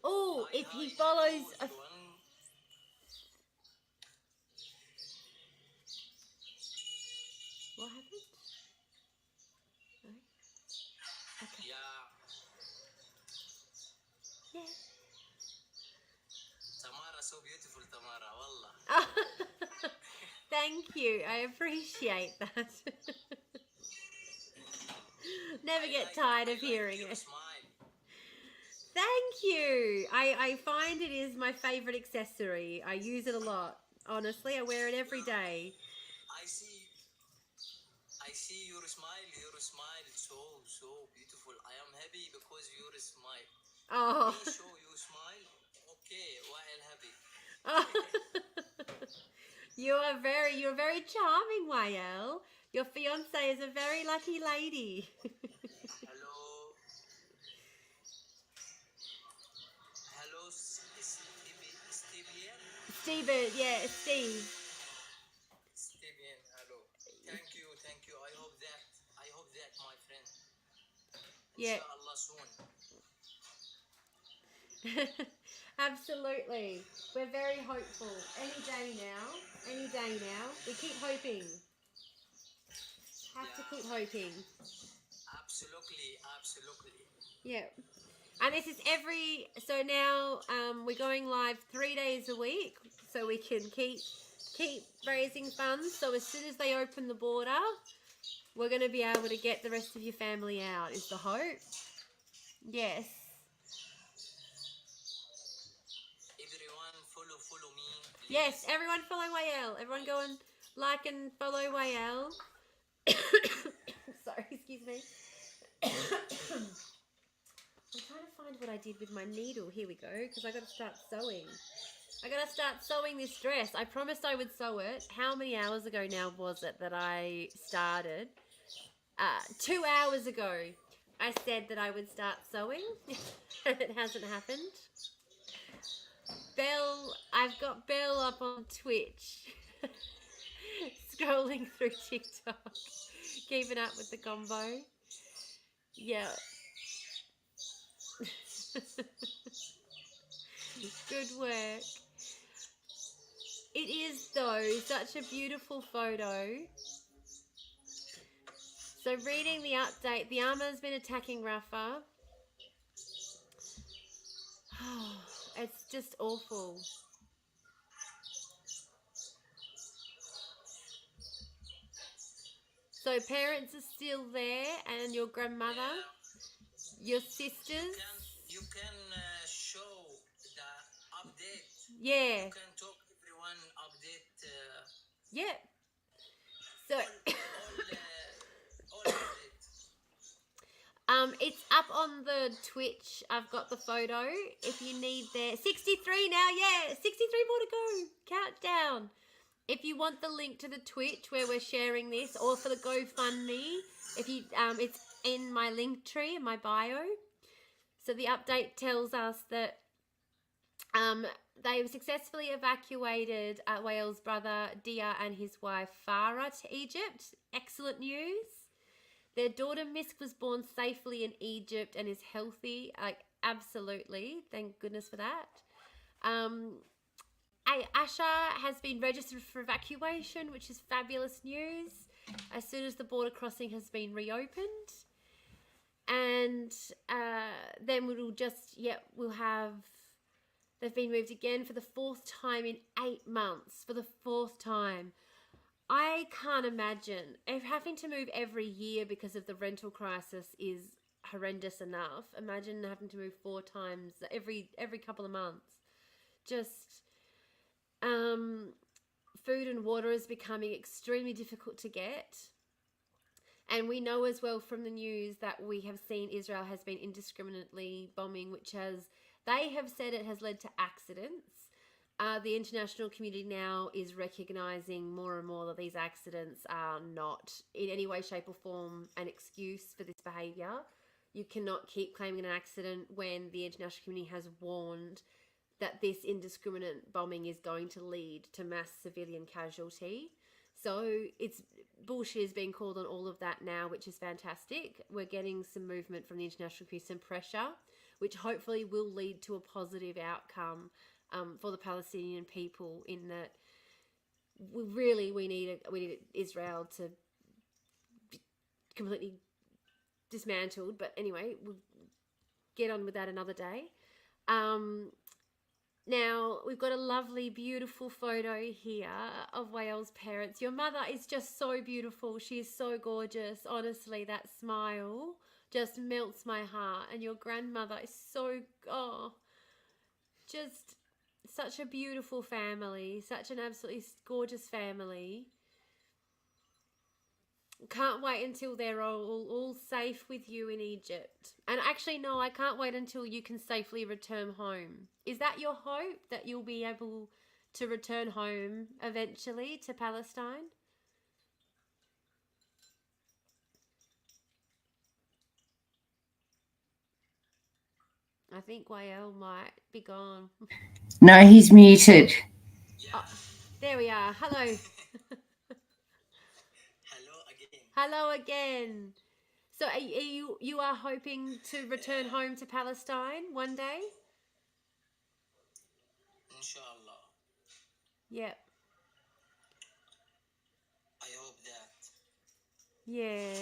Oh, if he follows a... What happened? No? Okay. Yeah. Tamara, so beautiful, Tamara, wallah. Thank you. I appreciate that. Never get tired of hearing it. Smile. Thank you. I find it is my favorite accessory. I use it a lot. Honestly, I wear it every day. I see your smile. Your smile is so beautiful. I am happy because your smile. Oh. Me show you smile. Okay, while happy. Oh. You're very charming, YL. Your fiance is a very lucky lady. Hello. Hello, Steven. Steven, yeah, Steve. Steven, hello. Thank you. I hope that, my friend. Yeah. Inshallah soon. Absolutely. We're very hopeful. Any day now. We keep hoping. Have to keep hoping. Absolutely. Yeah. And this is so now we're going live 3 days a week so we can keep raising funds. So as soon as they open the border, we're going to be able to get the rest of your family out, is the hope. Yes. Everyone follow me. Please. Yes, everyone follow YL. Everyone go and like and follow YL. Sorry, excuse me. I'm trying to find what I did with my needle. Here we go, because I got to start sewing. I got to start sewing this dress. I promised I would sew it. How many hours ago now was it that I started? 2 hours ago, I said that I would start sewing. It hasn't happened. I've got Belle up on Twitch. Scrolling through TikTok. Keeping up with the combo. Yeah. Good work. It is, though, such a beautiful photo. So reading the update, the armor's been attacking Rafa. Oh, it's just awful. So parents are still there, and your grandmother, your sisters. You can show the update. Yeah. You can talk everyone update. Yeah. So. All updates. It's up on the Twitch. I've got the photo. If you need there, 63 now. Yeah, 63 more to go. Countdown. If you want the link to the Twitch where we're sharing this, or for the GoFundMe, if you it's in my link tree in my bio. So the update tells us that they've successfully evacuated Wael's brother Dia and his wife Farah to Egypt. Excellent news. Their daughter Misk was born safely in Egypt and is healthy. Absolutely. Thank goodness for that. Asha has been registered for evacuation, which is fabulous news. As soon as the border crossing has been reopened. And then we'll have... They've been moved again for the 4th time in 8 months. For the 4th time. I can't imagine if having to move every year because of the rental crisis is horrendous enough. Imagine having to move 4 times every couple of months. Just food and water is becoming extremely difficult to get. And we know as well from the news that we have seen Israel has been indiscriminately bombing, they have said it has led to accidents. The international community now is recognizing more and more that these accidents are not in any way, shape or form an excuse for this behavior. You cannot keep claiming an accident when the international community has warned that this indiscriminate bombing is going to lead to mass civilian casualty. So it's bullshit is being called on all of that now, which is fantastic. We're getting some movement from the international community, some pressure, which hopefully will lead to a positive outcome for the Palestinian people. In that, we need Israel to be completely dismantled. But anyway, we'll get on with that another day. Now, we've got a lovely, beautiful photo here of Wael's parents. Your mother is just so beautiful. She is so gorgeous. Honestly, that smile just melts my heart. And your grandmother is just such a beautiful family. Such an absolutely gorgeous family. Can't wait until they're all safe with you in Egypt. And actually, no, I can't wait until you can safely return home. Is that your hope, that you'll be able to return home eventually to Palestine? I think Wael might be gone. No, he's muted. Yeah. Oh, there we are. Hello. Hello again. Hello again. So are you are hoping to return home to Palestine one day? Inshallah. Yep. I hope that. Yeah.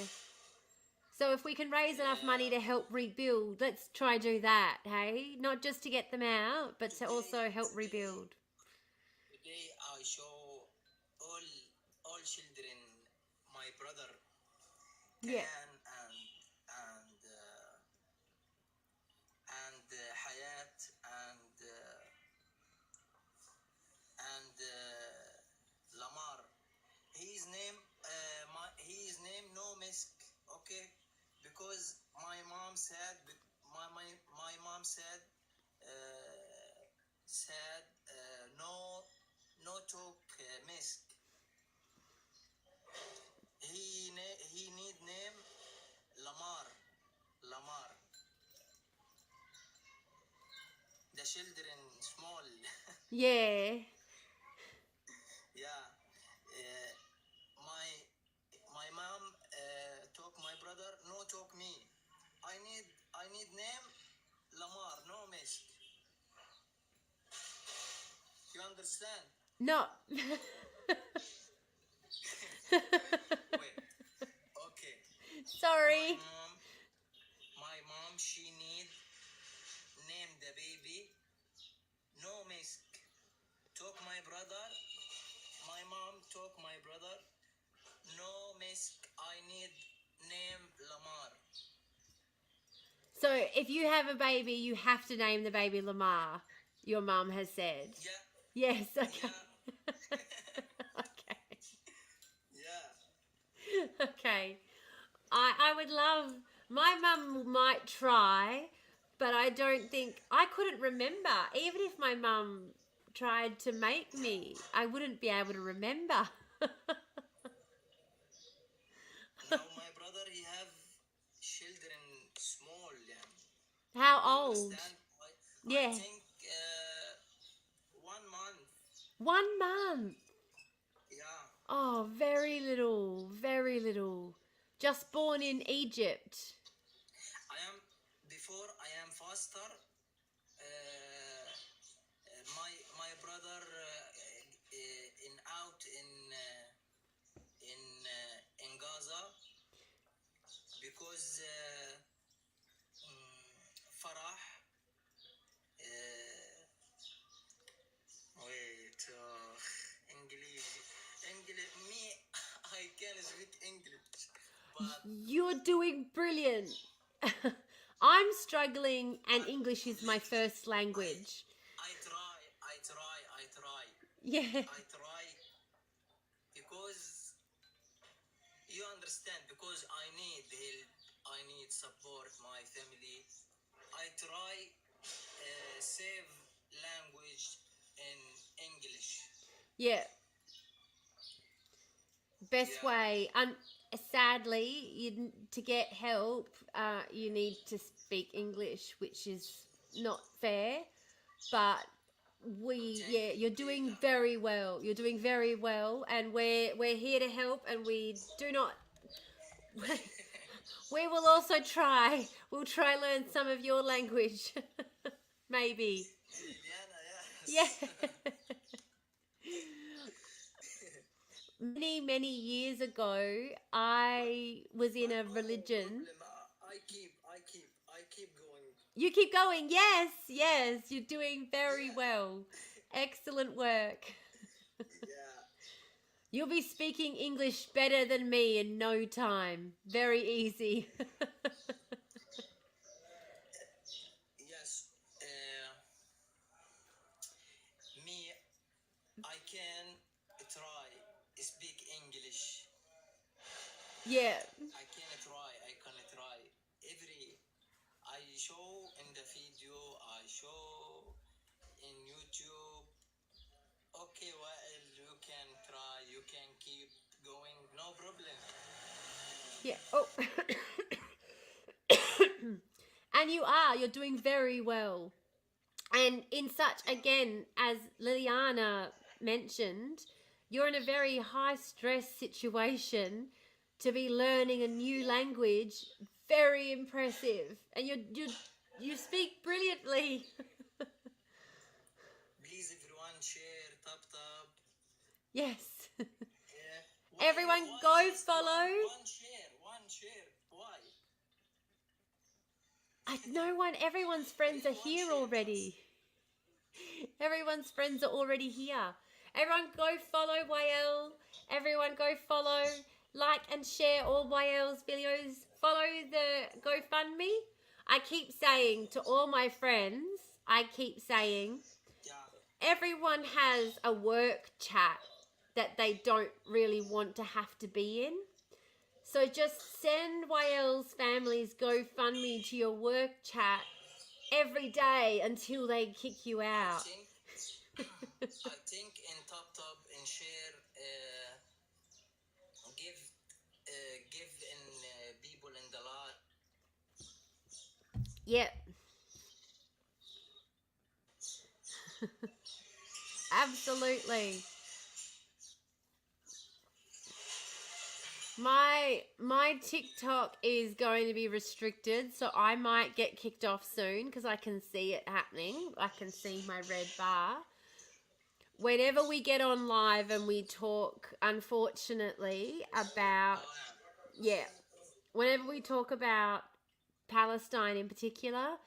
So if we can raise enough money to help rebuild, let's try do that, hey? Not just to get them out, but to also help rebuild. Today I show all children, my brother Yeah. and Hayat and Lamar. His name no Misk, okay? Because my mom said my mom said no talk Misk. He need name Lamar. The children small. Yeah. Yeah. My mom talk my brother, no talk me. I need name Lamar, no Misk. You understand? No. Wait. Okay. Sorry. My mom, she need name the baby no Misk. Talk my brother. My mom talk my brother. No Misk. I need name Lamar. So if you have a baby, you have to name the baby Lamar, your mum has said. Yeah. Yes, okay. Yeah. Okay. Yeah. Okay. I would love, my mum might try, but I don't think, I couldn't remember. Even if my mum tried to make me, I wouldn't be able to remember. Now my brother, he have children small. Yeah. How You old? understand? Yeah. I think 1 month. 1 month. Yeah. Oh, very little, very little. Just born in Egypt. Before I am faster. My brother in Gaza because Farah. Wait, English. Me but You're doing brilliant. I'm struggling, and English is my first language. I try. Yeah. I try because you understand, because I need help, I need support my family. I try save language in English. Yeah. Best Yeah. way. Sadly, to get help, you need to speak English, which is not fair. But you're doing very well. You're doing very well, and we're here to help, and we do not. We will also try. We'll try learn some of your language, maybe. Liliana, Yeah. yes. Many years ago, I was in a religion. I keep going. You keep going. Yes, yes, you're doing very well. Excellent work. Yeah. You'll be speaking English better than me in no time. Very easy. Yes. Me, I can try speak English. Yeah. I can try. I show in the video, I show in YouTube. Okay, well, you can try, you can keep going, no problem. Yeah. Oh. And you're doing very well. And in such, again, as Liliana mentioned, you're in a very high stress situation to be learning a new language. Very impressive. And you speak brilliantly. Please, everyone, share, tap. Yes. Yeah. Everyone Why go just follow. one share. Why? Everyone's friends are Really, one here share already. Everyone's friends are already here. Everyone go follow YL. Everyone go follow, like and share all YL's videos. Follow the GoFundMe. I keep saying to all my friends, Yeah. everyone has a work chat that they don't really want to have to be in. So just send YL's family's GoFundMe to your work chat every day until they kick you out. I think in tap and share, give in people in the lot. Yep. Absolutely. My TikTok is going to be restricted, so I might get kicked off soon because I can see it happening. I can see my red bar. Whenever we get on live and we talk, unfortunately, about whenever we talk about Palestine in particular,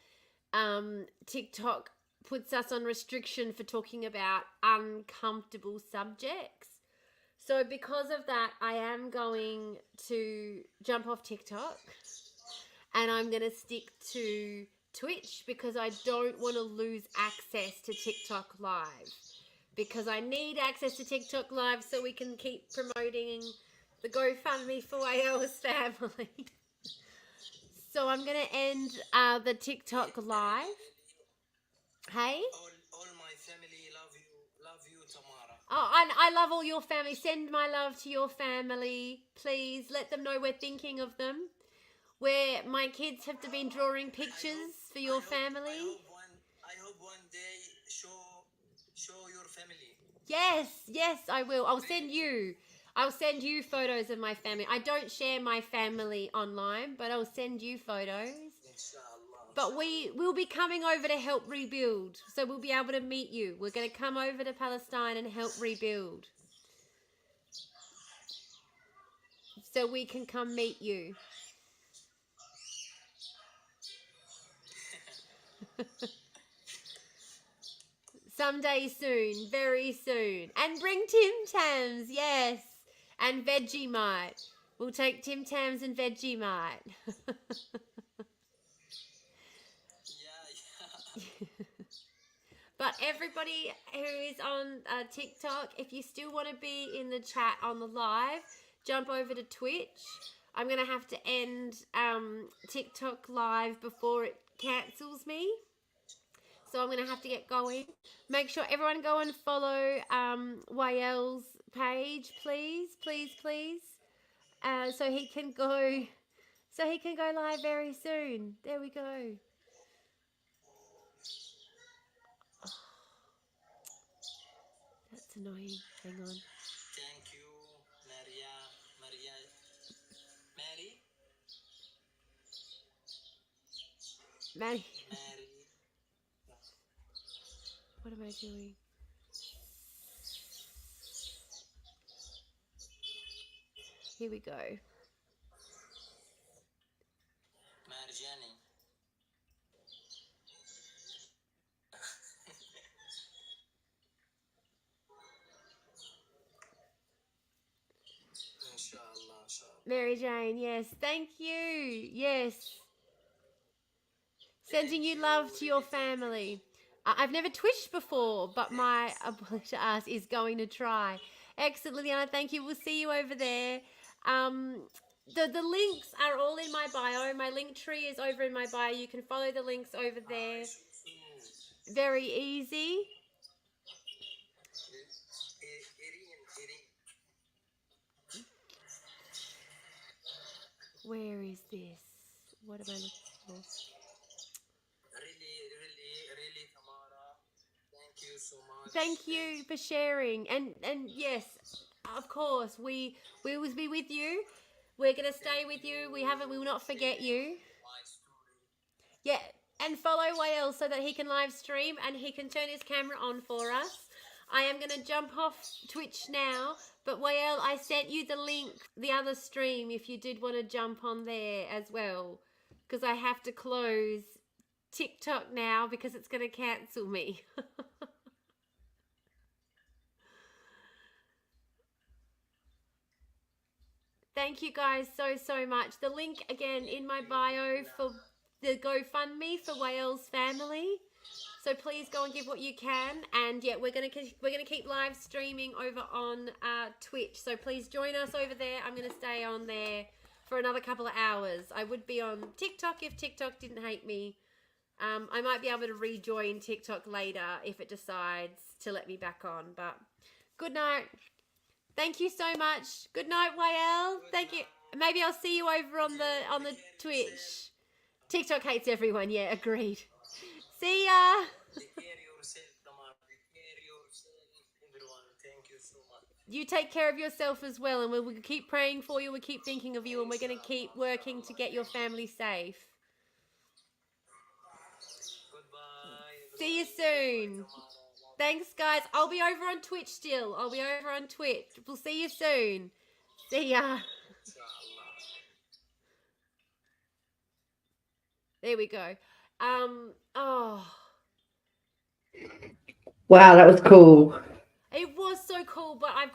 TikTok puts us on restriction for talking about uncomfortable subjects. So because of that, I am going to jump off TikTok and I'm going to stick to Twitch because I don't want to lose access to TikTok Live. Because I need access to TikTok Live so we can keep promoting the GoFundMe for Ayala's family. So I'm going to end the TikTok Live. Hey? All my family love you, Tamara. Oh, I love all your family. Send my love to your family. Please let them know we're thinking of them. Where my kids have been drawing pictures for your family. I hope one day show your family. Yes, I will. I'll send you photos of my family. I don't share my family online, but I'll send you photos. Inshallah. But we'll be coming over to help rebuild. So we'll be able to meet you. We're going to come over to Palestine and help rebuild. So we can come meet you. Someday soon, very soon. And bring Tim Tams, yes. And Vegemite. We'll take Tim Tams and Vegemite. Yeah. But everybody who is on TikTok, if you still want to be in the chat on the live, jump over to Twitch. I'm going to have to end TikTok live before it cancels me. So I'm going to have to get going. Make sure everyone go and follow Wael's page, please, please, please. So he can go live very soon. There we go. Oh, that's annoying. Hang on. Thank you, Mary. Maddie. What am I doing? Here we go. Marjani. Inshallah. Mary Jane, yes. Thank you. Yes. Sending you love to your family. I've never twitched before, but my ability to ask is going to try. Excellent, Liliana. Thank you. We'll see you over there. The links are all in my bio. My link tree is over in my bio. You can follow the links over there. Very easy. Where is this? What am I looking for? Really, Tamara. Thank you so much. Thank you for sharing. And yes, of course, we will be with you. We're gonna stay with you. We will not forget you. Yeah, and follow Wael so that he can live stream and he can turn his camera on for us. I am gonna jump off Twitch now, but Wael, I sent you the link, the other stream, if you did want to jump on there as well, because I have to close TikTok now because it's gonna cancel me. Thank you guys so much. The link again in my bio for the GoFundMe for Wael's family. So please go and give what you can. And yeah, we're gonna keep live streaming over on Twitch. So please join us over there. I'm gonna stay on there for another couple of hours. I would be on TikTok if TikTok didn't hate me. I might be able to rejoin TikTok later if it decides to let me back on. But good night. Thank you so much. Good night, Wael. Thank you. Maybe I'll see you over on the Twitch. TikTok hates everyone. Yeah, agreed. See ya. Take care of yourself, Tamara. Take care of yourself, everyone. Thank you so much. You take care of yourself as well, and we'll keep praying for you. We'll keep thinking of you, and we're going to keep working to get your family safe. Goodbye. See you soon. Thanks, guys. I'll be over on Twitch still. I'll be over on Twitch. We'll see you soon. See ya. There we go. Oh. Wow, that was cool. It was so cool, but I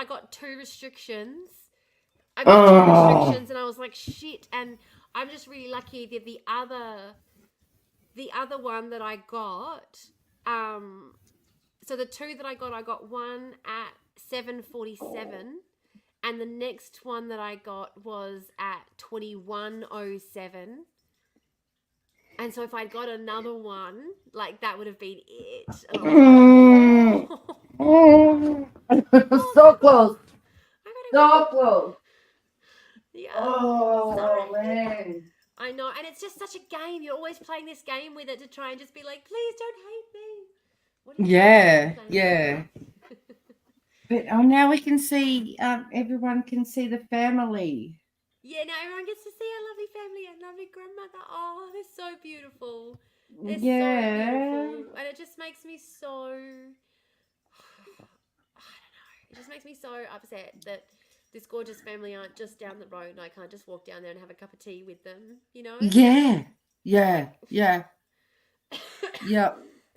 got two restrictions. I got two restrictions, and I was like, shit. And I'm just really lucky that the other one that I got, so the two that I got one at 7:47, and the next one that I got was at 21:07. And so if I'd got another one, like that would have been it. And So close. So close. Yeah. Oh, sorry. man. I know. And it's just such a game. You're always playing this game with it to try and just be like, please don't hate me. What Yeah. But now we can see, everyone can see the family. Yeah, now everyone gets to see our lovely family and lovely grandmother. Oh, they're so beautiful. They're so beautiful. And it just makes me so, I don't know. It just makes me so upset that this gorgeous family aren't just down the road and I can't just walk down there and have a cup of tea with them, you know? Yeah.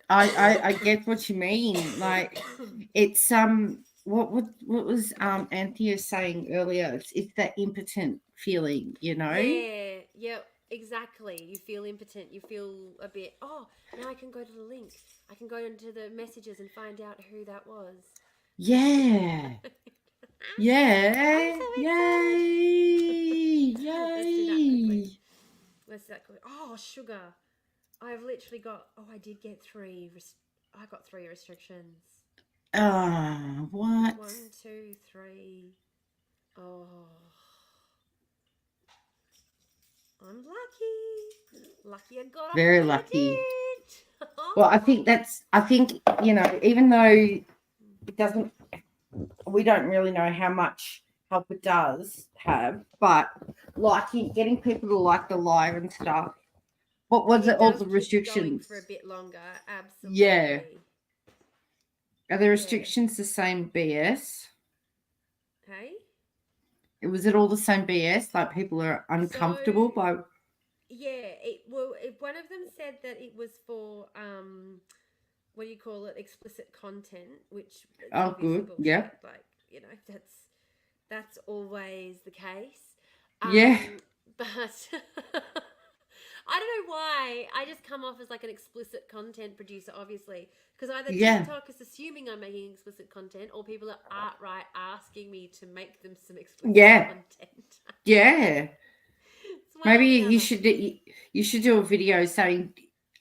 I get what you mean. Like, it's what was Anthea saying earlier? It's that impotent feeling, you know? Yeah, yep, exactly. You feel impotent. You feel a bit, oh, now I can go to the link. I can go into the messages and find out who that was. Yeah. Yeah. I'm so Yay. excited. Let's do that quickly. Yay. Oh, sugar. I've literally got, I did get I got 3 restrictions. What? 1, 2, 3. Oh. I'm lucky. Lucky I got off Very when I lucky. did. Well, I think, you know, even though it doesn't, we don't really know how much help it does have, but liking, getting people to like the live and stuff. What was it? All does the keep you going restrictions. for a bit longer. Absolutely. Yeah. Are the Yeah. restrictions the same BS? Hey? Was it all the same BS? Like people are uncomfortable by. Yeah, one of them said that it was for what do you call it? Explicit content, which it's Oh, obviously good. bullshit. Yeah. Like, you know, that's always the case. Yeah. But I don't know why. I just come off as like an explicit content producer, obviously, because either Yeah. TikTok is assuming I'm making explicit content, or people are outright asking me to make them some explicit content. Yeah. Maybe you should do a video saying,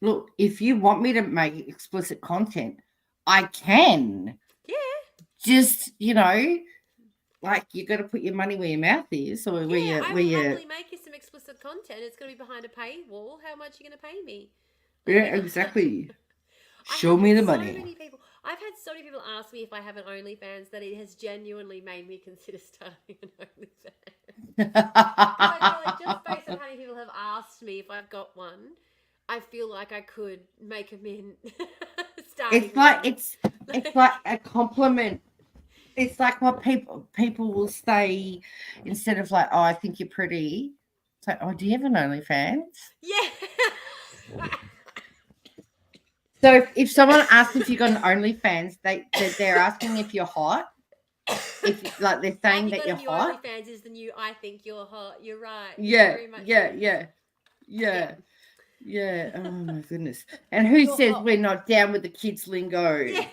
look, if you want me to make explicit content, I can. Yeah. Just, you know, like you got to put your money where your mouth is, or where you I will happily make you some explicit content. It's going to be behind a paywall. How much are you going to pay me? Yeah, exactly. I Show me the so money. many people. I've had so many people ask me if I have an OnlyFans that it has genuinely made me consider starting an OnlyFans. I feel like just based on how many people have asked me if I've got one, I feel like I could make them in. It's like a compliment. It's like what people will say instead of like, oh, I think you're pretty. It's like, oh, do you have an OnlyFans? Yeah. So if someone asks if you got an OnlyFans, they're asking if you're hot. If like they're saying that you're hot. OnlyFans is the new I think you're hot. You're right. Yeah, Very much yeah. Oh my goodness. And who says we're not down with the kids lingo? Yeah.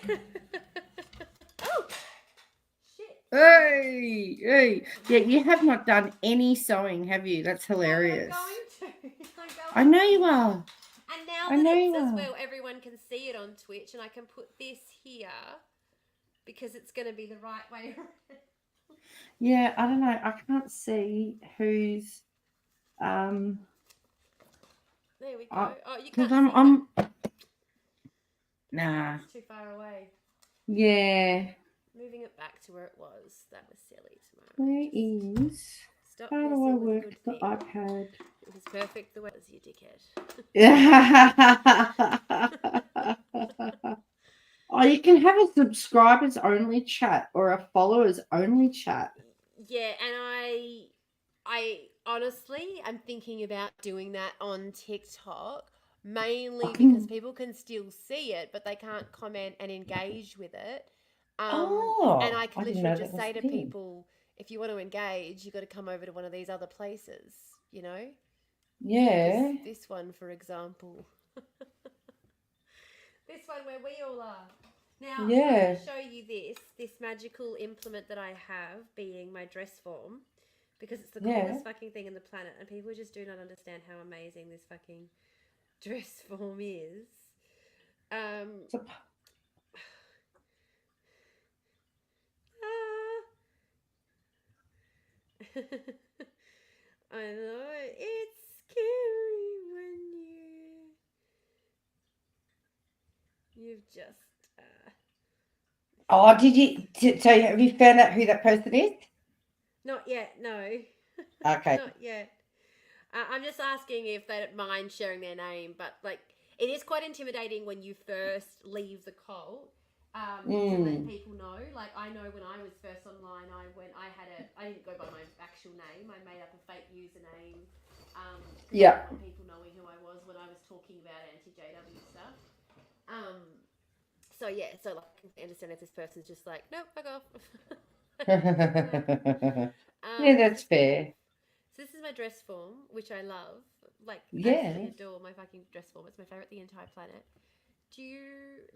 Oh shit. Hey. Yeah, you have not done any sewing, have you? That's hilarious. No, I'm going to. I know you are. And now that it's as well, everyone can see it on Twitch, and I can put this here because it's going to be the right way around. Yeah, I don't know. I can't see who's. There we go. You can't because see I'm. that. Nah. It's too far away. Yeah. Moving it back to where it was. That was silly tomorrow. Where is? Stop How do I work the iPad? It was perfect the way it was, you dickhead. Oh, you can have a subscribers only chat or a followers only chat. Yeah, and I honestly am thinking about doing that on TikTok, mainly because people can still see it, but they can't comment and engage with it. And I could literally just say to people, if you want to engage, you got to come over to one of these other places, you know? Yeah. This one, for example. This one where we all are. Now, I'm going to show you this magical implement that I have, being my dress form, because it's the coolest fucking thing in the planet, and people just do not understand how amazing this fucking dress form is. I know, it's scary when you've just did you? So have you found out who that person is? Not yet, no. Okay. Not yet. I'm just asking if they don't mind sharing their name, but like it is quite intimidating when you first leave the cult to let people know. Like I know when I was first online, I didn't go by my actual name. I made up a fake username. I didn't want people knowing who I was when I was talking about anti-JW stuff. So yeah, so like I understand if this person's just like, nope, fuck off. Yeah, that's fair. So this is my dress form, which I love. Like, Yeah. absolutely adore my fucking dress form. It's my favorite the entire planet.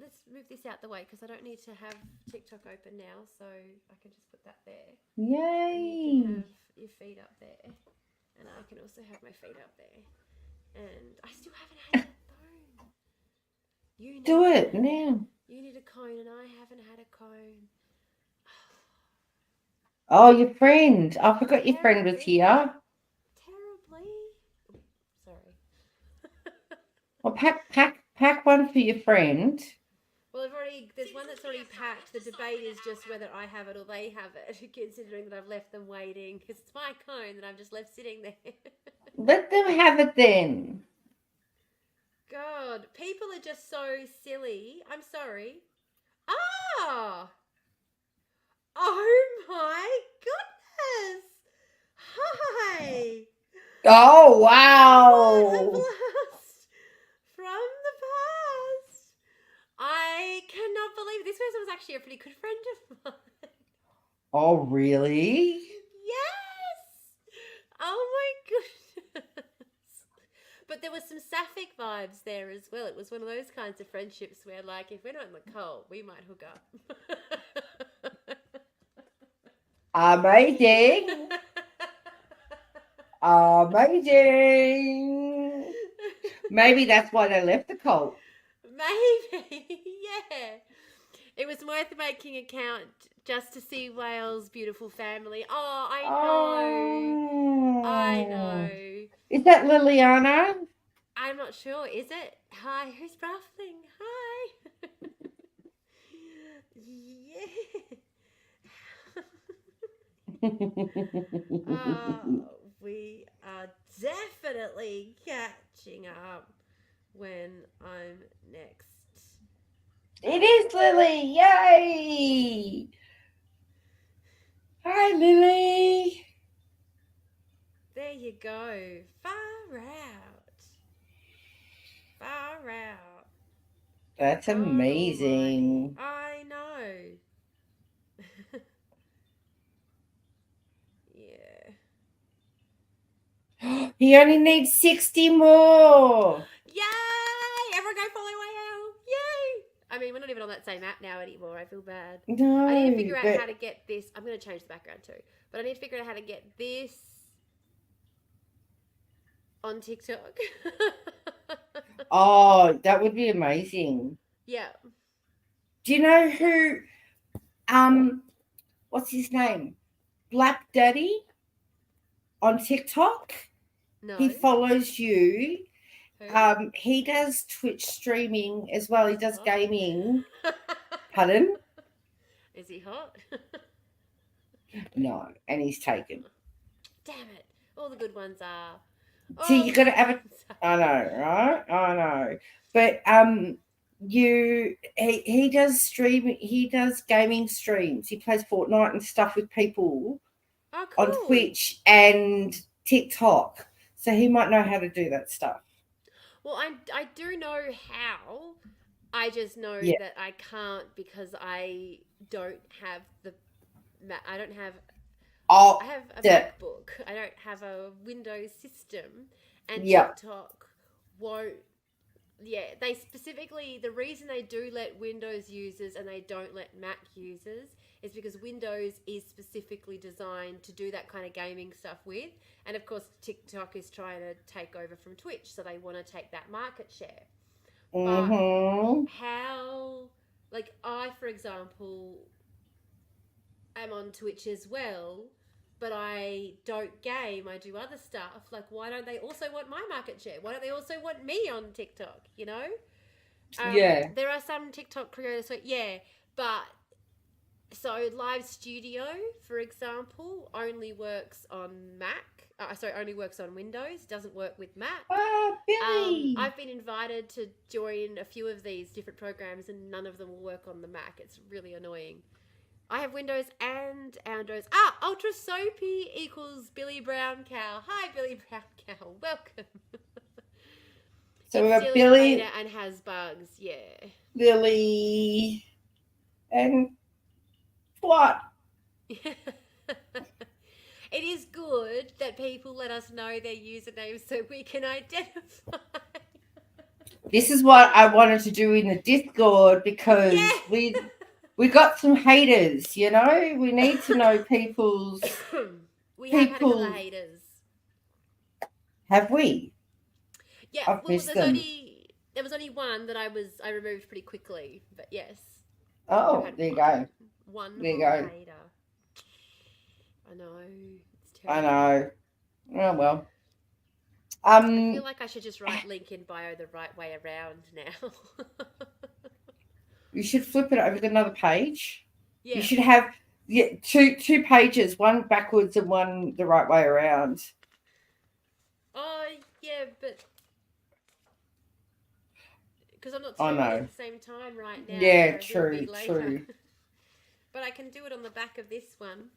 Let's move this out the way because I don't need to have TikTok open now, so I can just put that there. Yay. And you can have your feet up there. And I can also have my feet up there. And I still haven't had a cone. Do it now. You need a cone and I haven't had a cone. Oh, your friend. I forgot your friend was here. Terribly. Sorry. Well, pack one for your friend. Well, there's one that's already packed. The debate is just whether I have it or they have it, considering that I've left them waiting, because it's my cone that I've just left sitting there. Let them have it then. God, people are just so silly. I'm sorry. Ah! Oh my goodness! Hi! Oh, wow! What a blast from the past! I cannot believe this person was actually a pretty good friend of mine. Oh, really? Yes! Oh my goodness! But there was some sapphic vibes there as well. It was one of those kinds of friendships where, like, if we're not in the cold, we might hook up. Amazing! Amazing! Maybe that's why they left the cult. Maybe, yeah. It was worth making a count just to see Wales' beautiful family. Oh, I know. I know. Is that Liliana? I'm not sure. Is it? Hi, who's ruffling? Hi. Yeah. We are definitely catching up when I'm next. It is Lily. Yay! Hi, Lily. There you go. Far out. Far out. That's amazing. Oh, I know. Yeah. He only needs 60 more. Yay! Everyone go follow Whale. Yay! I mean, we're not even on that same app now anymore. I feel bad. No. I need to figure out how to get this. I'm going to change the background too. But I need to figure out how to get this on TikTok. Oh, that would be amazing. Yeah. Do you know who, what's his name? Black Daddy on TikTok? No. He follows you. Who? He does Twitch streaming as well. He does gaming. Pardon? Is he hot? No, and he's taken. Damn it. All the good ones are. So you got to have it. I know, right? I know. But he does stream. He does gaming streams. He plays Fortnite and stuff with people on Twitch and TikTok. So he might know how to do that stuff. Well, I do know how. I just know that I can't because I don't have I don't have. Oh, I have a MacBook. I don't have a Windows system, and TikTok won't. Yeah, they specifically, the reason they do let Windows users and they don't let Mac users is because Windows is specifically designed to do that kind of gaming stuff with. And of course, TikTok is trying to take over from Twitch, so they want to take that market share. Mm-hmm. But how, like I, for example, am on Twitch as well, but I don't game, I do other stuff. Like, why don't they also want my market share? Why don't they also want me on TikTok, you know? There are some TikTok creators, but so Live Studio, for example, only works on Mac. Only works on Windows, doesn't work with Mac. Oh, Billy! I've been invited to join a few of these different programs and none of them will work on the Mac. It's really annoying. I have Windows and Android. Ultra Soapy equals Billy Brown Cow. Hi, Billy Brown Cow. Welcome. So it's we've got Billy beta and has bugs. Yeah. Lily, and what? It is good that people let us know their usernames so we can identify. This is what I wanted to do in the Discord because Yeah. we got some haters, you know? We need to know people's We have had a couple of haters. Have we? Yeah, I've well, missed them. there was only one that I removed pretty quickly, but yes. Oh, there you go. One there you whole go. hater. I know. It's I terrible. know. Oh well. I feel like I should just write link in bio the right way around now. You should flip it over to another page. Yeah. You should have two pages, one backwards and one the right way around. Oh, yeah, but because I'm not doing it at the same time right now. Yeah, true. But I can do it on the back of this one.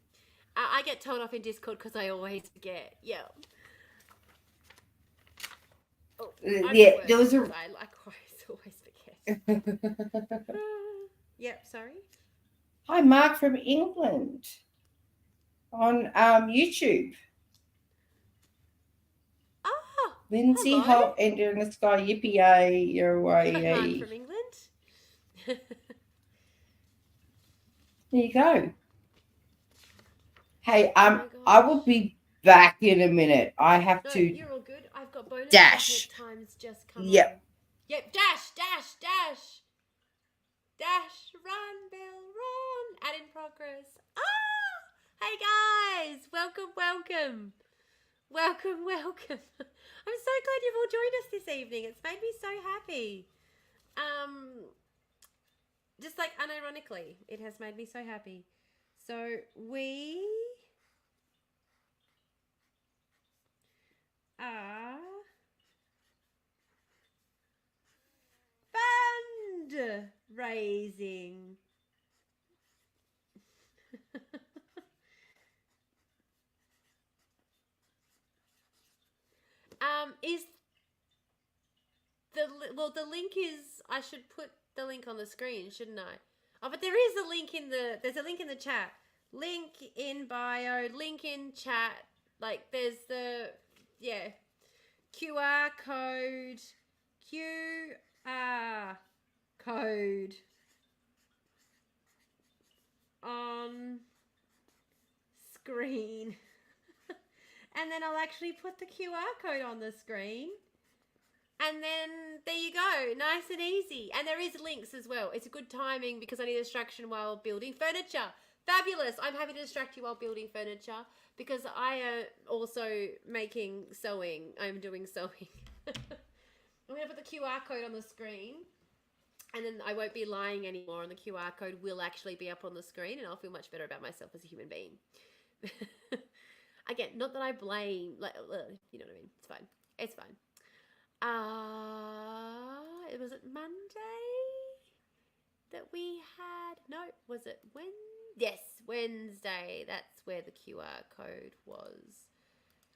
I get told off in Discord because I always forget. Yeah. Oh, there was a. I likewise always forget. Yep, sorry. Hi, Mark from England on YouTube. Oh, Lindsay Holt, Ender in the Sky, yippee-yay, you're away. Hi, Mark from England. There you go. Hey, I will be back in a minute. I have to. You're all good. I've got bonus dash. times just come on. Yep, dash. Run, Bill, run. Add in progress. Hey guys, welcome. I'm so glad you've all joined us this evening. It's made me so happy. Just like unironically, it has made me so happy. So we are fundraising. Is the link is, I should put the link on the screen, shouldn't I? Oh, but there's a link in the chat. Link in bio, link in chat. Like there's the QR code on screen. And then I'll actually put the QR code on the screen. And then there you go, nice and easy. And there is links as well. It's a good timing because I need a distraction while building furniture. Fabulous. I'm happy to distract you while building furniture because I am also sewing. I'm doing sewing. I'm going to put the QR code on the screen and then I won't be lying anymore and the QR code will actually be up on the screen and I'll feel much better about myself as a human being. Again, not that I blame, you know what I mean? It's fine. It's fine. Was it Monday that we had? No, was it when? Yes, Wednesday. That's where the QR code was.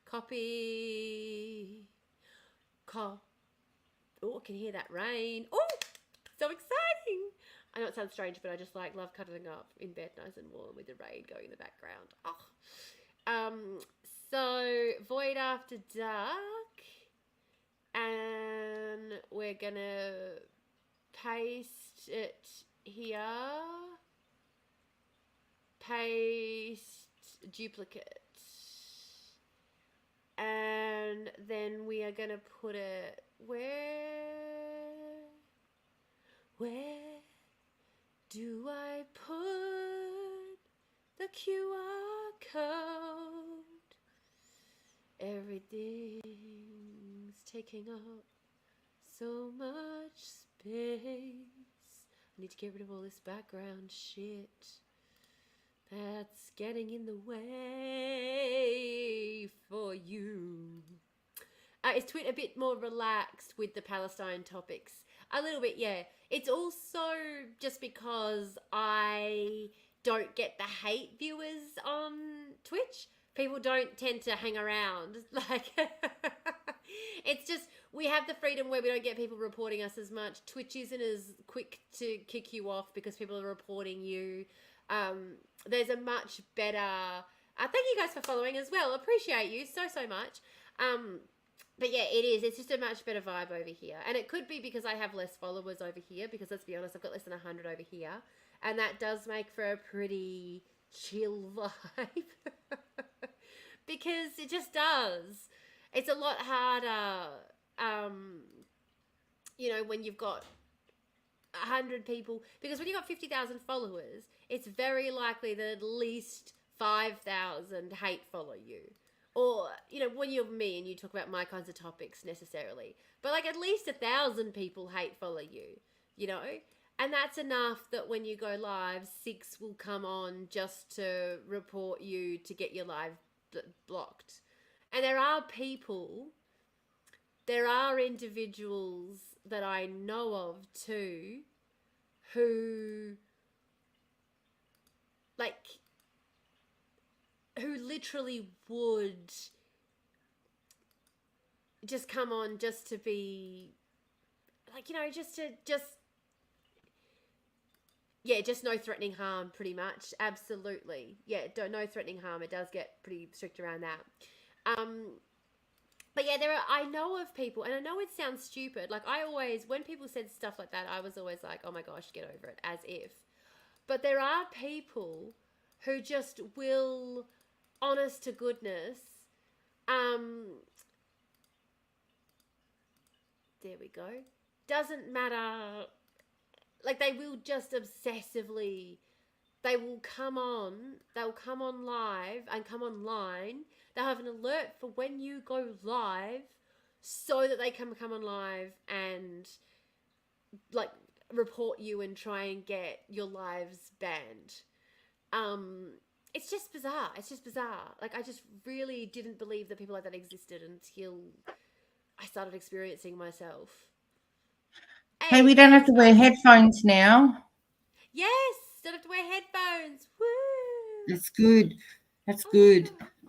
Copy. Oh, I can hear that rain. Oh, so exciting. I know it sounds strange, but I just love cuddling up in bed nice and warm with the rain going in the background. So Void After Dark. And we're gonna paste it here. Paste duplicate. And then we are gonna put it where do I put the QR code? Everything's taking up so much space. I need to get rid of all this background shit that's getting in the way for you. Is Twit a bit more relaxed with the Palestine topics? A little bit, yeah. It's also just because I don't get the hate viewers on Twitch. People don't tend to hang around. It's just we have the freedom where we don't get people reporting us as much. Twitch isn't as quick to kick you off because people are reporting you. There's a much better... thank you guys for following as well. Appreciate you so much. But yeah, it is. It's just a much better vibe over here. And it could be because I have less followers over here, because let's be honest, I've got less than 100 over here. And that does make for a pretty chill vibe. Because it just does. It's a lot harder, when you've got 100 people. Because when you've got 50,000 followers, it's very likely that at least 5,000 hate follow you. Or, when you're me and you talk about my kinds of topics necessarily. But, like, at least 1,000 people hate follow you, And that's enough that when you go live, 6 will come on just to report you to get your live blocked. And there are individuals that I know of too who literally would just come on just to be just no threatening harm, pretty much. Absolutely. Yeah, no threatening harm. It does get pretty strict around that. But yeah, I know of people, and I know it sounds stupid. Like, I always, when people said stuff like that, I was always like, oh my gosh, get over it, as if. But there are people who just will, honest to goodness, there we go. Doesn't matter. Like, they will just obsessively, they'll come on live and come online. They'll have an alert for when you go live so that they can come on live and, like, report you and try and get your lives banned. It's just bizarre. Like, I just really didn't believe that people like that existed until I started experiencing myself. Hey, we don't have to wear headphones now. Yes, don't have to wear headphones. Woo! That's good.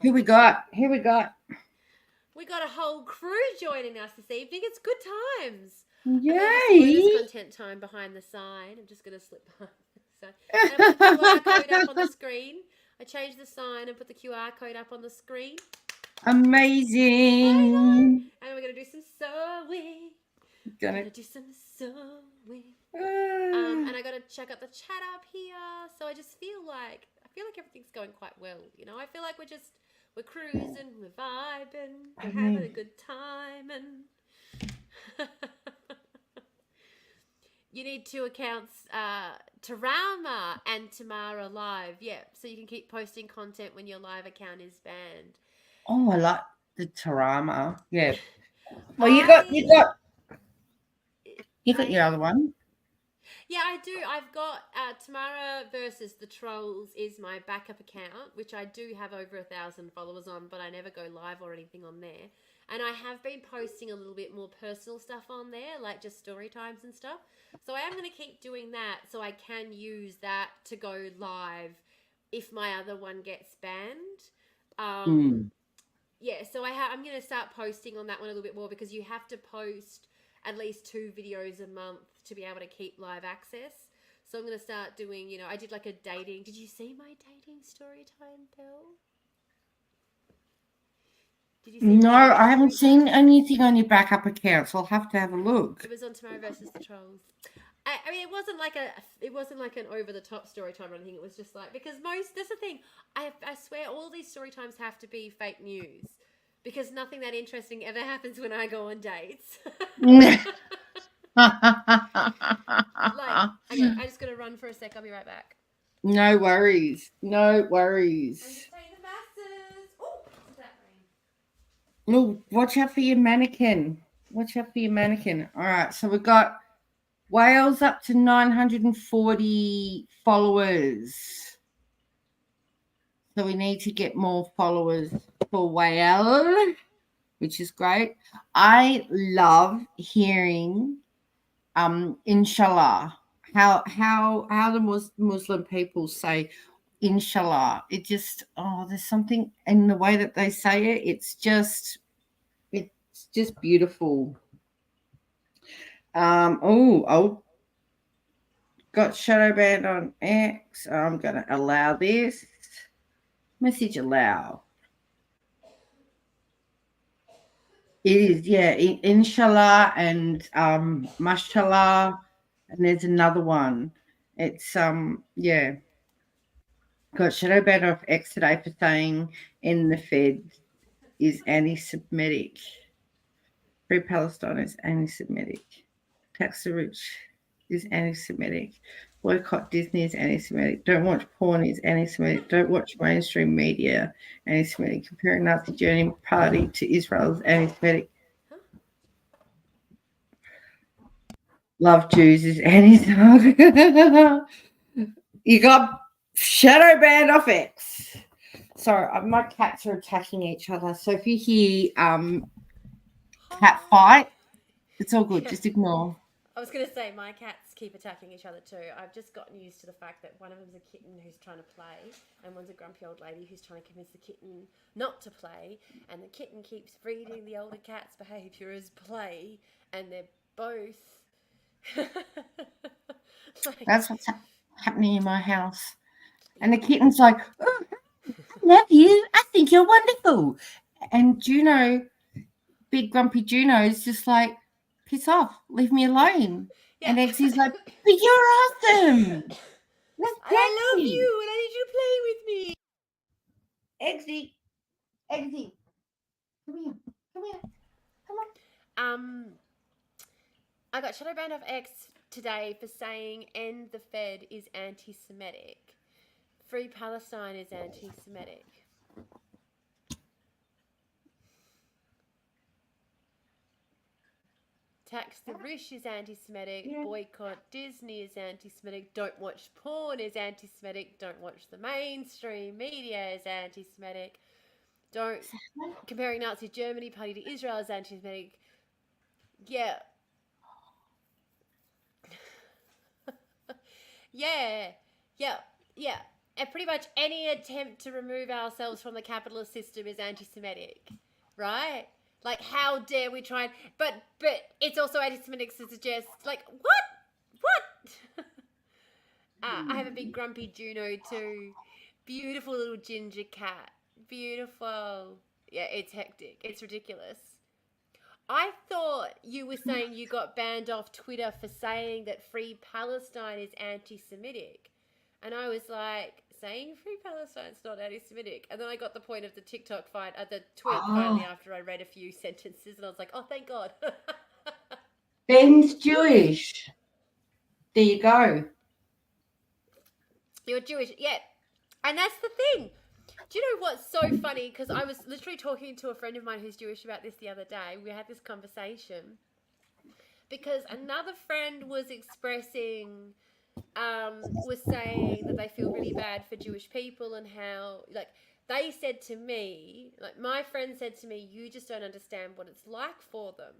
Who we got? We got a whole crew joining us this evening. It's good times. Yay! Content time behind the sign. I'm just going to slip behind the sign. And I put the QR code up on the screen. I changed the sign and put the QR code up on the screen. Amazing. And we're going to do some sewing. And I got to check out the chat up here. So I just feel like everything's going quite well. I feel like we're cruising, we're vibing, we're having a good time, and you need 2 accounts, Tarama and Tamara Live. Yeah, so you can keep posting content when your live account is banned. Oh, I like the Tarama. Yeah. Well, you got your other one. Yeah, I do. I've got Tamara versus the Trolls is my backup account, which I do have over 1,000 followers on, but I never go live or anything on there. And I have been posting a little bit more personal stuff on there, like just story times and stuff. So I am going to keep doing that so I can use that to go live if my other one gets banned. Yeah, so I'm going to start posting on that one a little bit more, because you have to post at least 2 videos a month to be able to keep live access. So I'm going to start doing, I did like a dating. Did you see my dating story time, Belle? Did you see? No, I haven't seen anything on your backup account, so I'll have to have a look. It was on Tomorrow versus the Trolls. I mean, it wasn't like an over the top story time or anything. It was just like, because that's the thing. I swear all these story times have to be fake news, because nothing that interesting ever happens when I go on dates. Okay, I just gotta run for a sec. I'll be right back. No worries. I'm just saying the masses. Oh, what's that rain? No, watch out for your mannequin. All right, so we've got Wales up to 940 followers. So we need to get more followers for Wales, which is great. I love hearing inshallah. How the Muslim people say inshallah. It just, there's something in the way that they say it. It's just beautiful. Oh, got shadow banned on X. I'm going to allow this. Message allow. It is, yeah. Inshallah and mashallah, and there's another one. It's yeah. Got shadow banned off X today for saying in the Fed is anti-Semitic. Free Palestine is anti-Semitic. Tax the rich is anti-Semitic. Boycott Disney is anti-Semitic. Don't watch porn is anti-Semitic. Don't watch mainstream media anti-Semitic. Comparing Nazi Germany party to Israel is anti-Semitic. Love Jews is anti-Semitic. You got shadow banned off X. Sorry, my cats are attacking each other. So if you hear cat fight, it's all good. Just ignore. I was going to say, my cats keep attacking each other too. I've just gotten used to the fact that one of them's a kitten who's trying to play, and one's a grumpy old lady who's trying to convince the kitten not to play, and the kitten keeps reading the older cat's behaviour as play, and they're both... That's what's happening in my house. And the kitten's like, oh, I love you. I think you're wonderful. And Juno, big grumpy Juno, is just like, piss off, leave me alone. Yeah. And Exy's like, but you're awesome. That's great. I love you and I need you to play with me. Exy, come here. I got shadow banned off X today for saying "end the Fed" is anti-Semitic. Free Palestine is anti-Semitic. Tax the rich is anti-Semitic. Yeah. Boycott Disney is anti-Semitic. Don't watch porn is anti-Semitic. Don't watch the mainstream media is anti-Semitic. Don't comparing Nazi Germany party to Israel is anti-Semitic. Yeah. Yeah. And pretty much any attempt to remove ourselves from the capitalist system is anti-Semitic, right? Like, how dare we try and... But it's also anti-Semitic to suggest, like, what? I have a big grumpy Juno too. Beautiful little ginger cat. Beautiful. Yeah, it's hectic. It's ridiculous. I thought you were saying you got banned off Twitter for saying that Free Palestine is anti-Semitic. And I was like, saying Free Palestine's not anti-Semitic. And then I got the point of the TikTok fight, the tweet finally after I read a few sentences. And I was like, oh, thank God. Ben's Jewish. There you go. You're Jewish. Yeah. And that's the thing. Do you know what's so funny? Because I was literally talking to a friend of mine who's Jewish about this the other day. We had this conversation because another friend was expressing, was saying that they feel really bad for Jewish people and how, like, they said to me, like, my friend said to me, you just don't understand what it's like for them.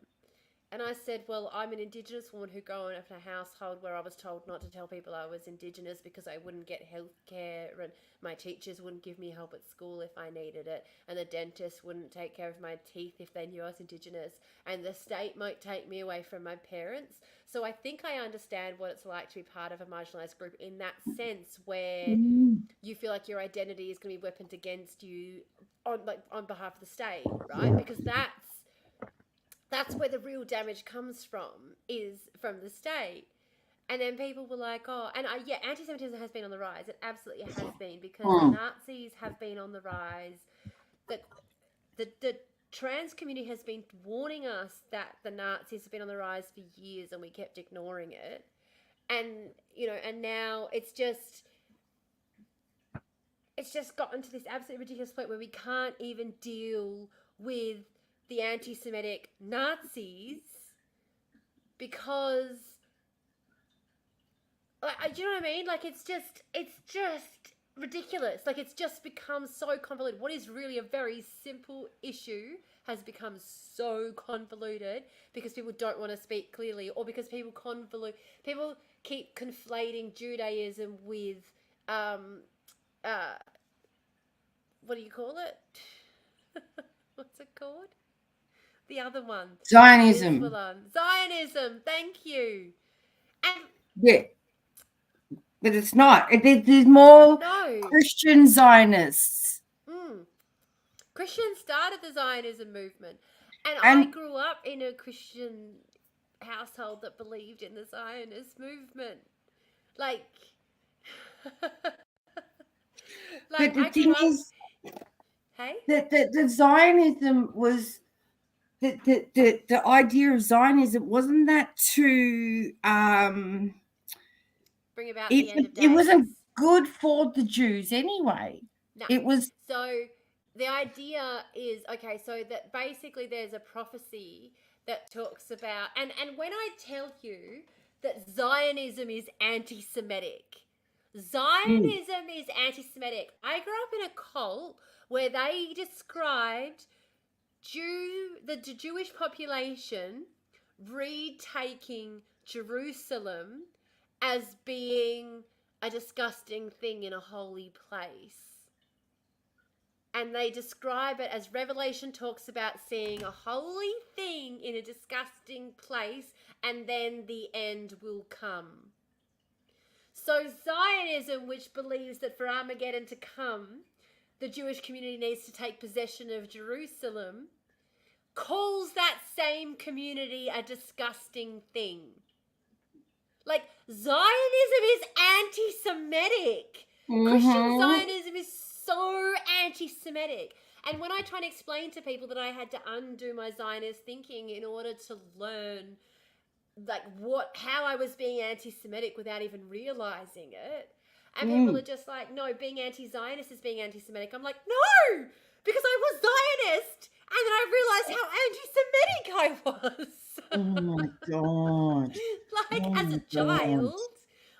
And I said, well, I'm an Indigenous woman who grew up in a household where I was told not to tell people I was Indigenous because I wouldn't get health care and my teachers wouldn't give me help at school if I needed it, and the dentist wouldn't take care of my teeth if they knew I was Indigenous, and the state might take me away from my parents. So I think I understand what it's like to be part of a marginalised group in that sense where you feel like your identity is going to be weaponed against you on behalf of the state, right? Because that's where the real damage comes from, is from the state. And then people were like, oh, and anti-Semitism has been on the rise. It absolutely has been, because the Nazis have been on the rise. The trans community has been warning us that the Nazis have been on the rise for years, and we kept ignoring it. And, and now it's just gotten to this absolutely ridiculous point where we can't even deal with the anti-Semitic Nazis because, do you know what I mean? Like, it's just ridiculous. Like, it's just become so convoluted. What is really a very simple issue has become so convoluted because people don't want to speak clearly, or because people keep conflating Judaism with, what do you call it? What's it called? The other one. Zionism. Zionism. Thank you. And yeah, but it's not. There's more no. Christian Zionists. Christians started the Zionism movement, and I And grew up in a Christian household that believed in the Zionist movement. Like, but the I grew thing up. is, Hey, the Zionism was the idea of Zionism wasn't that to bring about the end of days. it wasn't good for the Jews anyway. No. It was So the idea is okay. So that basically there's a prophecy that talks about, and when I tell you that Zionism is anti-Semitic. Zionism is anti-Semitic. I grew up in a cult where they described the Jewish population retaking Jerusalem as being a disgusting thing in a holy place. And they describe it as Revelation talks about seeing a holy thing in a disgusting place, and then the end will come. So Zionism, which believes that for Armageddon to come, the Jewish community needs to take possession of Jerusalem, calls that same community a disgusting thing. Like, Zionism is anti-Semitic. Christian Zionism is so anti-Semitic. And when I try to explain to people that I had to undo my Zionist thinking in order to learn like how I was being anti-Semitic without even realizing it, and people are just like, no, being anti-Zionist is being anti-Semitic. I'm like, no, because I was Zionist, and then I realized how anti-Semitic I was. oh my god! Like, as a child,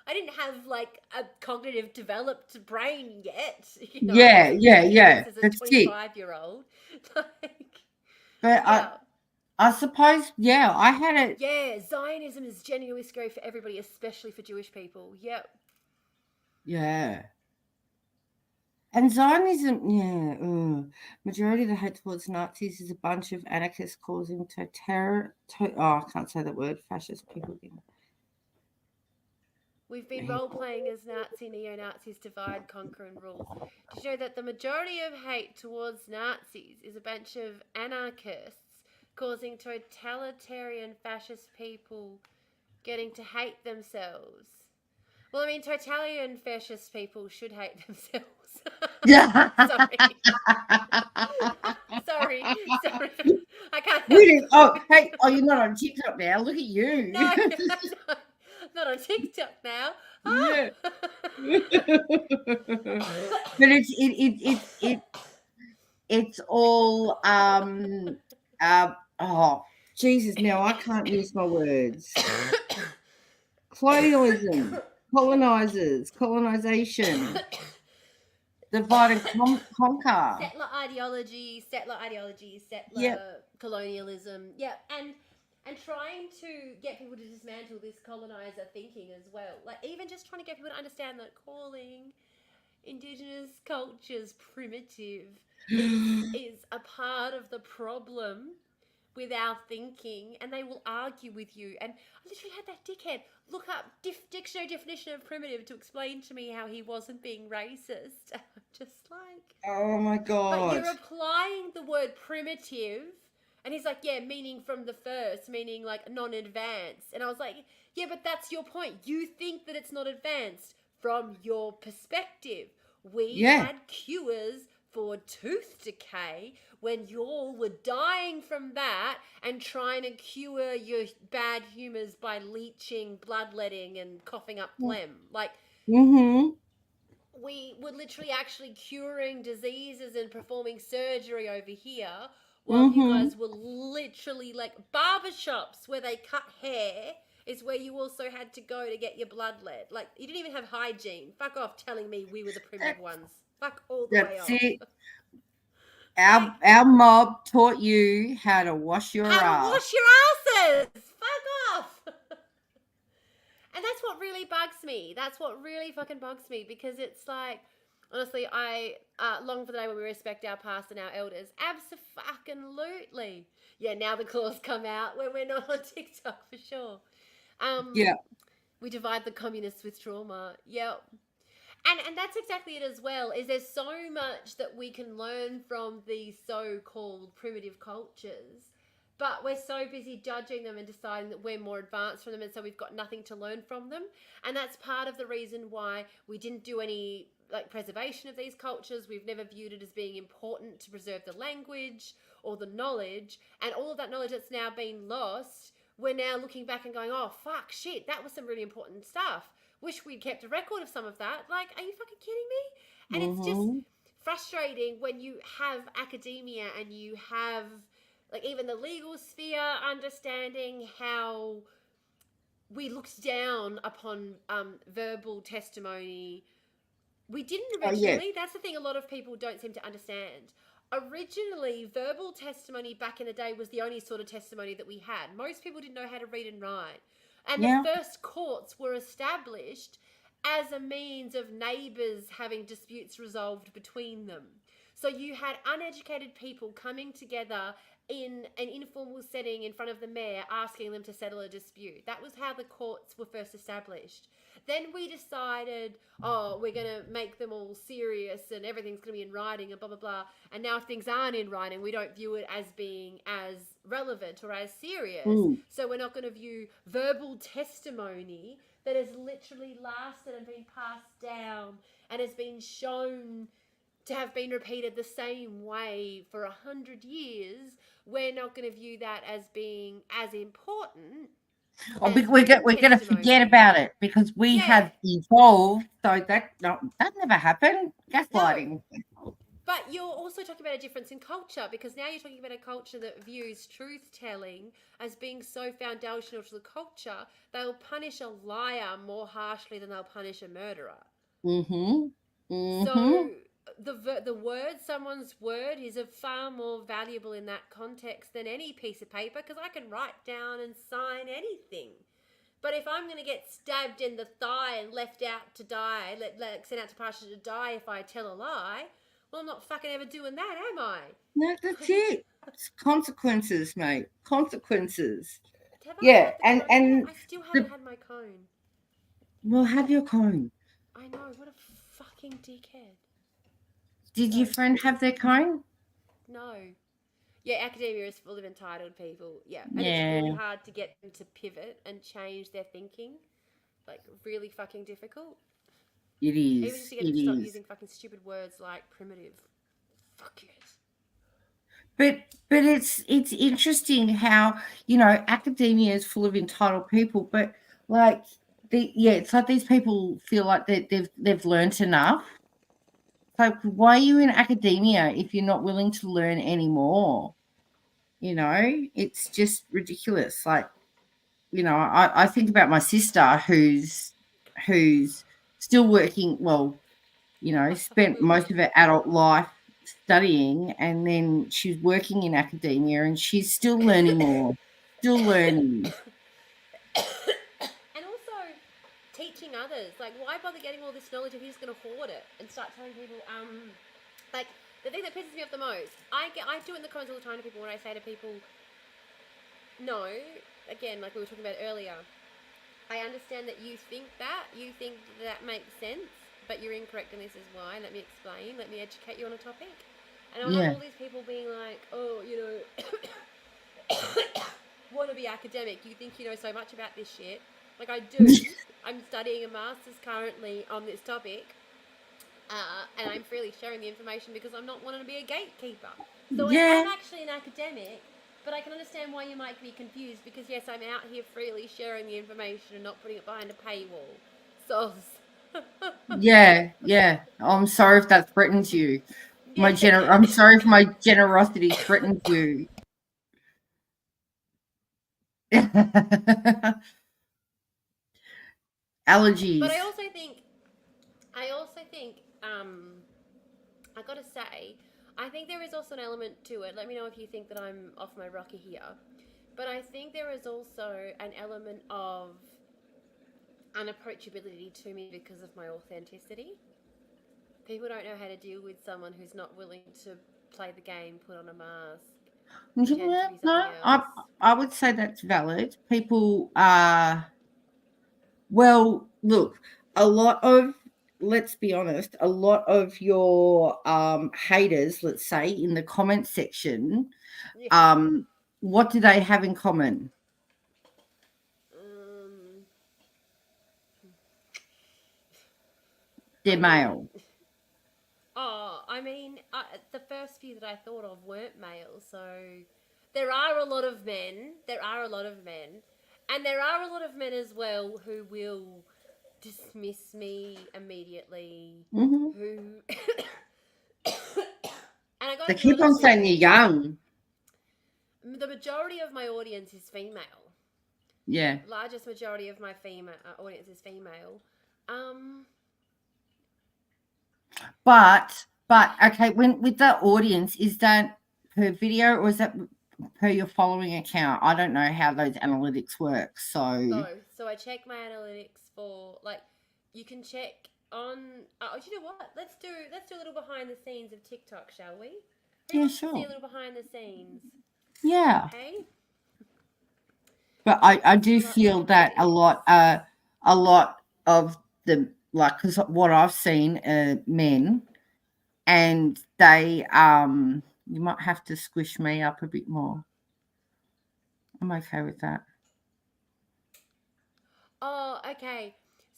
I didn't have like a cognitive developed brain yet. You know, Yeah. as a That's 25-year-old. Like, but I suppose, I had it. Yeah, Zionism is genuinely scary for everybody, especially for Jewish people. Yep. Yeah. And Zionism, majority of the hate towards Nazis is a bunch of anarchists causing I can't say that word, fascist people. We've been role-playing as Nazi, neo-Nazis, divide, conquer, and rule. To show that the majority of hate towards Nazis is a bunch of anarchists causing totalitarian fascist people getting to hate themselves. Well, I mean, totalitarian fascist people should hate themselves. Yeah. Sorry. I can't. You're not on TikTok now. Look at you. No, not on TikTok now. Yeah. But it's all Jesus, now I can't use my words. Colonialism, colonization, divide and conquer. Settler ideology, settler colonialism. Yeah, and trying to get people to dismantle this colonizer thinking as well. Like, even just trying to get people to understand that calling Indigenous cultures primitive is a part of the problem with our thinking, and they will argue with you. And I literally had that dickhead look up dictionary definition of primitive to explain to me how he wasn't being racist. I'm just like, oh my god! But you're applying the word primitive, and he's like, yeah, meaning from the first, meaning like non-advanced. And I was like, yeah, but that's your point. You think that it's not advanced from your perspective. We had cures for tooth decay when you all were dying from that and trying to cure your bad humours by leeching, bloodletting, and coughing up phlegm. Like, we were literally actually curing diseases and performing surgery over here while you guys were literally like barbershops where they cut hair is where you also had to go to get your bloodlet. Like, you didn't even have hygiene. Fuck off telling me we were the primitive ones. Fuck all the way off. It. Our mob taught you how to wash your ass. How to wash your asses! Fuck off! And that's what really bugs me. That's what really fucking bugs me, because it's like, Honestly, I long for the day when we respect our past and our elders. Abso-fucking-lutely. Yeah, now the claws come out when we're not on TikTok for sure. Yeah. We divide the communists with trauma. Yep. And that's exactly it as well, is there's so much that we can learn from these so-called primitive cultures, but we're so busy judging them and deciding that we're more advanced from them, and so we've got nothing to learn from them. And that's part of the reason why we didn't do any like preservation of these cultures. We've never viewed it as being important to preserve the language or the knowledge, and all of that knowledge that's now been lost, we're now looking back and going, oh fuck, shit, that was some really important stuff. Wish we'd kept a record of some of that. Like, are you fucking kidding me? And it's just frustrating when you have academia and you have, like, even the legal sphere understanding how we looked down upon verbal testimony. We didn't originally. That's the thing a lot of people don't seem to understand. Originally, verbal testimony back in the day was the only sort of testimony that we had. Most people didn't know how to read and write. And the first courts were established as a means of neighbours having disputes resolved between them. So you had uneducated people coming together in an informal setting in front of the mayor asking them to settle a dispute. That was how the courts were first established. Then we decided, oh, we're going to make them all serious and everything's going to be in writing and blah, blah, blah. And now if things aren't in writing, we don't view it as being as relevant or as serious. So we're not going to view verbal testimony that has literally lasted and been passed down and has been shown to have been repeated the same way for 100 years. We're not going to view that as being as important. We're going to forget about it because we have evolved. So that never happened. Gaslighting. No. But you're also talking about a difference in culture, because now you're talking about a culture that views truth-telling as being so foundational to the culture, they'll punish a liar more harshly than they'll punish a murderer. So the word, someone's word, is far more valuable in that context than any piece of paper, because I can write down and sign anything. But if I'm going to get stabbed in the thigh and left out to die, sent out to pasture to die if I tell a lie, well, I'm not fucking ever doing that, am I? No, that's it. It's consequences, mate. Consequences. Have I had the cone yet? I still haven't had my cone. Well, have your cone. I know. What a fucking dickhead. Did your friend have their cone? No. Yeah, academia is full of entitled people. Yeah. And it's really hard to get them to pivot and change their thinking. Like, really fucking difficult. It is. Even just to get them to stop using fucking stupid words like primitive. Fuck it. But it's interesting how, academia is full of entitled people, but like it's like these people feel like they've learnt enough. Like, why are you in academia if you're not willing to learn anymore? It's just ridiculous. Like, I think about my sister who's still working. Well, spent most of her adult life studying, and then she's working in academia, and she's still learning more. Still learning. And also teaching others. Like, why bother getting all this knowledge if you're just going to hoard it and start telling people, like, the thing that pisses me off the most, I do it in the comments all the time to people when I say to people, no, again, like we were talking about earlier, I understand that you think that makes sense, but you're incorrect, and this is why. Let me explain. Let me educate you on a topic. And I'll have all these people being like, oh, want to be academic. You think you know so much about this shit. Like, I do. I'm studying a master's currently on this topic. And I'm freely sharing the information because I'm not wanting to be a gatekeeper. So I am actually an academic, but I can understand why you might be confused, because yes, I'm out here freely sharing the information and not putting it behind a paywall. So Yeah. I'm sorry if that threatens you. I'm sorry if my generosity threatens you. Allergies. But I also think, I gotta say, I think there is also an element to it. Let me know if you think that I'm off my rocker here. But I think there is also an element of unapproachability to me because of my authenticity. People don't know how to deal with someone who's not willing to play the game, put on a mask, pretend to Yeah, be no, something else. I would say that's valid. People are, well, look, a lot of, let's be honest, a lot of your haters, let's say, in the comment section, Yeah. what do they have in common? Um, They're I mean, male. the first few that I thought of weren't male, so there are a lot of men. There are a lot of men. And there are a lot of men as well who will dismiss me immediately, Hmm. who... and I They gotta be keep honest on with saying you, you're young. the majority of my audience is female. Yeah. Largest majority of my female audience is female. Um, But okay, when with the audience, is that per video or is that per your following account? I don't know how those analytics work. So both. So I check my analytics for like you can check on. Oh, do you know what? Let's do a little behind the scenes of TikTok, shall we? Who yeah, wants to see sure. a little behind the scenes? Yeah. Hey, But I let's do pull up feel that analytics. a lot of the, like, because what I've seen men, and they you might have to squish me up a bit more. I'm okay with that. Oh, okay.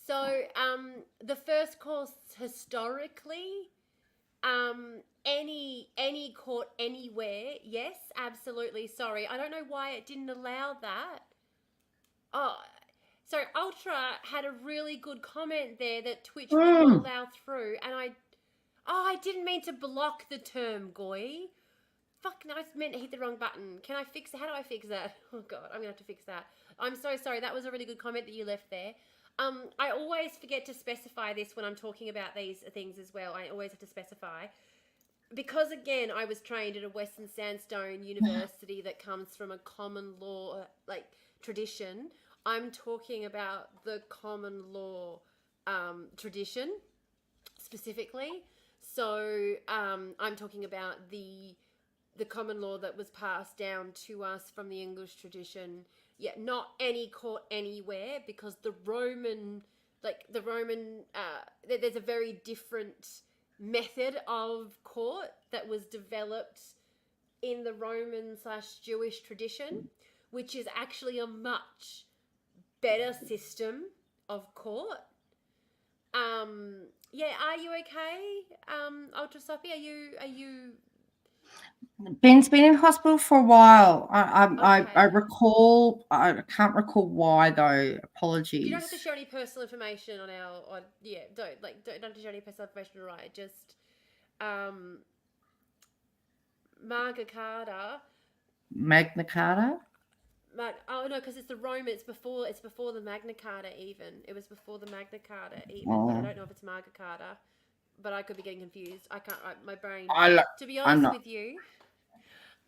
So, the first course historically, any court anywhere, yes, absolutely. Sorry, I don't know why it didn't allow that. Oh, so Ultra had a really good comment there that Twitch would not Mm. allow through, and I didn't mean to block the term goy. Fuck, no, I meant to hit the wrong button. Can I fix it? How do I fix that? Oh god, I'm gonna have to fix that. I'm so sorry. That was a really good comment that you left there. I always forget to specify this when I'm talking about these things as well. I always have to specify because again, I was trained at a Western Sandstone university that comes from a common law like tradition. I'm talking about the common law tradition specifically. So I'm talking about the common law that was passed down to us from the English tradition. Yeah, not any court anywhere, because the Roman, there's a very different method of court that was developed in the Roman/Jewish tradition, which is actually a much better system of court. Yeah, are you okay? Ultra Soppy, are you Ben's been in hospital for a while. I okay? recall. I can't recall why though. You don't have to Apologies. share any personal information on yeah, don't have to share any personal information, right? Just um Magna Carta. Magna Carta. Oh no, because it's the Roman. It's before the Magna Carta even. It was before the Magna Carta even, but I Oh, don't know if it's Magna Carta. But I could be getting confused. I can't. My brain. I lo- To be I'm honest not. with you,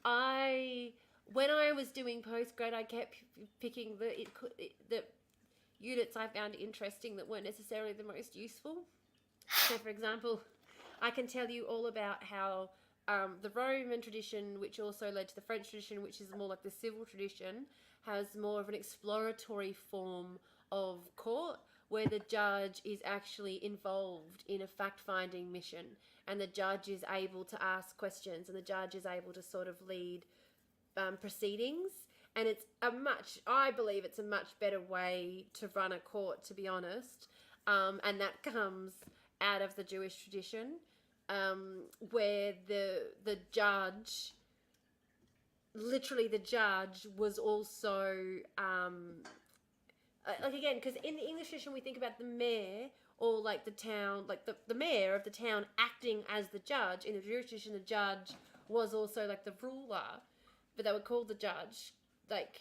I when I was doing postgrad, I kept picking the units I found interesting that weren't necessarily the most useful. So, for example, I can tell you all about how the Roman tradition, which also led to the French tradition, which is more like the civil tradition, has more of an exploratory form of court where the judge is actually involved in a fact finding mission, and the judge is able to ask questions, and the judge is able to sort of lead proceedings. And I believe it's a much better way to run a court, to be honest. And that comes out of the Jewish tradition, where the judge, literally the judge, was also like again, because in the English tradition we think about the mayor or like the town, like the mayor of the town acting as the judge. In the Jewish tradition, the judge was also like the ruler, but they were called the judge. Like,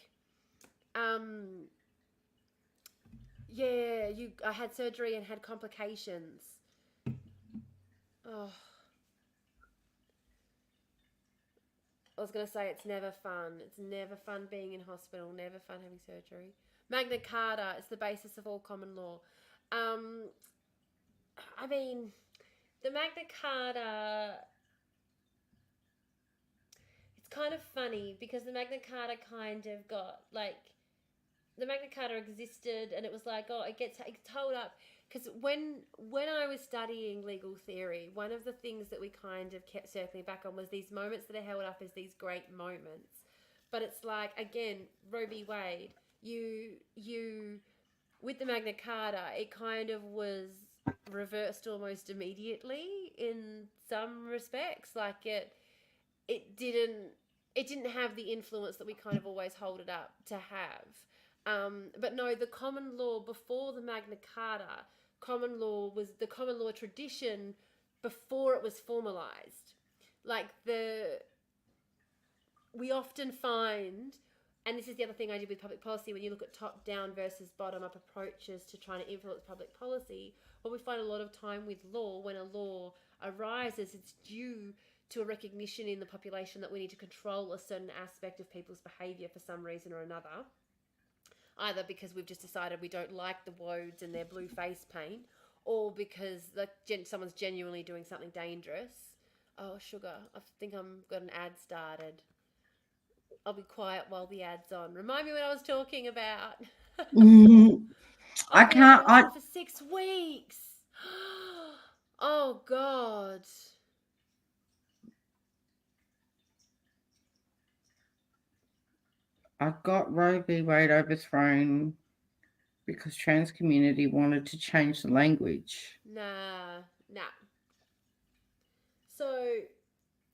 yeah, I had surgery and had complications. Oh, I was gonna say it's never fun. It's never fun being in hospital. Never fun having surgery. Magna Carta is the basis of all common law. Um, I mean, the Magna Carta, it's kind of funny because the Magna Carta kind of got like, the Magna Carta existed and it was like, oh, it gets held up. Because when I was studying legal theory, one of the things that we kind of kept circling back on was these moments that are held up as these great moments. But it's like, again, Roe v. Wade, you with the Magna Carta, it kind of was reversed almost immediately in some respects. Like it didn't have the influence that we kind of always hold it up to have. But no, the common law before the Magna Carta, common law was the common law tradition before it was formalized. Like we often find, and this is the other thing I did with public policy, when you look at top-down versus bottom-up approaches to trying to influence public policy, what we find a lot of time with law, when a law arises, it's due to a recognition in the population that we need to control a certain aspect of people's behaviour for some reason or another. Either because we've just decided we don't like the woads and their blue face paint, or because someone's genuinely doing something dangerous. Oh, sugar, I think I've got an ad started. I'll be quiet while the ad's on. Remind me what I was talking about. I can't. Been on for 6 weeks. Oh, God. I got Roe v. Wade overthrown because trans community wanted to change the language. Nah. So,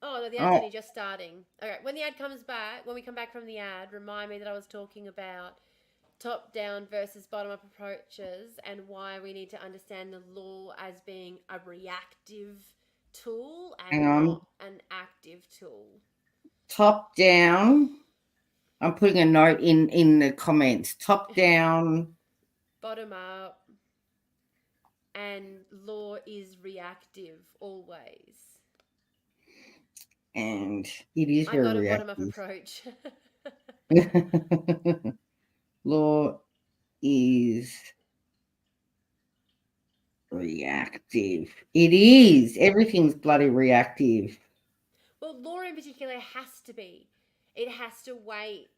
no, the ad's only just starting. Okay, when the ad comes back, when we come back from the ad, remind me that I was talking about top-down versus bottom-up approaches and why we need to understand the law as being a reactive tool and not an active tool. Top-down. I'm putting a note in the comments. Top-down. Bottom-up. And law is reactive always. And it is very reactive. I got a bottom-up approach. Law is reactive. It is. Everything's bloody reactive. Well, law in particular has to be. It has to wait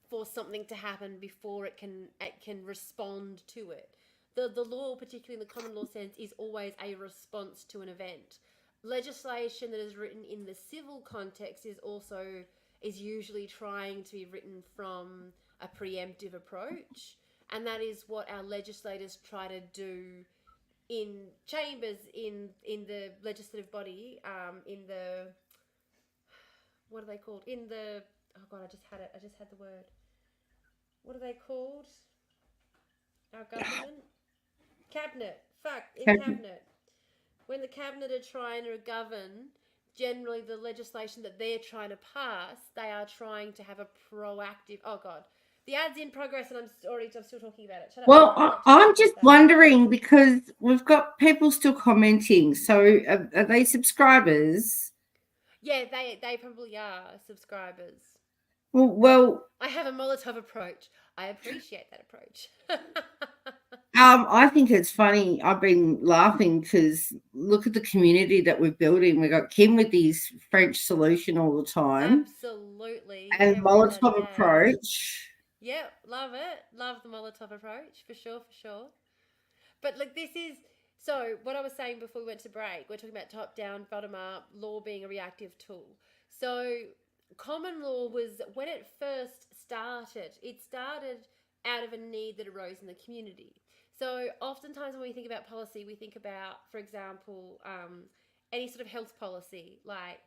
for something to happen before it can respond to it. The law, particularly in the common law sense, is always a response to an event. Legislation that is written in the civil context is usually trying to be written from a preemptive approach, and that is what our legislators try to do in chambers, in the legislative body, in the, what are they called? In the, oh God, I just had the word. What are they called? Our government? Cabinet. Cabinet. When the cabinet are trying to govern, generally the legislation that they're trying to pass, they are trying to have a proactive, oh God. The ad's in progress and I'm still talking about it. Shut up. Well, I'm just wondering because we've got people still commenting. So are they subscribers? Yeah, they probably are subscribers. Well, I have a Molotov approach. I appreciate that approach. I think it's funny. I've been laughing because look at the community that we're building. We got Kim with his French solution all the time. Absolutely. And Molotov approach. Yep, love it. Love the Molotov approach, for sure. But look, so what I was saying before we went to break, we're talking about top down, bottom up, law being a reactive tool. So common law was, when it first started, it started out of a need that arose in the community. So oftentimes when we think about policy, we think about, for example, any sort of health policy, like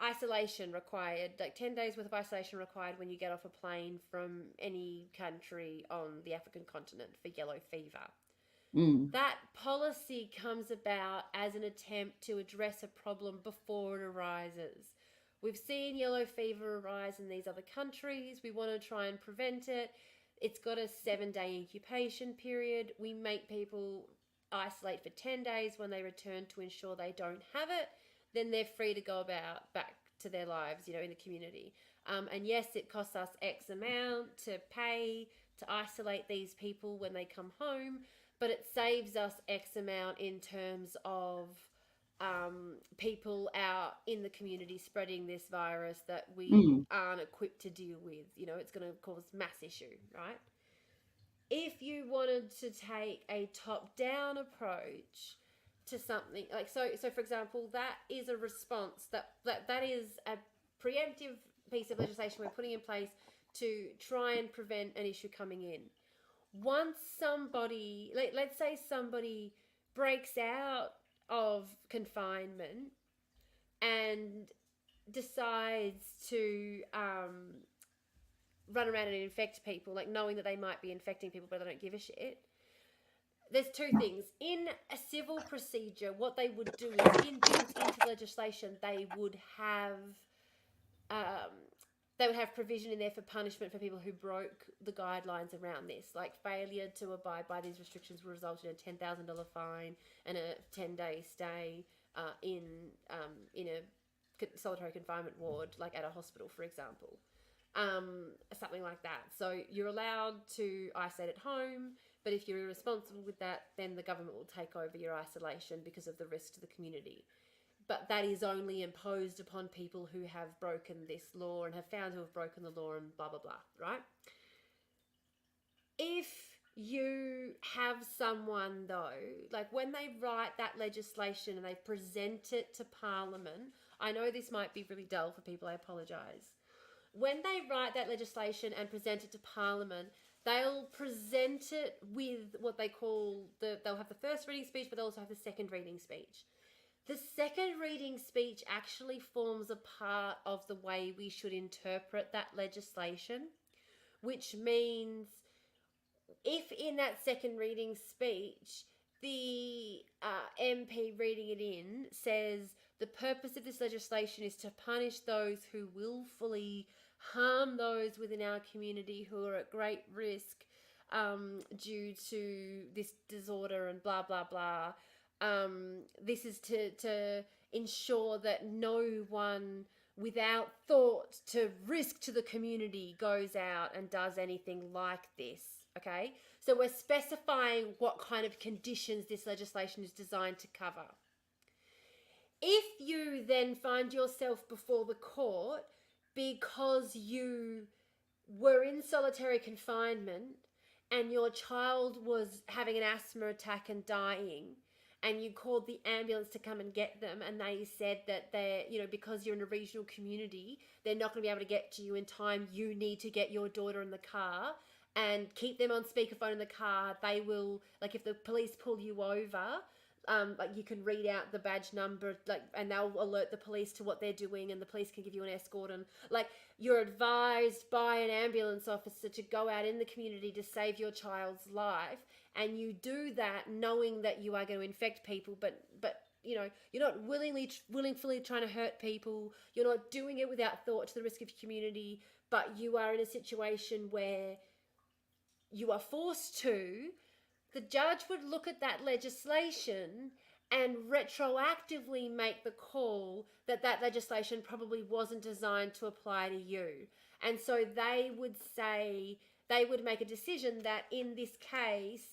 isolation required, like 10 days worth of isolation required when you get off a plane from any country on the African continent for yellow fever. That policy comes about as an attempt to address a problem before it arises. We've seen yellow fever arise in these other countries. We want to try and prevent it. It's got a 7-day incubation period. We make people isolate for 10 days. When they return to ensure they don't have it, then they're free to go back to their lives, in the community. And yes, it costs us X amount to pay to isolate these people when they come home, but it saves us X amount in terms of people out in the community spreading this virus that we aren't equipped to deal with. You know, it's going to cause mass issue, right? If you wanted to take a top-down approach to something like so for example, that is a response that is a preemptive piece of legislation we're putting in place to try and prevent an issue coming in. Once somebody, let's say somebody breaks out of confinement and decides to run around and infect people, like knowing that they might be infecting people but they don't give a shit, there's two things. In a civil procedure, what they would do is inbuilt into legislation, they would have provision in there for punishment for people who broke the guidelines around this. Like failure to abide by these restrictions will result in a $10,000 fine and a 10-day stay in a solitary confinement ward, like at a hospital, for example. Something like that. So you're allowed to isolate at home, but if you're irresponsible with that, then the government will take over your isolation because of the risk to the community. But that is only imposed upon people who have broken this law and have found to have broken the law and blah, blah, blah, right? If you have someone, though, like when they write that legislation and they present it to Parliament, I know this might be really dull for people, I apologise. When they write that legislation and present it to Parliament, they'll present it with what they call they'll have the first reading speech, but they'll also have the second reading speech. The second reading speech actually forms a part of the way we should interpret that legislation, which means if in that second reading speech, the MP reading it in says the purpose of this legislation is to punish those who willfully harm those within our community who are at great risk due to this disorder and blah, blah, blah. This is to ensure that no one without thought to risk to the community goes out and does anything like this. Okay, so we're specifying what kind of conditions this legislation is designed to cover. If you then find yourself before the court because you were in solitary confinement and your child was having an asthma attack and dying, and you called the ambulance to come and get them, and they said that they're, because you're in a regional community, they're not going to be able to get to you in time, you need to get your daughter in the car and keep them on speakerphone in the car. They will, like, if the police pull you over, like you can read out the badge number, like, and they'll alert the police to what they're doing, and the police can give you an escort. And like, you're advised by an ambulance officer to go out in the community to save your child's life, and you do that knowing that you are going to infect people, but you're not willingly trying to hurt people. You're not doing it without thought to the risk of your community, but you are in a situation where you are forced to. The judge would look at that legislation and retroactively make the call that that legislation probably wasn't designed to apply to you. And so they would make a decision that in this case,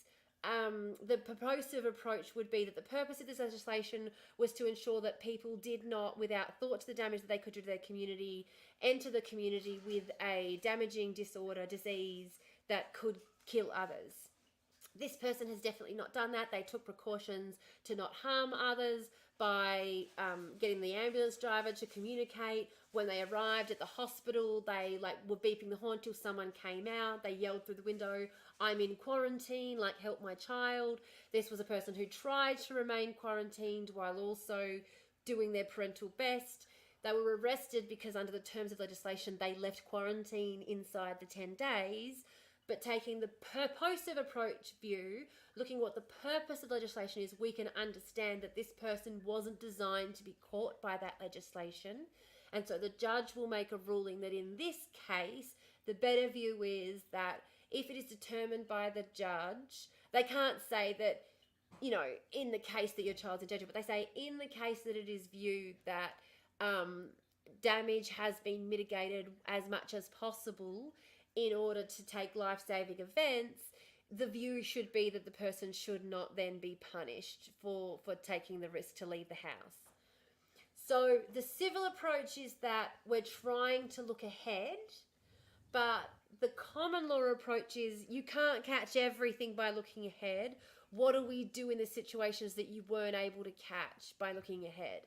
the propositive approach would be that the purpose of this legislation was to ensure that people did not, without thought to the damage that they could do to their community, enter the community with a damaging disease that could kill others. This person has definitely not done that. They took precautions to not harm others by getting the ambulance driver to communicate. When they arrived at the hospital, they were beeping the horn till someone came out. They yelled through the window, "I'm in quarantine, help my child." This was a person who tried to remain quarantined while also doing their parental best. They were arrested because under the terms of legislation, they left quarantine inside the 10 days. But taking the purposive approach view, looking at what the purpose of legislation is, we can understand that this person wasn't designed to be caught by that legislation. And so the judge will make a ruling that in this case, the better view is that if it is determined by the judge, they can't say that, in the case that your child's in danger, but they say in the case that it is viewed that damage has been mitigated as much as possible in order to take life-saving events, the view should be that the person should not then be punished for taking the risk to leave the house. So the civil approach is that we're trying to look ahead, but the common law approach is you can't catch everything by looking ahead. What do we do in the situations that you weren't able to catch by looking ahead?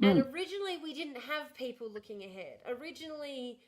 And originally we didn't have people looking ahead. Originally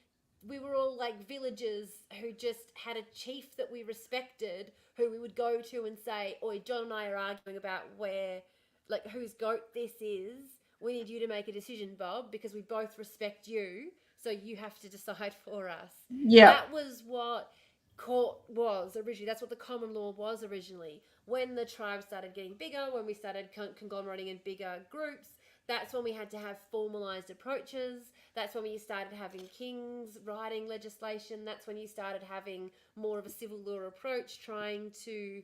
we were all like villagers who just had a chief that we respected, who we would go to and say, oi, John and I are arguing about where, like, whose goat this is. We need you to make a decision, Bob, because we both respect you, so you have to decide for us. Yeah. That was what court was originally. That's what the common law was originally. When the tribes started getting bigger, when we started conglomerating in bigger groups, that's when we had to have formalized approaches. That's when we started having kings writing legislation. That's when you started having more of a civil law approach, trying to...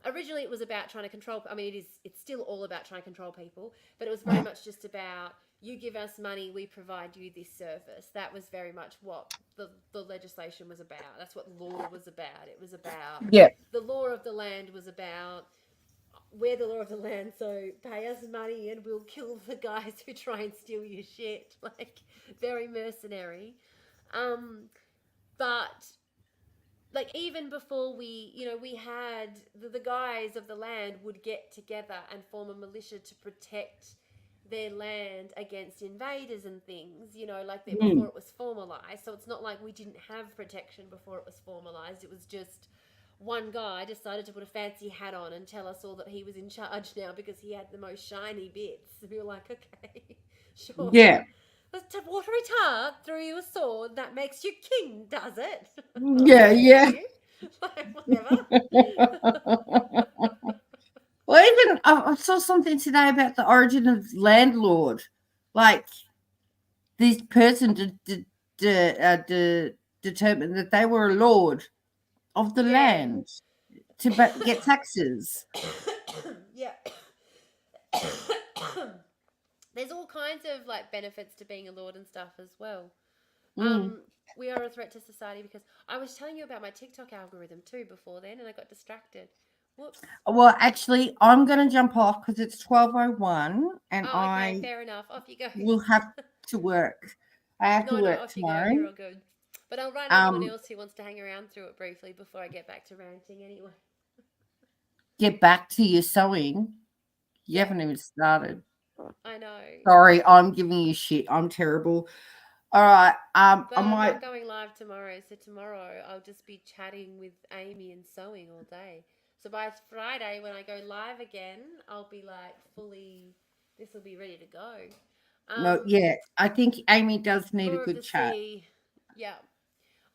originally it was about trying to control... I mean, it's still all about trying to control people, but it was very much just about, you give us money, we provide you this service. That was very much what the legislation was about. That's what law was about. It was about... Yeah. The law of the land was about... we're the law of the land, so pay us money and we'll kill the guys who try and steal your shit. Like, very mercenary. But, like, even before we, we had the guys of the land would get together and form a militia to protect their land against invaders and things, before it was formalized. So it's not like we didn't have protection before it was formalized. It was just... one guy decided to put a fancy hat on and tell us all that he was in charge now because he had the most shiny bits. We were like, okay, sure. Yeah. Let's watery tart through your sword. That makes you king, does it? Yeah, yeah. Like, whatever. Well, even I saw something today about the origin of landlord. Like, this person determined that they were a lord of the land to get taxes. Yeah. There's all kinds of like benefits to being a lord and stuff as well. We are a threat to society because I was telling you about my TikTok algorithm too before then, and I got distracted. Whoops. Well, actually, I'm going to jump off because it's 12:01 and okay, fair enough. Off you go. will have to work. I have to work off tomorrow. You go. You're all good. But I'll write anyone else who wants to hang around through it briefly before I get back to ranting anyway. Get back to your sewing. You haven't even started. I know. Sorry, I'm giving you shit. I'm terrible. All right. But I'm not going live tomorrow, so tomorrow I'll just be chatting with Amy and sewing all day. So by Friday, when I go live again, I'll be like fully... this will be ready to go. No, yeah, I think Amy does need a good chat. Yeah,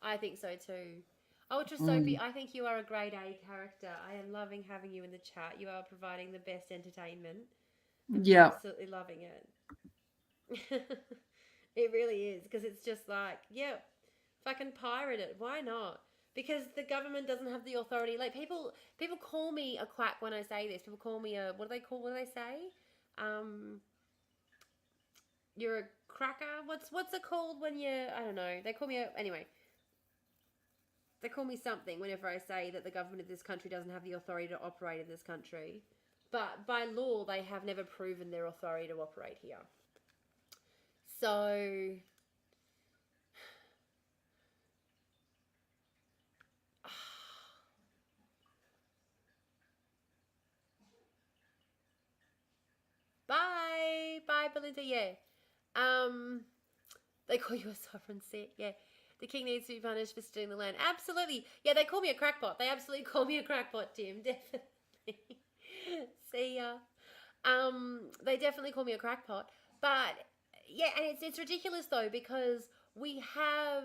I think so too. Ultra Soapy, I think you are a grade A character. I am loving having you in the chat. You are providing the best entertainment. I'm absolutely loving it. It really is, because it's just like, yeah, fucking pirate it. Why not? Because the government doesn't have the authority. Like, people call me a quack when I say this. People call me a... what do they say? You're a cracker. What's it called when you... I don't know. They call me anyway. They call me something whenever I say that the government of this country doesn't have the authority to operate in this country. But by law, they have never proven their authority to operate here. So... Bye, Belinda. Yeah. They call you a sovereign seat. Yeah. The king needs to be punished for stealing the land. Absolutely. Yeah, they call me a crackpot. They absolutely call me a crackpot, Tim. Definitely. See ya. They definitely call me a crackpot. But yeah, and it's ridiculous though, because we have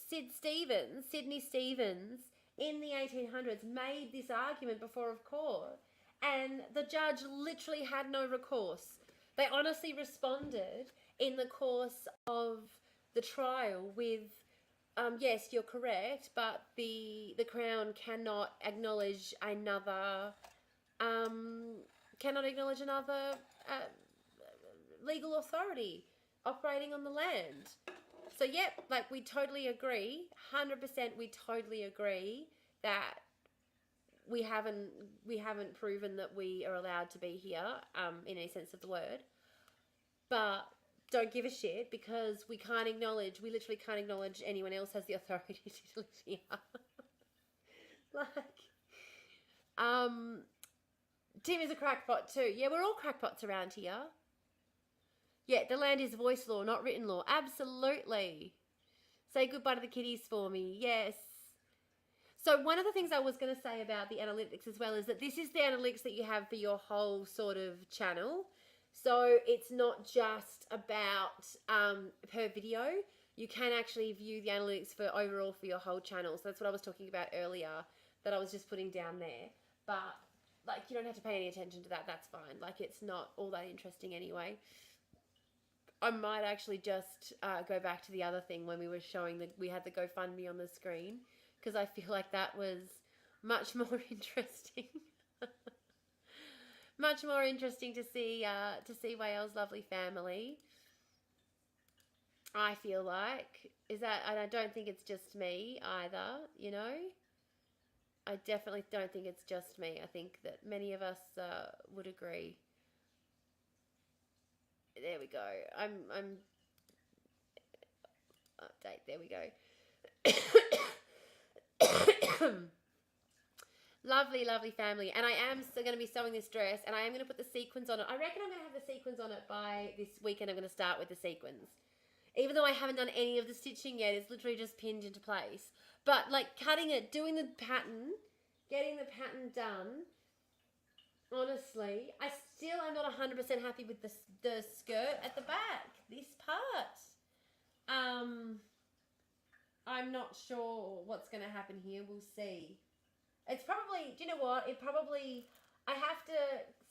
Sydney Stevens in the 1800s made this argument before a court, and the judge literally had no recourse. They honestly responded in the course of the trial with, yes, you're correct, but the Crown cannot acknowledge another legal authority operating on the land. So, yep, like we totally agree, 100% we totally agree that we haven't proven that we are allowed to be here in any sense of the word. But don't give a shit because we literally can't acknowledge anyone else has the authority to live here. Like, Tim is a crackpot too. Yeah, we're all crackpots around here. Yeah, the land is voice law, not written law. Absolutely. Say goodbye to the kitties for me. Yes. So one of the things I was going to say about the analytics as well is that this is the analytics that you have for your whole sort of channel. So it's not just about per video. You can actually view the analytics for overall for your whole channel. So that's what I was talking about earlier that I was just putting down there. But like you don't have to pay any attention to that. That's fine. Like it's not all that interesting anyway. I might actually just go back to the other thing when we were showing that we had the GoFundMe on the screen because I feel like that was much more interesting. Much more interesting to see Whale's lovely family. I feel like and I don't think it's just me either. You know, I definitely don't think it's just me. I think that many of us would agree. There we go. I'm update. There we go. Lovely, lovely family. And I am still going to be sewing this dress and I am going to put the sequins on it. I reckon I'm going to have the sequins on it by this weekend. I'm going to start with the sequins. Even though I haven't done any of the stitching yet, it's literally just pinned into place. But like cutting it, doing the pattern, getting the pattern done, honestly, I still am not 100% happy with the skirt at the back. This part. I'm not sure what's going to happen here. We'll see. It's probably, do you know what? I have to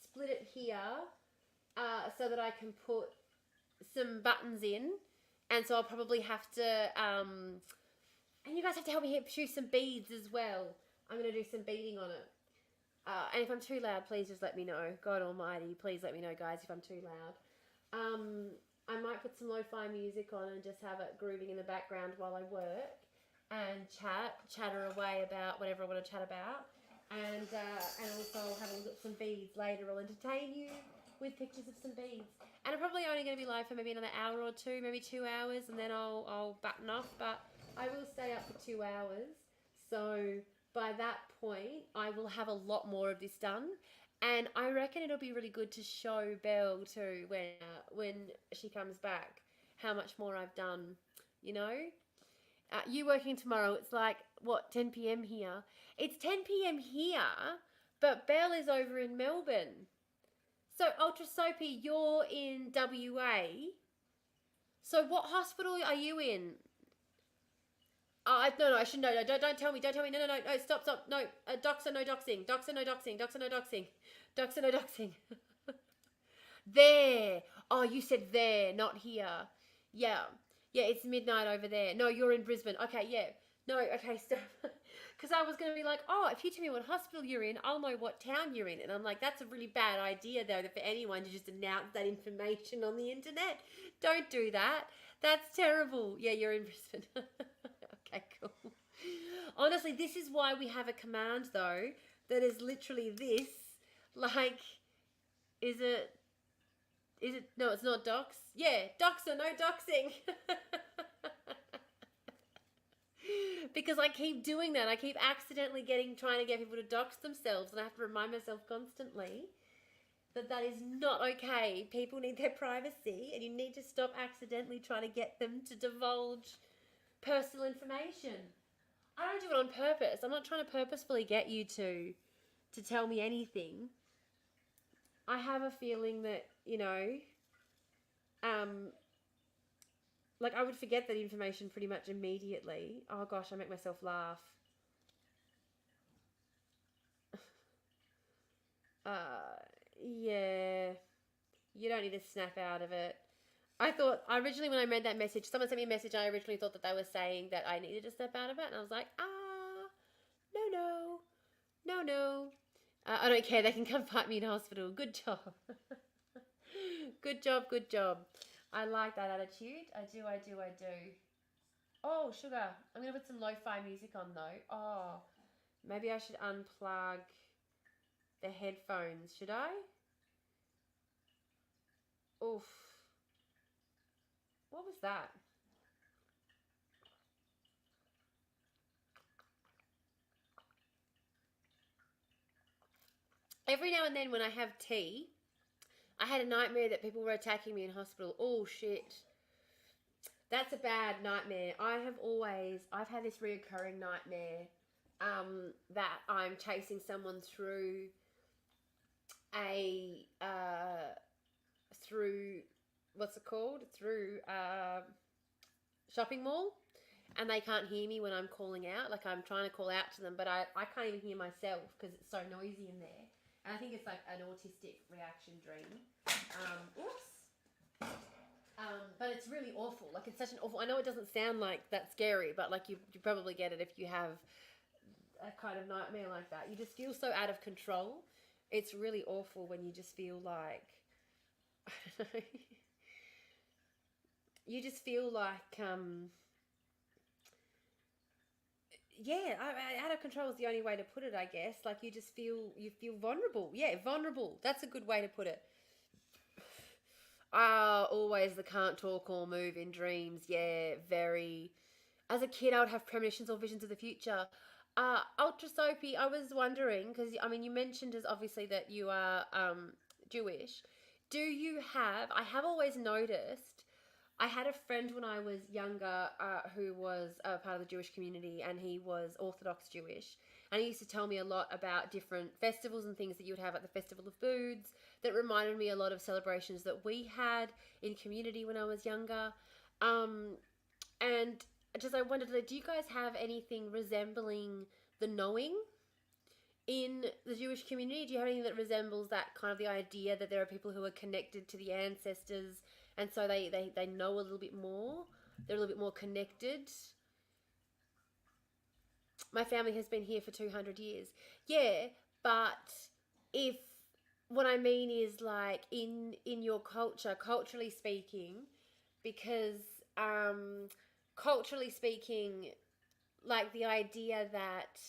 split it here so that I can put some buttons in. And so I'll probably have to, and you guys have to help me choose some beads as well. I'm going to do some beading on it. And if I'm too loud, please just let me know. God almighty, please let me know, guys, if I'm too loud. I might put some lo-fi music on and just have it grooving in the background while I work and chatter away about whatever I want to chat about. And also I'll have a look at some beads later. I'll entertain you with pictures of some beads. And I'm probably only going to be live for maybe another hour or two, maybe 2 hours, and then I'll button off. But I will stay up for 2 hours. So by that point, I will have a lot more of this done. And I reckon it'll be really good to show Belle too when she comes back how much more I've done, you know. You working tomorrow, it's like, what, 10 p.m. here? It's 10 p.m. here, but Belle is over in Melbourne. So, Ultra Soapy, you're in WA. So, what hospital are you in? No, I shouldn't know. No, don't tell me. Don't tell me. No, stop. No, doxer, no doxing. Doxer, no doxing. Doxer, no doxing. Doxer, no doxing. There. Oh, you said there, not here. Yeah, it's midnight over there. No, you're in Brisbane. Okay, yeah. No, okay, stop. Because I was going to be like, oh, if you tell me what hospital you're in, I'll know what town you're in. And I'm like, that's a really bad idea, though, for anyone to just announce that information on the internet. Don't do that. That's terrible. Yeah, you're in Brisbane. Okay, cool. Honestly, this is why we have a command, though, that is literally this. Like, is it, no, it's not dox. Yeah, doxer, no doxing. Because I keep doing that. I keep accidentally trying to get people to dox themselves, and I have to remind myself constantly that is not okay. People need their privacy, and you need to stop accidentally trying to get them to divulge personal information. I don't do it on purpose. I'm not trying to purposefully get you to tell me anything. I have a feeling that, you know, like I would forget that information pretty much immediately. Oh gosh, I make myself laugh. Yeah, you don't need to snap out of it. I thought, originally when I read that message, someone sent me a message, I originally thought that they were saying that I needed to snap out of it, and I was like, no. I don't care, they can come fight me in hospital. Good job. Good job. I like that attitude. I do. Oh, sugar. I'm going to put some lo-fi music on, though. Oh, maybe I should unplug the headphones. Should I? Oof. What was that? Every now and then when I have tea, I had a nightmare that people were attacking me in hospital. Oh, shit. That's a bad nightmare. I've had this reoccurring nightmare that I'm chasing someone through through, what's it called? Through shopping mall. And they can't hear me when I'm calling out. Like, I'm trying to call out to them, but I can't even hear myself because it's so noisy in there. And I think it's like an autistic reaction dream. But it's really awful. Like, it's such an awful... I know it doesn't sound like that scary, but like you probably get it if you have a kind of nightmare like that. You just feel so out of control. It's really awful when you just feel like... I don't know. You just feel like... out of control is the only way to put it, I guess. Like, you feel vulnerable. Yeah, vulnerable. That's a good way to put it. Always the can't talk or move in dreams. Yeah, very. As a kid, I would have premonitions or visions of the future. Ultra Soapy, I was wondering, because, I mean, you mentioned as obviously that you are Jewish. I have always noticed, I had a friend when I was younger who was a part of the Jewish community, and he was Orthodox Jewish. And he used to tell me a lot about different festivals and things that you would have at the Festival of Foods that reminded me a lot of celebrations that we had in community when I was younger. And I wondered, like, do you guys have anything resembling the knowing in the Jewish community? Do you have anything that resembles that kind of the idea that there are people who are connected to the ancestors, and so they know a little bit more? They're a little bit more connected. My family has been here for 200 years. Yeah, but if what I mean is, like, in your culture, culturally speaking, because culturally speaking, like, the idea that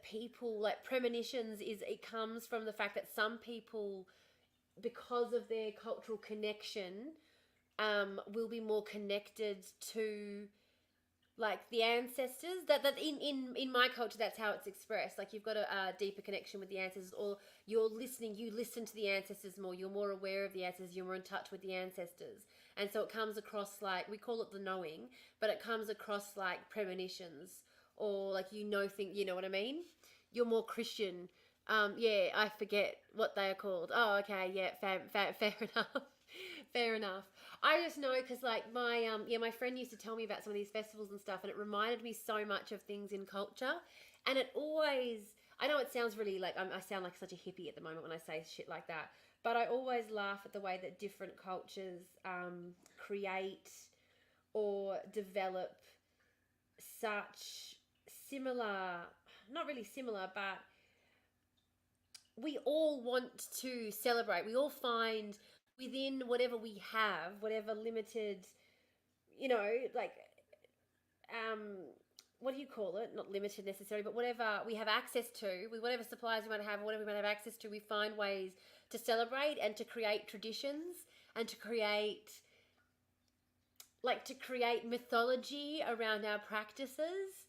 people, like, premonitions it comes from the fact that some people, because of their cultural connection, will be more connected to, like, the ancestors. That in my culture, that's how it's expressed. Like, you've got a deeper connection with the ancestors, or you listen to the ancestors more, you're more aware of the ancestors, you're more in touch with the ancestors. And so it comes across, like, we call it the knowing, but it comes across like premonitions, or like, you know what I mean? You're more Christian. Yeah, I forget what they are called. Oh, okay, yeah, fair enough. Fair enough. I just know because, like, my friend used to tell me about some of these festivals and stuff, and it reminded me so much of things in culture. And it always, I know it sounds really like, I sound like such a hippie at the moment when I say shit like that, but I always laugh at the way that different cultures create or develop such similar, not really similar, but we all want to celebrate. We all find within whatever we have, whatever limited, like, what do you call it? Not limited necessarily, but whatever we have access to, with whatever supplies we might have, whatever we might have access to, we find ways to celebrate and to create traditions and to create mythology around our practices.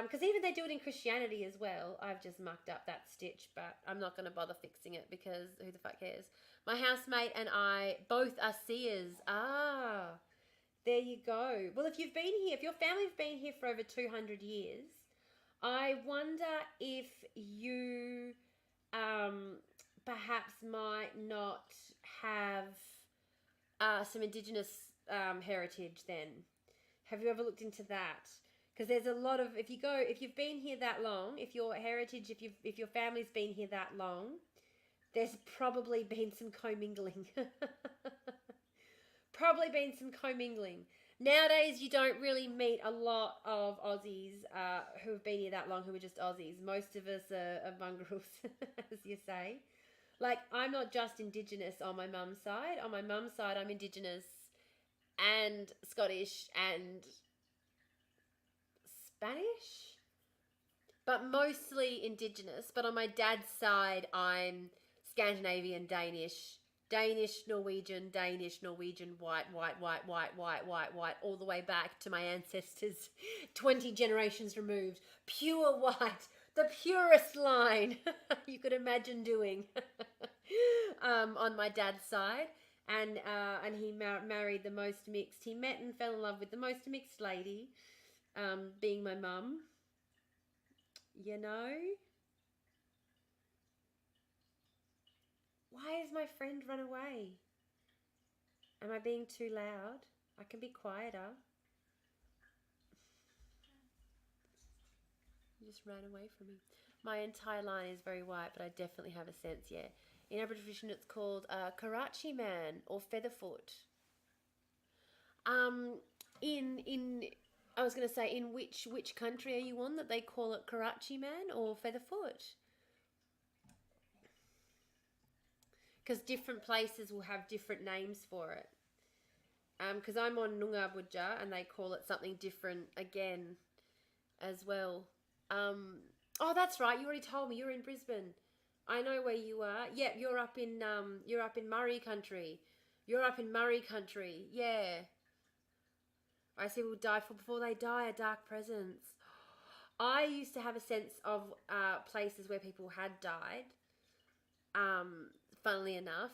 Because even they do it in Christianity as well. I've just mucked up that stitch, but I'm not going to bother fixing it because who the fuck cares? My housemate and I both are seers. There you go. Well, if your family's been here for over 200 years, I wonder if you perhaps might not have some Indigenous heritage then. Have you ever looked into that? Because there's a lot of, if you've been here that long, if your heritage, if your family's been here that long, there's probably been some commingling. Probably been some commingling. Nowadays, you don't really meet a lot of Aussies who have been here that long who are just Aussies. Most of us are mongrels, as you say. Like, I'm not just Indigenous on my mum's side. On my mum's side, I'm Indigenous and Scottish and Spanish, but mostly Indigenous. But on my dad's side, I'm Scandinavian, Danish, Norwegian, white, all the way back to my ancestors, 20 generations removed. Pure white, the purest line you could imagine doing on my dad's side. And he married the most mixed. He met and fell in love with the most mixed lady, being my mum. You know? Why has my friend run away? Am I being too loud? I can be quieter. You just ran away from me. My entire line is very white, but I definitely have a sense, yeah. In Aboriginal tradition, it's called Karachi Man or Featherfoot. I was going to say, in which country are you on that they call it Karachi Man or Featherfoot? Because different places will have different names for it. Because I'm on Noongar Budja and they call it something different again as well. Oh, that's right. You already told me you're in Brisbane. I know where you are. Yep, you're up in Murray country. You're up in Murray country. Yeah. I see people die before they die are dark presence. I used to have a sense of places where people had died. Funnily enough.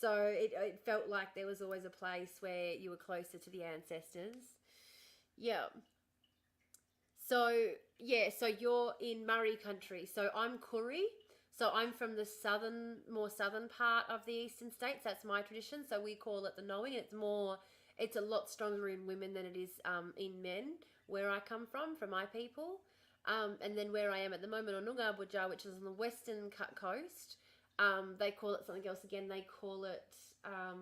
So it felt like there was always a place where you were closer to the ancestors. Yeah. So you're in Murray country. So I'm Koori. So I'm from the more southern part of the eastern states. That's my tradition. So we call it the knowing. It's a lot stronger in women than it is in men, where I come from my people. And then where I am at the moment on Noongar Budja, which is on the western coast, they call it something else again. They call it, I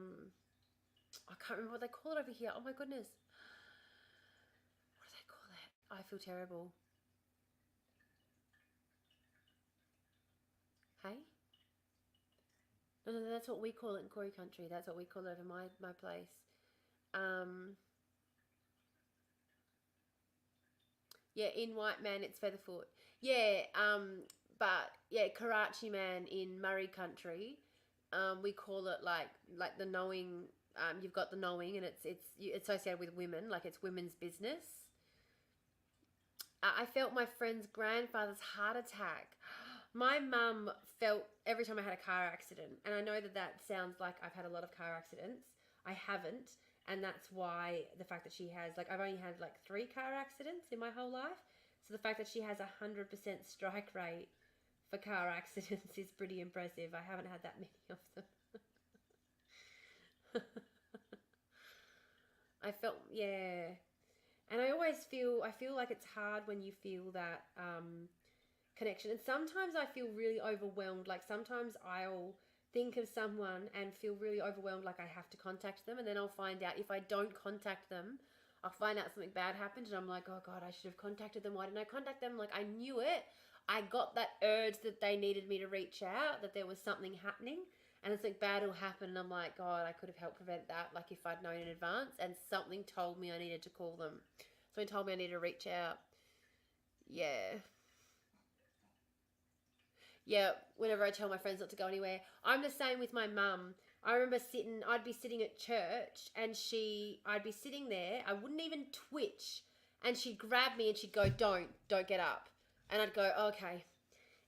can't remember what they call it over here. Oh my goodness. What do they call that? I feel terrible. Hey? No, that's what we call it in Koori country. That's what we call it over my place. Yeah, in white man it's Featherfoot. Yeah, but yeah, Karachi Man in Murray country, we call it like the knowing. You've got the knowing, and it's associated with women, like it's women's business. I felt my friend's grandfather's heart attack. My mum felt every time I had a car accident, and I know that sounds like I've had a lot of car accidents. I haven't, and that's why the fact that she has, like, I've only had like 3 car accidents in my whole life. So the fact that she has 100% strike rate for car accidents is pretty impressive. I haven't had that many of them. I felt, yeah. And I feel like it's hard when you feel that connection. And sometimes I feel really overwhelmed. Like sometimes I'll think of someone and feel really overwhelmed, like I have to contact them. And then I'll find out if I don't contact them, I'll find out something bad happened. And I'm like, oh God, I should have contacted them. Why didn't I contact them? Like I knew it. I got that urge that they needed me to reach out, that there was something happening. And something bad will happen. And I'm like, God, I could have helped prevent that. Like if I'd known in advance, and something told me I needed to call them. Something told me I needed to reach out. Yeah. Yeah, whenever I tell my friends not to go anywhere. I'm the same with my mum. I remember I'd be sitting at church and I'd be sitting there, I wouldn't even twitch, and she'd grab me and she'd go, don't get up. And I'd go, okay.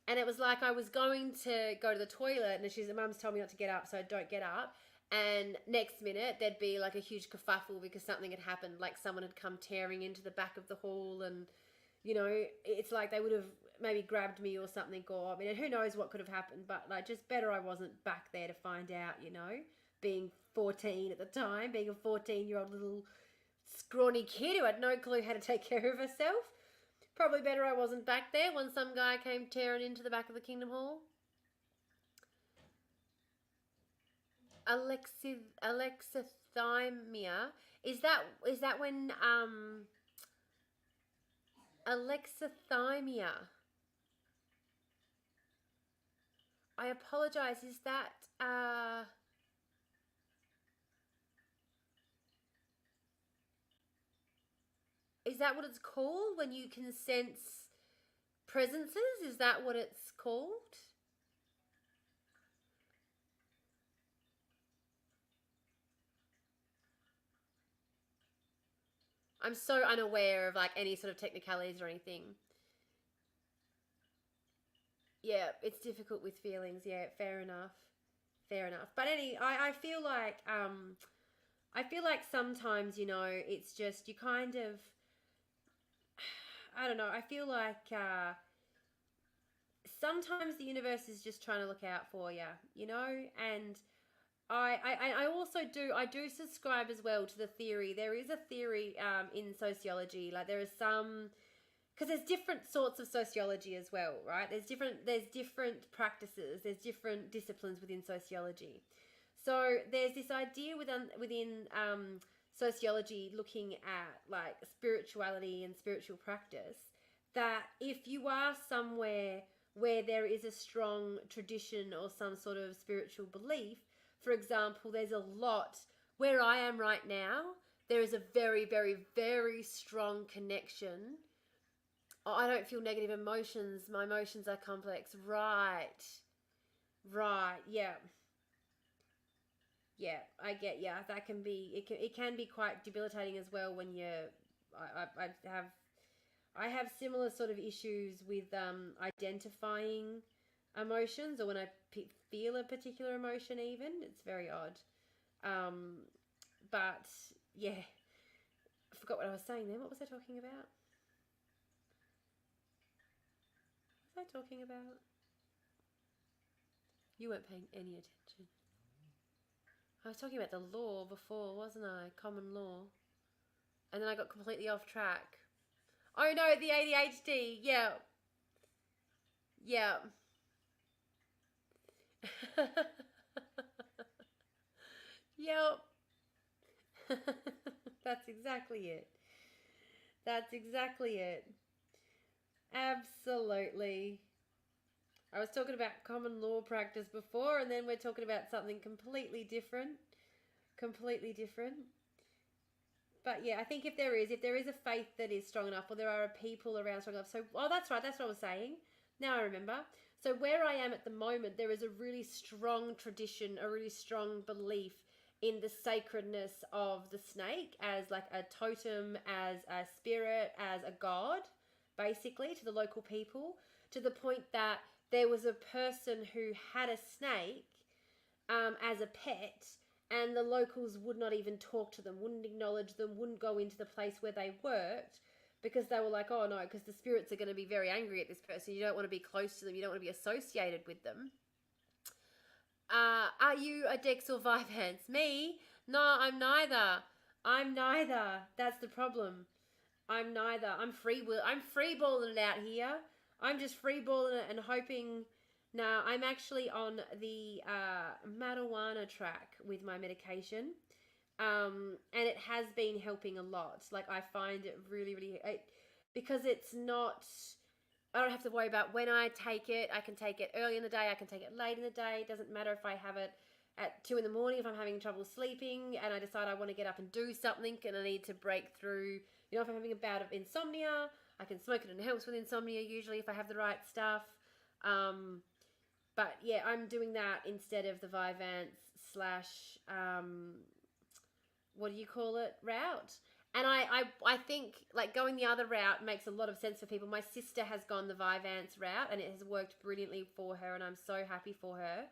And it was like I was going to go to the toilet and mum's told me not to get up, so I don't get up. And next minute there'd be like a huge kerfuffle because something had happened, like someone had come tearing into the back of the hall, and it's like they would have maybe grabbed me or something, or I mean, who knows what could have happened, but like just better I wasn't back there to find out, being 14 at the time, being a 14-year-old little scrawny kid who had no clue how to take care of herself. Probably better I wasn't back there when some guy came tearing into the back of the Kingdom Hall. Alexithymia. Is that when alexithymia? I apologize. Is that Is that what it's called when you can sense presences? Is that what it's called? I'm so unaware of like any sort of technicalities or anything. Yeah, it's difficult with feelings. Yeah, fair enough. Fair enough. But I feel like sometimes, you know, it's just you kind of, I don't know, I feel like sometimes the universe is just trying to look out for you, you know, and I also do subscribe as well to the theory. There is a theory in sociology, like there is some, because there's different sorts of sociology as well, right? There's different practices, there's different disciplines within sociology. So there's this idea within sociology looking at like spirituality and spiritual practice, that if you are somewhere where there is a strong tradition or some sort of spiritual belief, for example, there's a lot where I am right now, there is a very, very, very strong connection. Oh, I don't feel negative emotions. My emotions are complex. Right. Yeah. Yeah, I get. Yeah, that can be. It can be quite debilitating as well when you're. I have similar sort of issues with identifying emotions, or when I feel a particular emotion. Even it's very odd. But yeah, I forgot what I was saying then. What was I talking about? What was I talking about? You weren't paying any attention. I was talking about the law before, wasn't I? Common law. And then I got completely off track. Oh no, the ADHD. Yeah. Yeah. Yep. That's exactly it. That's exactly it. Absolutely. I was talking about common law practice before, and then we're talking about something completely different. Completely different. But yeah, I think if there is a faith that is strong enough, or there are people around strong enough. So, oh, that's right. That's what I was saying. Now I remember. So where I am at the moment, there is a really strong tradition, a really strong belief in the sacredness of the snake as like a totem, as a spirit, as a god, basically to the local people, to the point that there was a person who had a snake as a pet, and the locals would not even talk to them, wouldn't acknowledge them, wouldn't go into the place where they worked, because they were like, oh no, because the spirits are going to be very angry at this person. You don't want to be close to them. You don't want to be associated with them. Are you a Dex or Vyvanse? Me? No, I'm neither. I'm neither. That's the problem. I'm neither. I'm freeballing it out here. I'm just freeballing it and hoping. No, I'm actually on the marijuana track with my medication, and it has been helping a lot. Like I find it really, really, because it's not. I don't have to worry about when I take it. I can take it early in the day. I can take it late in the day. It doesn't matter if I have it at 2 a.m. if I'm having trouble sleeping and I decide I want to get up and do something and I need to break through. You know, if I'm having a bout of insomnia, I can smoke it and it helps with insomnia usually if I have the right stuff. But yeah, I'm doing that instead of the Vyvanse slash, what do you call it, route. And I think like going the other route makes a lot of sense for people. My sister has gone the Vyvanse route and it has worked brilliantly for her and I'm so happy for her.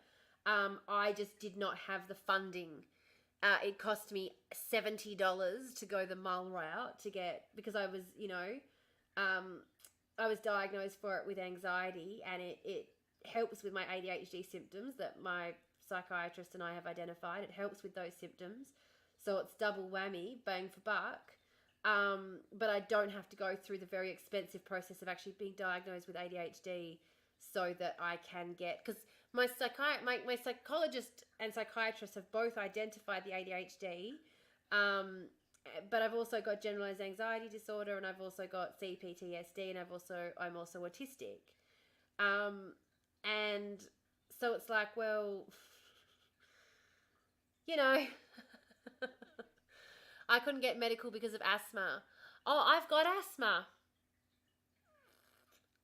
I just did not have the funding. It cost me $70 to go the Mull route to get, because I was, you know, I was diagnosed for it with anxiety, and it helps with my ADHD symptoms that my psychiatrist and I have identified. It helps with those symptoms. So it's double whammy, bang for buck. But I don't have to go through the very expensive process of actually being diagnosed with ADHD so that I can get, because my psychologist and psychiatrist have both identified the ADHD, but I've also got generalized anxiety disorder, and I've also got CPTSD, and I'm also autistic, and so it's like, well, you know, I couldn't get medical because of asthma. Oh, I've got asthma.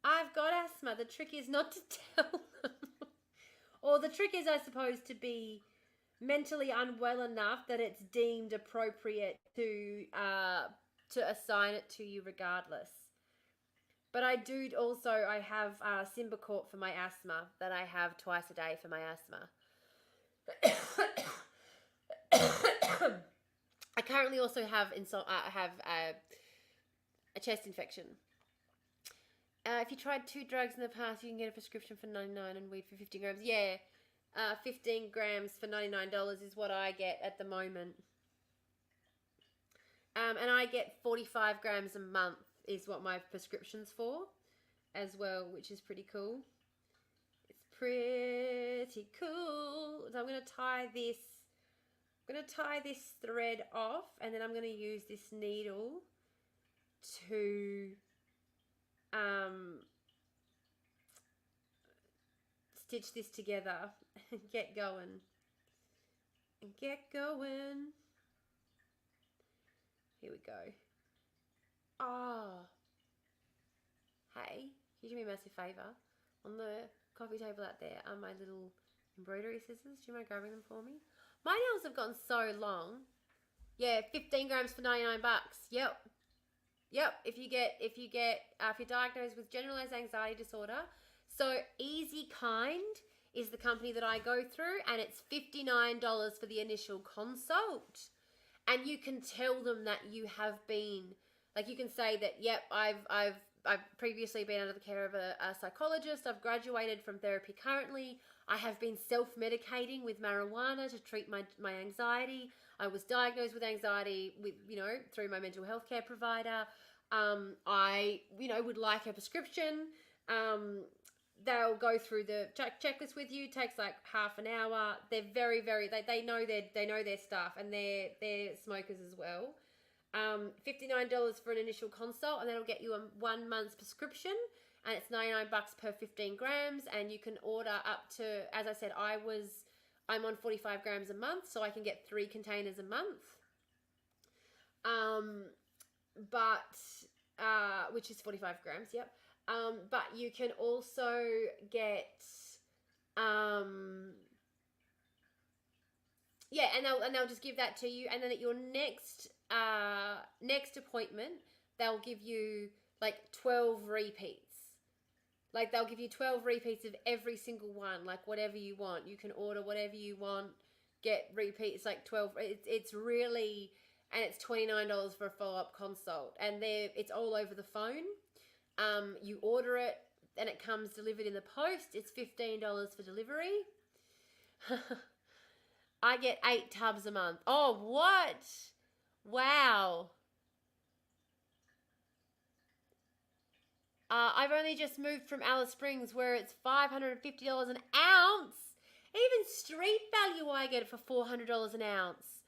I've got asthma. The trick is not to tell them. Or the trick is, I suppose, to be mentally unwell enough that it's deemed appropriate to assign it to you regardless. But I do also, I have Symbicort for my asthma that I have twice a day for my asthma. I currently also have a chest infection. If you tried 2 drugs in the past, you can get a prescription for $99 and weed for 50 grams. Yeah, 15 grams for $99 is what I get at the moment. And I get 45 grams a month is what my prescription's for as well, which is pretty cool. It's pretty cool. So I'm going to tie this thread off, and then I'm going to use this needle to stitch this together and get going. Here we go. Oh. Hey, can you do me a massive favour? On the coffee table out there are my little embroidery scissors. Do you mind grabbing them for me? My nails have gotten so long. Yeah, 15 grams for 99 bucks. Yep. If you're diagnosed with generalized anxiety disorder. So Easy Kind is the company that I go through, and it's $59 for the initial consult. And you can tell them that you have been, like, you can say that, yep, I've previously been under the care of a psychologist. I've graduated from therapy currently. I have been self-medicating with marijuana to treat my anxiety. I was diagnosed with anxiety through my mental health care provider. I would like a prescription. They'll go through the checklist with you. It takes like half an hour. They're very, very, they know their stuff, and they're smokers as well. $59 for an initial consult, and that'll get you a 1 month's prescription, and it's 99 bucks per 15 grams, and you can order up to, as I said, I'm on 45 grams a month, so I can get 3 containers a month. Which is 45 grams, yep. But you can also get, and they'll just give that to you, and then at your next appointment, they'll give you like 12 repeats. Like, they'll give you 12 repeats of every single one, like whatever you want. You can order whatever you want, get repeats, like 12. It's really, and it's $29 for a follow-up consult, and it's all over the phone. You order it, and it comes delivered in the post. It's $15 for delivery. I get 8 tubs a month. Oh, what? Wow. I've only just moved from Alice Springs, where it's $550 an ounce. Even street value, I get it for $400 an ounce.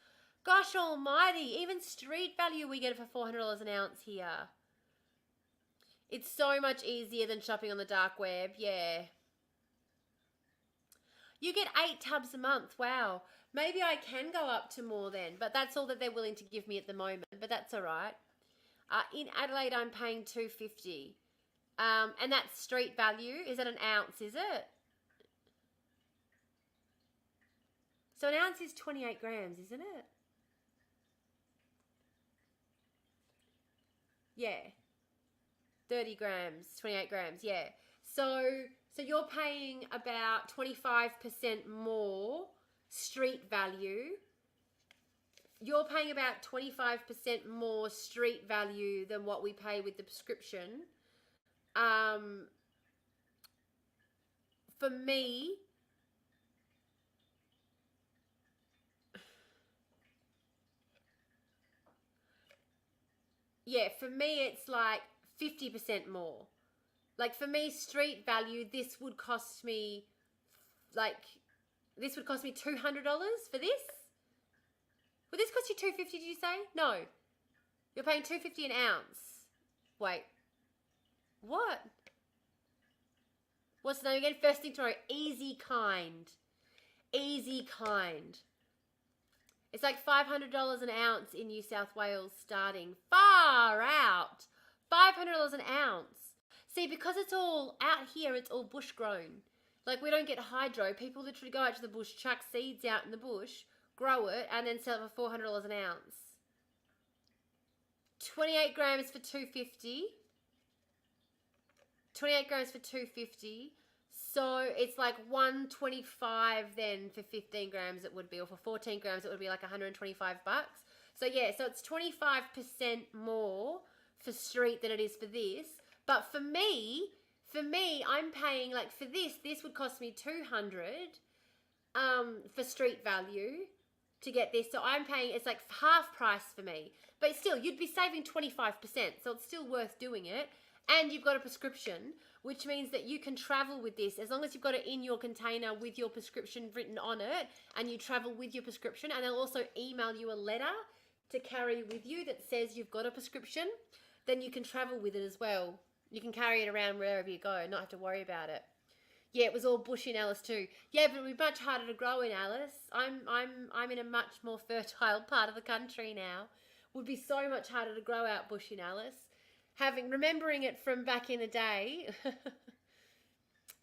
Gosh almighty, even street value, we get it for $400 an ounce here. It's so much easier than shopping on the dark web, yeah. You get 8 tubs a month, wow. Maybe I can go up to more then, but that's all that they're willing to give me at the moment, but that's all right. In Adelaide, I'm paying $250. And that's street value. Is that an ounce, is it? So an ounce is 28 grams, isn't it? Yeah. 30 grams, 28 grams, yeah. So you're paying about 25% more street value. You're paying about 25% more street value than what we pay with the prescription. For me, it's like 50% more. Like, for me, street value, this would cost me $200 for this. Would this cost you $250, did you say? No. You're paying $250 an ounce. Wait. What? What's the name again? First thing tomorrow. Easy Kind. Easy Kind. It's like $500 an ounce in New South Wales starting. Far out. $500 an ounce. See, because it's all out here, it's all bush grown. Like, we don't get hydro. People literally go out to the bush, chuck seeds out in the bush, grow it, and then sell it for $400 an ounce. 28 grams for $2.50. 28 grams for $2.50. So it's like $125 then for 15 grams it would be, or for 14 grams it would be like $125. So yeah, so it's 25% more for street than it is for this. But for me, I'm paying, like, for this would cost me $200 for street value to get this. So I'm paying, it's like half price for me. But still, you'd be saving 25%, so it's still worth doing it. And you've got a prescription, which means that you can travel with this as long as you've got it in your container with your prescription written on it, and you travel with your prescription, and they'll also email you a letter to carry with you that says you've got a prescription. Then you can travel with it as well. You can carry it around wherever you go, not have to worry about it. Yeah, it was all bush in Alice too. Yeah, but it would be much harder to grow in Alice. I'm in a much more fertile part of the country now. Would be so much harder to grow out bush in Alice. Remembering it from back in the day,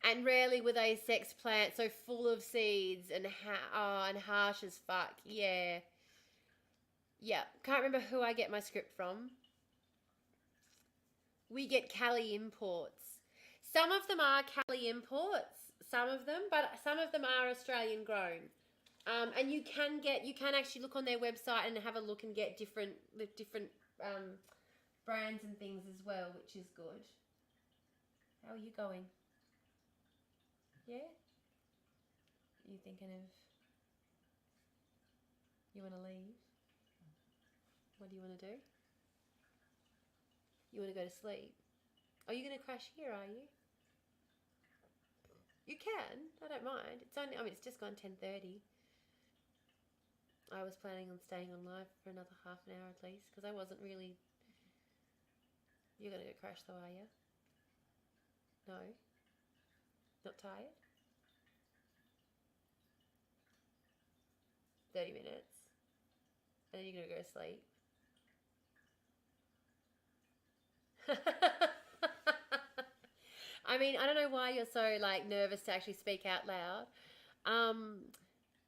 and rarely were they sex plants, so full of seeds and harsh as fuck. Yeah. Can't remember who I get my script from. We get Cali imports. Some of them are Cali imports, some of them, but some of them are Australian grown. And you can actually look on their website and have a look and get different brands and things as well, which is good. How are you going? Yeah? You thinking of... You want to leave? What do you want to do? You want to go to sleep? Are you going to crash here, are you? You can. I don't mind. It's just gone 10:30. I was planning on staying on live for another half an hour at least, because I wasn't really... You're going to go crash though, are you? No? Not tired? 30 minutes. And then you're going to go to sleep. I mean, I don't know why you're so, like, nervous to actually speak out loud.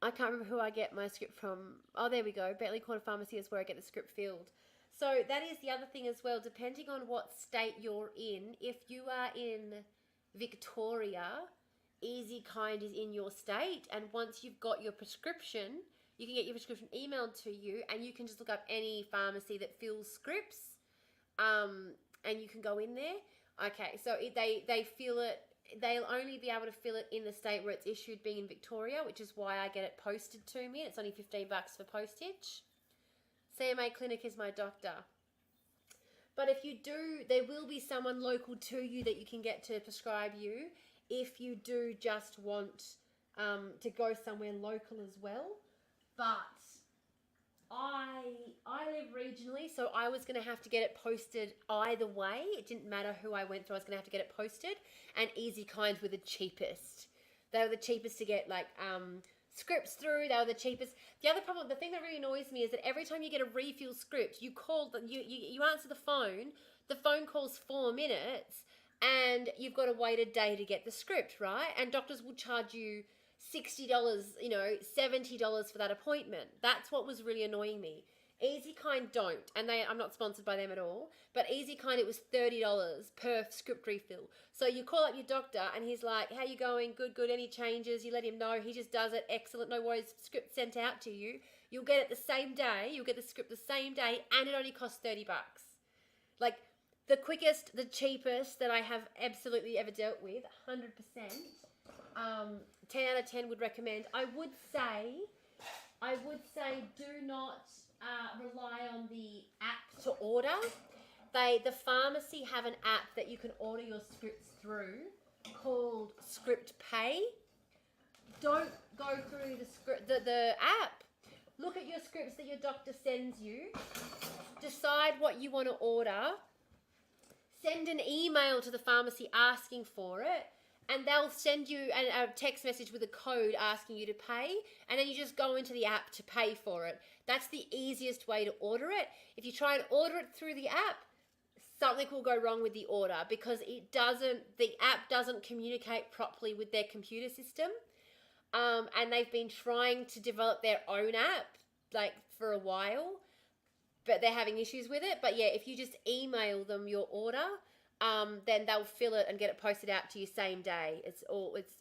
I can't remember who I get my script from. Oh, there we go. Bentley Corner Pharmacy is where I get the script filled. So that is the other thing as well, depending on what state you're in. If you are in Victoria, Easy Kind is in your state, and once you've got your prescription, you can get your prescription emailed to you, and you can just look up any pharmacy that fills scripts, and you can go in there. Okay, so they fill it. They'll only be able to fill it in the state where it's issued, being in Victoria, which is why I get it posted to me. It's only $15 for postage. CMA Clinic is my doctor. But if you do, there will be someone local to you that you can get to prescribe you if you do just want to go somewhere local as well. But I live regionally, so I was going to have to get it posted either way. It didn't matter who I went through. I was going to have to get it posted, and Easy Kinds were the cheapest. They were the cheapest to get, like, scripts through. They were the cheapest. The thing that really annoys me is that every time you get a refill script, you answer the phone calls 4 minutes, and you've got to wait a day to get the script, right? And doctors will charge you $60, $70 for that appointment. That's what was really annoying me. Easy Kind don't, and I'm not sponsored by them at all, but Easy Kind, it was $30 per script refill. So you call up your doctor and he's like, how you going? Good, any changes? You let him know, he just does it, excellent, no worries, script sent out to you. You'll get it the same day, you'll get the script the same day, and it only costs $30. Like, the quickest, the cheapest that I have absolutely ever dealt with, 100%. 10 out of 10 would recommend. I would say do not rely on the app to order. The pharmacy have an app that you can order your scripts through called Script Pay. Don't go through the app. Look at your scripts that your doctor sends you. Decide what you want to order. Send an email to the pharmacy asking for it, and they'll send you a text message with a code asking you to pay, and then you just go into the app to pay for it. That's the easiest way to order it. If you try and order it through the app, something will go wrong with the order because the app doesn't communicate properly with their computer system. And they've been trying to develop their own app like for a while, but they're having issues with it. But yeah, if you just email them your order, then they'll fill it and get it posted out to you same day. It's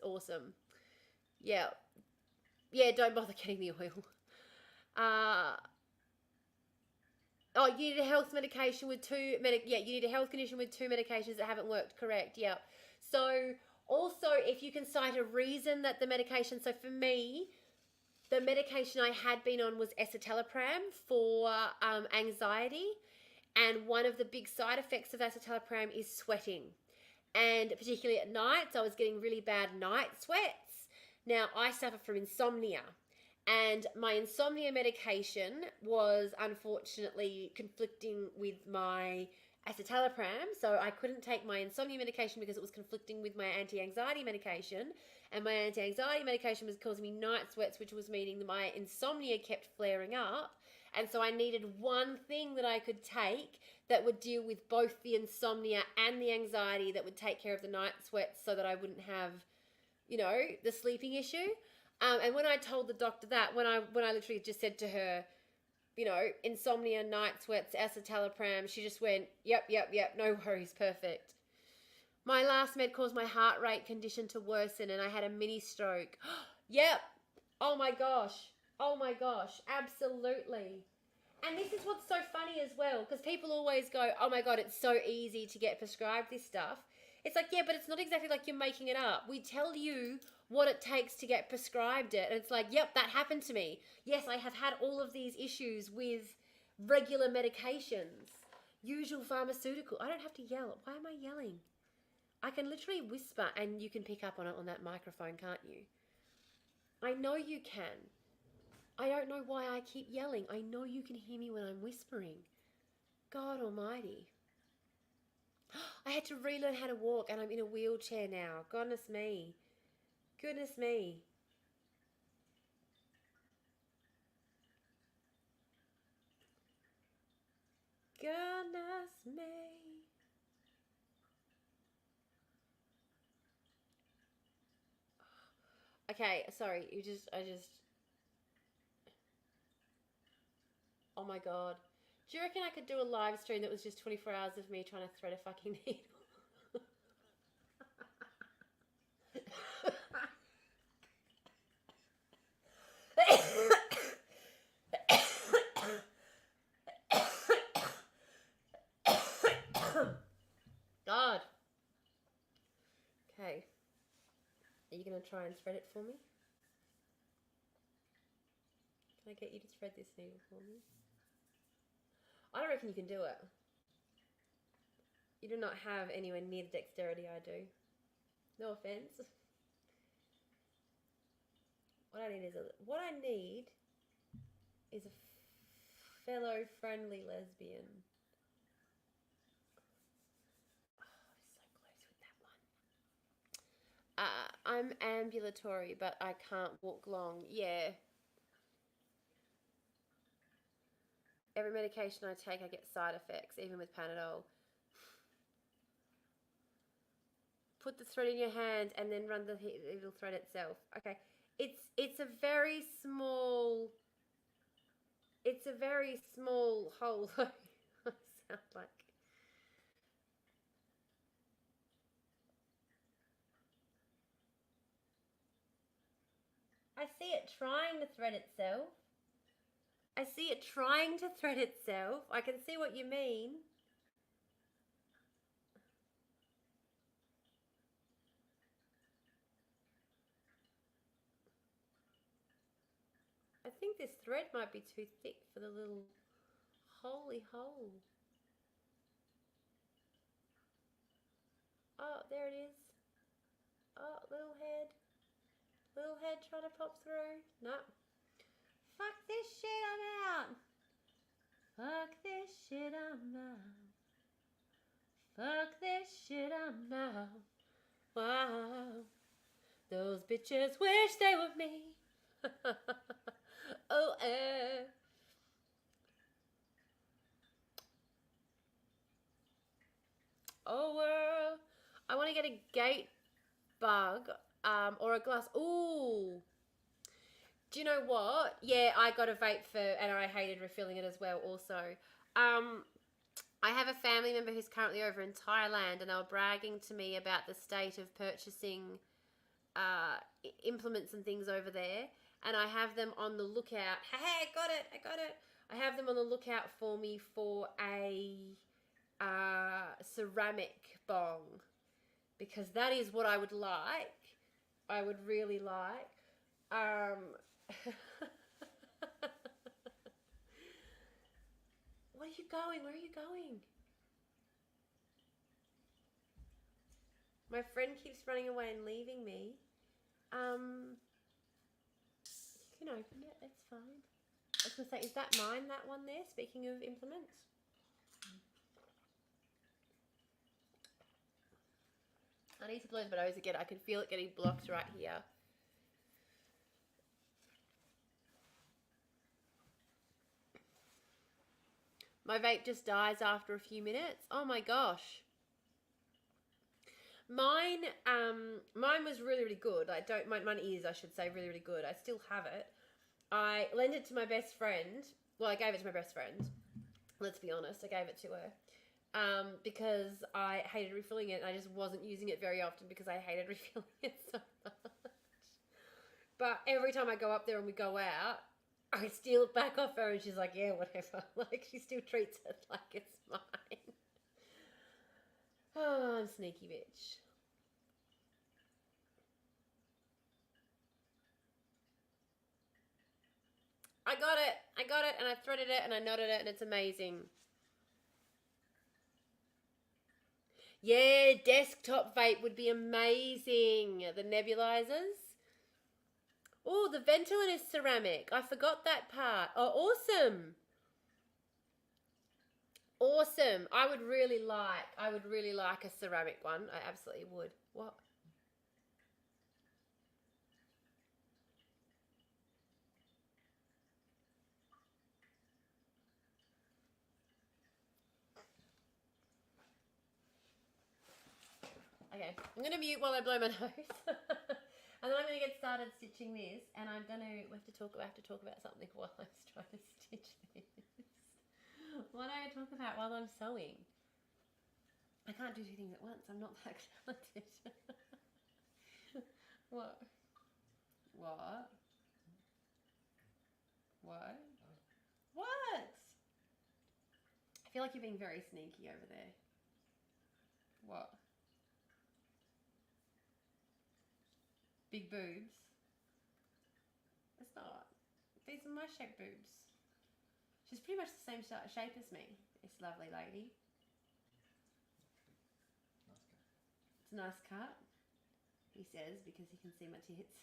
awesome. Yeah. Don't bother getting the oil. You need a health medication with you need a health condition with 2 medications that haven't worked. Correct. Yeah. So also, if you can cite a reason that the medication, so for me, the medication I had been on was escitalopram for anxiety. And one of the big side effects of escitalopram is sweating. And particularly at nights, I was getting really bad night sweats. Now, I suffer from insomnia. And my insomnia medication was unfortunately conflicting with my escitalopram. So I couldn't take my insomnia medication because it was conflicting with my anti-anxiety medication. And my anti-anxiety medication was causing me night sweats, which was meaning that my insomnia kept flaring up. And so I needed one thing that I could take that would deal with both the insomnia and the anxiety, that would take care of the night sweats so that I wouldn't have, the sleeping issue. And when I told the doctor that, when I literally just said to her, insomnia, night sweats, escitalopram, she just went, yep, no worries, perfect. My last med caused my heart rate condition to worsen and I had a mini stroke. Yep. Oh my gosh, absolutely. And this is what's so funny as well, because people always go, oh my God, it's so easy to get prescribed this stuff. It's like, yeah, but it's not exactly like you're making it up. We tell you what it takes to get prescribed it. And it's like, yep, that happened to me. Yes, I have had all of these issues with regular medications, usual pharmaceutical. I don't have to yell. Why am I yelling? I can literally whisper and you can pick up on it on that microphone, can't you? I know you can. I don't know why I keep yelling. I know you can hear me when I'm whispering. God almighty. I had to relearn how to walk and I'm in a wheelchair now. Goodness me. Goodness me. Goodness me. Okay, sorry. Oh my God. Do you reckon I could do a live stream that was just 24 hours of me trying to thread a fucking needle? God. Okay. Are you going to try and thread it for me? Can I get you to thread this needle for me? I don't reckon you can do it. You do not have anywhere near the dexterity I do. No offense. What I need is a fellow friendly lesbian. Oh, so close with that one. I'm ambulatory, but I can't walk long. Yeah. Every medication I take, I get side effects, even with Panadol. Put the thread in your hand and then run the little thread itself. Okay. It's a very small hole. I sound like. I see it trying to thread itself. I see it trying to thread itself. I can see what you mean. I think this thread might be too thick for the little holy hole. Oh, there it is. Oh, little head. Little head trying to pop through. No. Fuck this shit, I'm out. Fuck this shit, I'm out. Fuck this shit, I'm out. Wow. Those bitches wish they were me. Oh, Oh, world. I want to get a gate bug or a glass. Ooh. Do you know what? Yeah, I got a vape and I hated refilling it as well also. I have a family member who's currently over in Thailand, and they were bragging to me about the state of purchasing implements and things over there. And I have them on the lookout. Hey, I got it. I have them on the lookout for me for a ceramic bong, because that is what I would like. I would really like. Where are you going? Where are you going? My friend keeps running away and leaving me. You can open it. It's fine. I was going to say, is that mine, that one there? Speaking of implements. I need to blow my nose again. I can feel it getting blocked right here. My vape just dies after a few minutes. Oh my gosh. Mine was really, really good. Mine is, I should say, really, really good. I still have it. I lent it to my best friend. Well, I gave it to my best friend. Let's be honest. I gave it to her. Because I hated refilling it, and I just wasn't using it very often because I hated refilling it so much. But every time I go up there and we go out, I steal it back off her, and she's like, yeah, whatever. Like, she still treats it like it's mine. Oh, I'm a sneaky bitch. I got it, and I threaded it, and I knotted it, and it's amazing. Yeah, desktop vape would be amazing. The nebulizers. Oh, the Ventolin is ceramic. I forgot that part. Oh, awesome. Awesome. I would really like a ceramic one. I absolutely would. What? Okay, I'm going to mute while I blow my nose. And then I'm going to get started stitching this, and I have to talk about something while I'm trying to stitch this. What do I talk about while I'm sewing? I can't do two things at once. I'm not that talented. What? What? What? What? I feel like you're being very sneaky over there. What? Big boobs? It's not. These are my shape boobs. She's pretty much the same shape as me, this lovely lady. It's a nice cut, he says, because he can see my tits.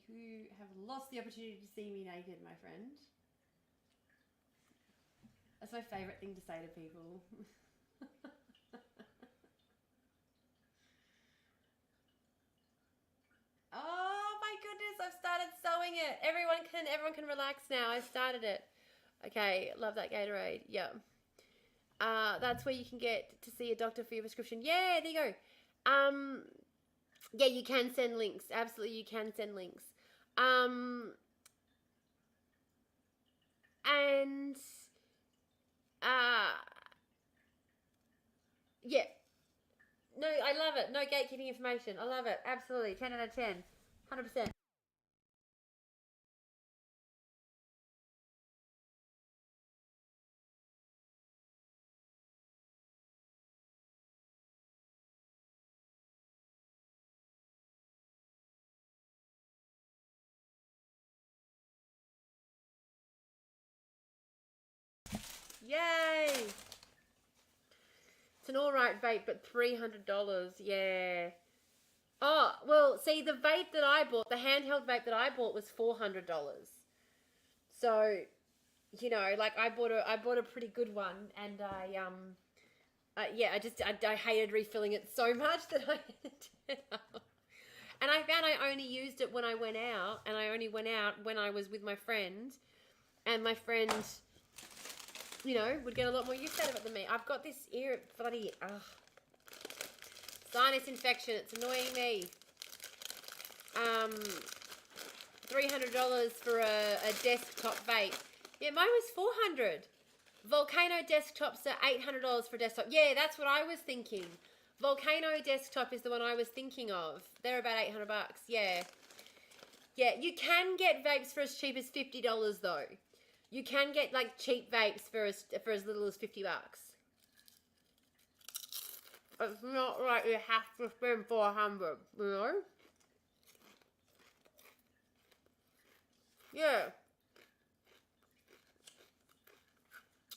You have lost the opportunity to see me naked, my friend. That's my favourite thing to say to people. Oh my goodness, I've started sewing it. Everyone can relax now. I started it. Okay, love that Gatorade. Yeah. That's where you can get to see a doctor for your prescription. Yeah, there you go. Yeah, you can send links. Absolutely, you can send links. And yeah. No, I love it. No gatekeeping information. I love it. Absolutely. 10 out of 10. 100%. Yay! It's an alright vape, but $300. Yeah. Oh, well, see, the vape that I bought, the handheld vape that I bought was $400. So, you know, like I bought a pretty good one, and I hated refilling it so much that I ended it up. And I found I only used it when I went out, and I only went out when I was with my friend, and my friend, you know, would get a lot more use out of it than me. I've got this ear bloody sinus infection. It's annoying me. $300 for a desktop vape. Yeah, mine was $400. Volcano desktops are $800 for desktop. Yeah, that's what I was thinking. Volcano desktop is the one I was thinking of. They're about $800. Yeah. Yeah, you can get vapes for as cheap as $50 though. You can get like cheap vapes for as little as $50. It's not like you have to spend $400, you know? Yeah.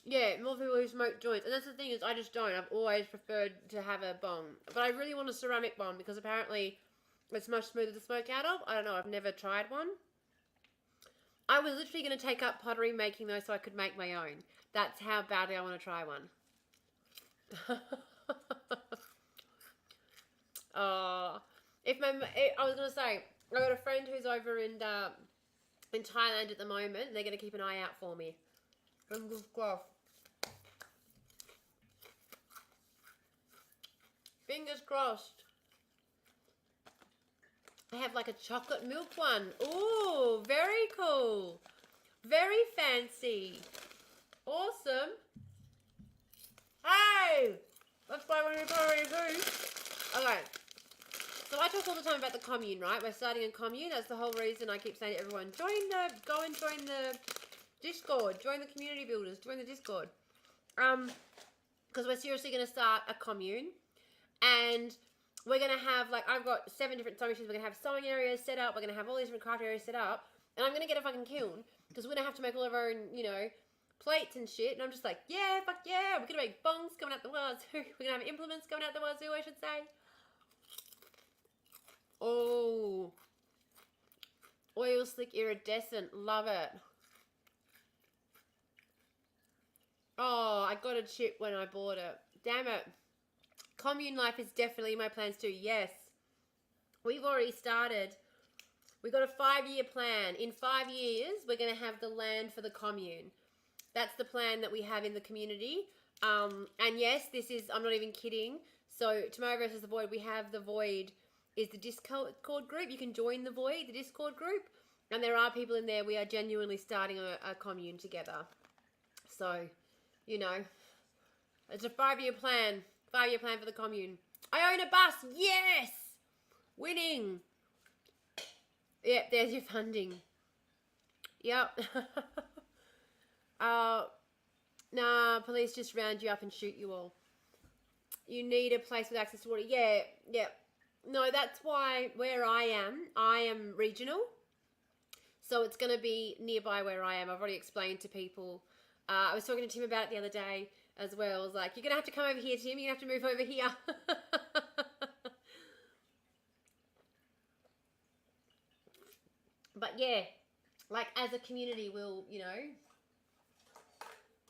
Yeah, more people who smoke joints. And that's the thing is, I just don't. I've always preferred to have a bong. But I really want a ceramic bong because apparently it's much smoother to smoke out of. I don't know. I've never tried one. I was literally going to take up pottery making though so I could make my own. That's how badly I want to try one. I was going to say, I got a friend who's over in Thailand at the moment. They're going to keep an eye out for me. Fingers crossed. Fingers crossed. I have like a chocolate milk one. Ooh, very cool. Very fancy. Awesome. Hey! That's why when we already do. Okay. So I talk all the time about the commune, right? We're starting a commune. That's the whole reason I keep saying to everyone, go and join the Discord. Join the community builders. Join the Discord. Because we're seriously going to start a commune. And we're going to have, like, I've got 7 different sewing machines. We're going to have sewing areas set up. We're going to have all these different craft areas set up. And I'm going to get a fucking kiln. Because we're going to have to make all of our own, you know, plates and shit. And I'm just like, yeah, fuck yeah. We're going to make bongs coming out the wazoo. We're going to have implements coming out the wazoo, I should say. Oh. Oil slick iridescent. Love it. Oh, I got a chip when I bought it. Damn it. Commune life is definitely in my plans too. Yes. We've already started. We've got a 5-year plan. In 5 years, we're going to have the land for the commune. That's the plan that we have in the community. And yes, this is, I'm not even kidding. So Tomorrow versus the Void, we have the Void is the Discord group. You can join the Void, the Discord group. And there are people in there. We are genuinely starting a commune together. So, you know, it's a 5-year plan. 5-year plan for the commune. I own a bus. Yes! Winning. Yep, there's your funding. Yep. Nah, police just round you up and shoot you all. You need a place with access to water. Yeah. No, that's why where I am regional. So it's going to be nearby where I am. I've already explained to people. I was talking to Tim about it the other day as well. I was like, you're going to have to come over here, Tim. You're going to have to move over here. But yeah, like as a community, we'll, you know,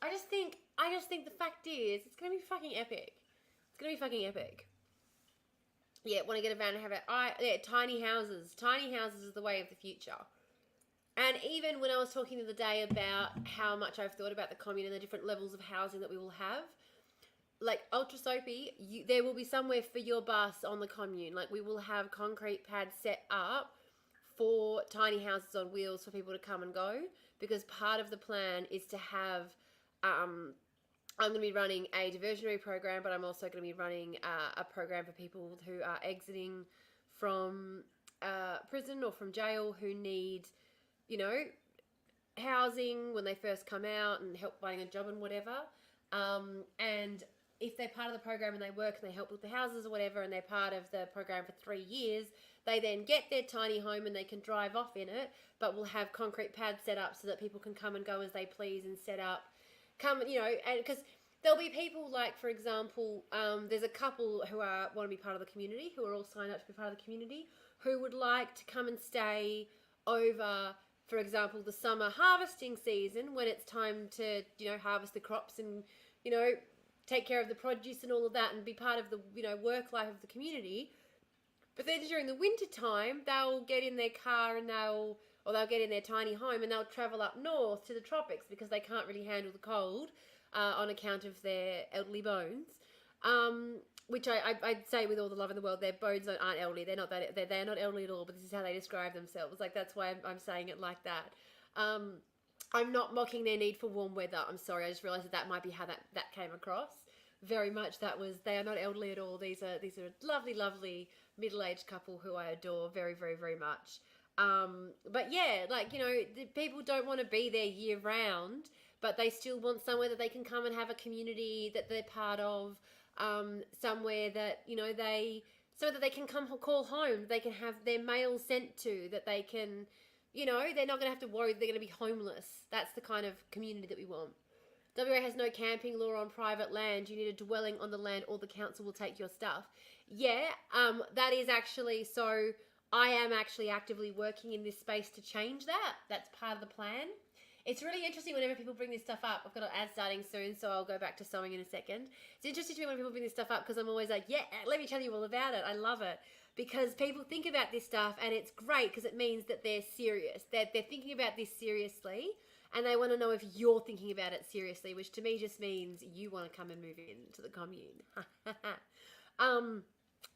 I just think the fact is, it's going to be fucking epic. It's going to be fucking epic. Yeah, want to get a van and have it. Tiny houses. Tiny houses is the way of the future. And even when I was talking the other day about how much I've thought about the commune and the different levels of housing that we will have, like Ultra Soapy, there will be somewhere for your bus on the commune. Like we will have concrete pads set up for tiny houses on wheels for people to come and go, because part of the plan is to have, I'm going to be running a diversionary program, but I'm also going to be running a program for people who are exiting from prison or from jail who need, you know, housing when they first come out and help finding a job and whatever. And if they're part of the program and they work and they help with the houses or whatever, and they're part of the program for 3 years, they then get their tiny home and they can drive off in it, but we'll have concrete pads set up so that people can come and go as they please and set up, you know, and because there'll be people like, for example, there's a couple who want to be part of the community, who are all signed up to be part of the community, who would like to come and stay over for example, the summer harvesting season, when it's time to, harvest the crops and, take care of the produce and all of that and be part of the, work life of the community. But then during the winter time, they'll get in their car and they'll get in their tiny home and they'll travel up north to the tropics because they can't really handle the cold on account of their elderly bones. Which I'd say with all the love in the world, their bones aren't elderly. They're not elderly at all, but this is how they describe themselves. Like, that's why I'm saying it like that. I'm not mocking their need for warm weather. I'm sorry. I just realized that might be how that came across. Very much they are not elderly at all. These are a lovely, lovely middle-aged couple who I adore very, very, very much. But yeah, the people don't want to be there year round, but they still want somewhere that they can come and have a community that they're part of, somewhere that, so that they can come call home, they can have their mail sent to, that they can, they're not going to have to worry they're going to be homeless. That's the kind of community that we want. WA has no camping law on private land. You need a dwelling on the land or the council will take your stuff. Yeah, that is actually, so I am actually actively working in this space to change that. That's part of the plan. It's really interesting whenever people bring this stuff up. I've got an ad starting soon, so I'll go back to sewing in a second. It's interesting to me when people bring this stuff up because I'm always like, yeah, let me tell you all about it. I love it. Because people think about this stuff and it's great because it means that they're serious. They're thinking about this seriously and they want to know if you're thinking about it seriously, which to me just means you want to come and move into the commune.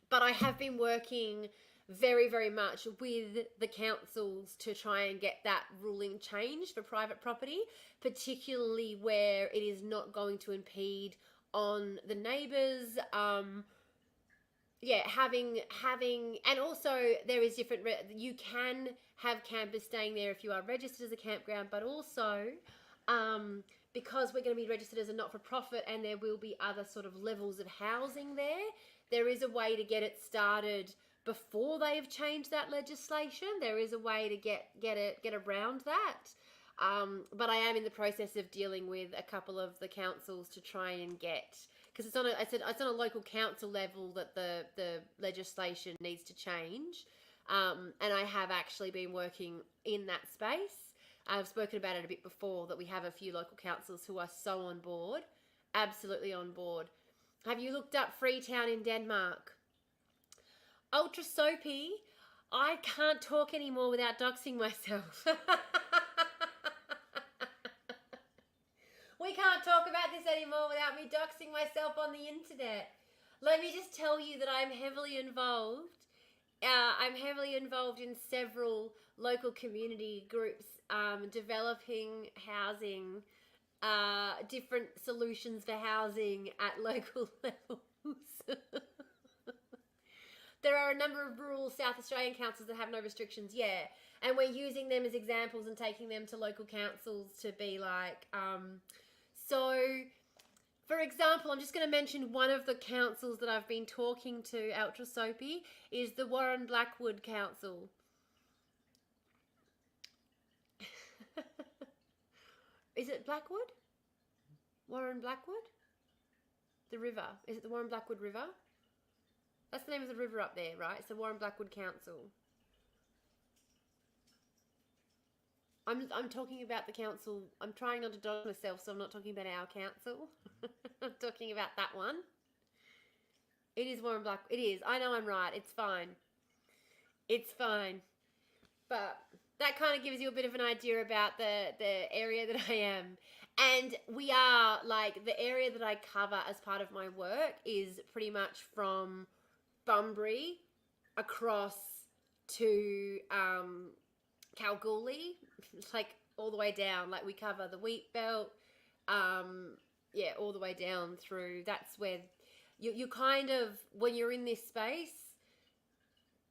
But I have been working very, very much with the councils to try and get that ruling changed for private property, particularly where it is not going to impede on the neighbours. Having, and also there is different, you can have campers staying there if you are registered as a campground, but also because we're going to be registered as a not-for-profit and there will be other sort of levels of housing there is a way to get it started before they've changed that legislation. There is a way to get around that. But I am in the process of dealing with a couple of the councils to try and get, because it's on a local council level that the legislation needs to change. And I have actually been working in that space. I've spoken about it a bit before, that we have a few local councils who are so on board, absolutely on board. Have you looked up Freetown in Denmark? Ultra soapy. I can't talk anymore without doxing myself. We can't talk about this anymore without me doxing myself on the internet. Let me just tell you that I'm heavily involved. I'm heavily involved in several local community groups, developing housing, different solutions for housing at local levels. There are a number of rural South Australian councils that have no restrictions, yeah. And we're using them as examples and taking them to local councils to be like, so, for example, I'm just going to mention one of the councils that I've been talking to, Ultra Soapy, is the Warren Blackwood Council. Is it Blackwood? Warren Blackwood? The river. Is it the Warren Blackwood River? That's the name of the river up there, right? It's the Warren Blackwood Council. I'm talking about the council. I'm trying not to dog myself, so I'm not talking about our council. I'm talking about that one. It is Warren Blackwood. It is. I know I'm right. It's fine. It's fine. But that kind of gives you a bit of an idea about the area that I am. And we are, like, the area that I cover as part of my work is pretty much from Bunbury across to Kalgoorlie, like all the way down. Like, we cover the wheat belt, all the way down through. That's where you kind of, when you're in this space,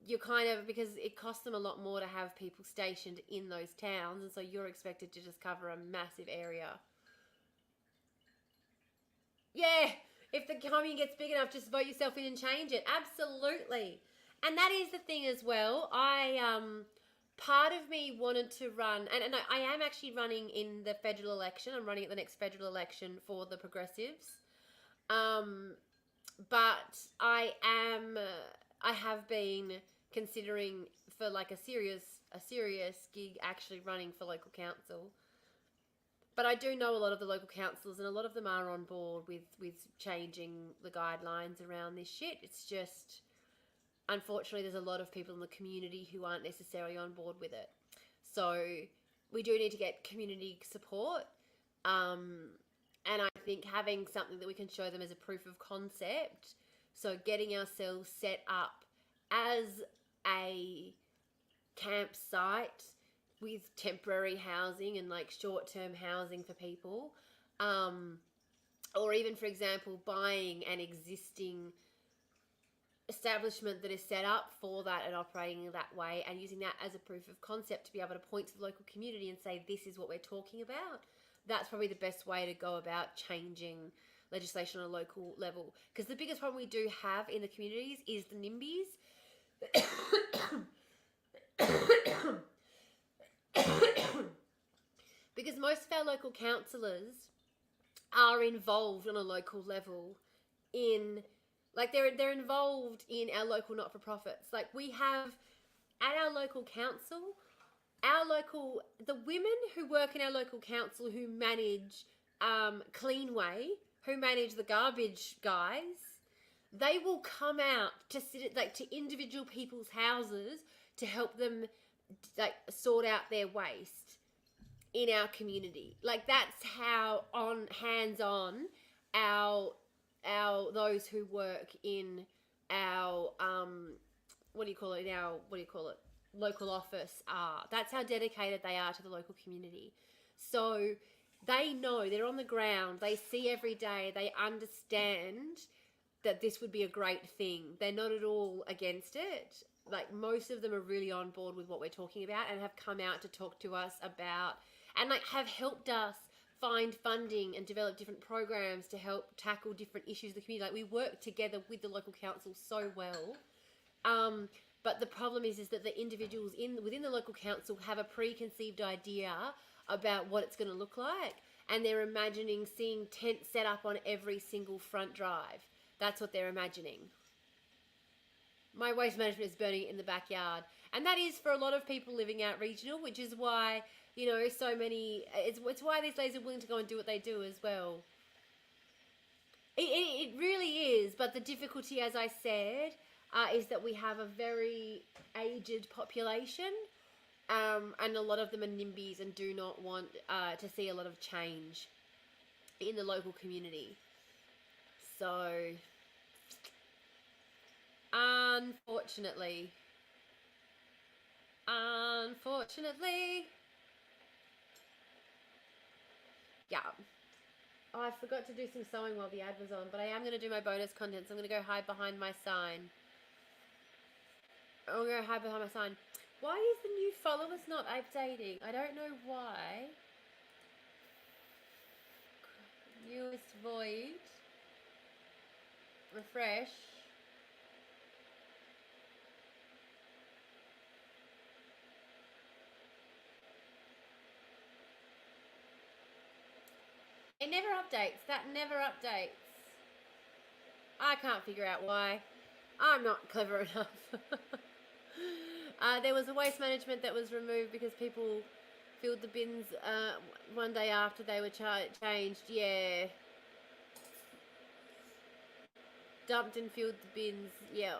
you're kind of, because it costs them a lot more to have people stationed in those towns, and so you're expected to just cover a massive area. Yeah, if the commune gets big enough, just vote yourself in and change it. Absolutely. And that is the thing as well. Part of me wanted to run, and I am actually running in the federal election. I'm running at the next federal election for the Progressives. But I have been considering for like a serious a serious gig actually running for local council. But I do know a lot of the local councillors, and a lot of them are on board with changing the guidelines around this shit. It's just, unfortunately, there's a lot of people in the community who aren't necessarily on board with it. So we do need to get community support. And I think having something that we can show them as a proof of concept, so getting ourselves set up as a campsite with temporary housing and like short-term housing for people, or even, for example, buying an existing establishment that is set up for that and operating that way, and using that as a proof of concept to be able to point to the local community and say, this is what we're talking about. That's probably the best way to go about changing legislation on a local level. Because the biggest problem we do have in the communities is the NIMBYs. Because most of our local councillors are involved on a local level in, like, they're involved in our local not-for-profits. Like, we have, at our local council, the women who work in our local council who manage Cleanway, who manage the garbage guys, they will come out to sit at, to individual people's houses to help them, sort out their waste in our community. Like, that's how hands-on our those who work in our local office are. That's how dedicated they are to the local community. So they know, they're on the ground, they see every day, they understand that this would be a great thing. They're not at all against it. Like, most of them are really on board with what we're talking about and have come out to talk to us about, and have helped us find funding and develop different programs to help tackle different issues in the community. Like, we work together with the local council so well. But the problem is that the individuals within the local council have a preconceived idea about what it's going to look like, and they're imagining seeing tents set up on every single front drive. That's what they're imagining. My waste management is burning in the backyard, and that is for a lot of people living out regional, which is why, so many. It's why these ladies are willing to go and do what they do as well. It really is, but the difficulty, as I said, is that we have a very aged population, and a lot of them are NIMBYs and do not want to see a lot of change in the local community. So, unfortunately, yeah. Oh, I forgot to do some sewing while the ad was on, but I am going to do my bonus content, so I'm going to go hide behind my sign. I'm going to hide behind my sign. Why is the new followers not updating? I don't know why. Newest void. Refresh. It never updates. That never updates. I can't figure out why. I'm not clever enough. There was a waste management that was removed because people filled the bins one day after they were changed. Yeah. Dumped and filled the bins. Yeah.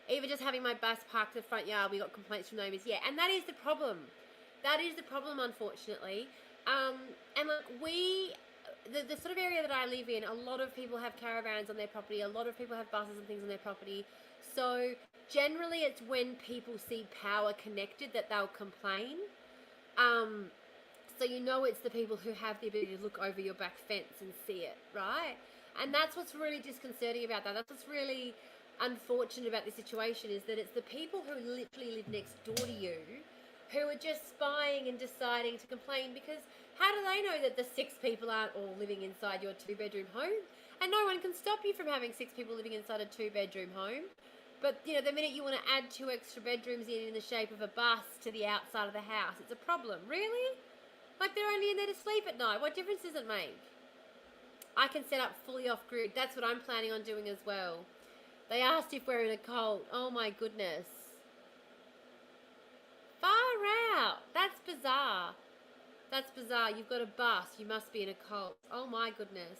Even just having my bus parked in the front yard, we got complaints from neighbours. Yeah, and that is the problem. That is the problem, unfortunately. And look, the sort of area that I live in, a lot of people have caravans on their property. A lot of people have buses and things on their property. So generally it's when people see power connected that they'll complain. So it's the people who have the ability to look over your back fence and see it, right? And that's what's really disconcerting about that. That's what's really unfortunate about this situation, is that it's the people who literally live next door to you who are just spying and deciding to complain, because how do they know that the 6 people aren't all living inside your 2-bedroom home? And no one can stop you from having 6 people living inside a 2-bedroom home. But, the minute you want to add 2 extra bedrooms in the shape of a bus to the outside of the house, it's a problem. Really? Like, they're only in there to sleep at night. What difference does it make? I can set up fully off-grid. That's what I'm planning on doing as well. They asked if we're in a cult. Oh my goodness. Far out. That's bizarre. That's bizarre. You've got a bus. You must be in a cult. Oh my goodness.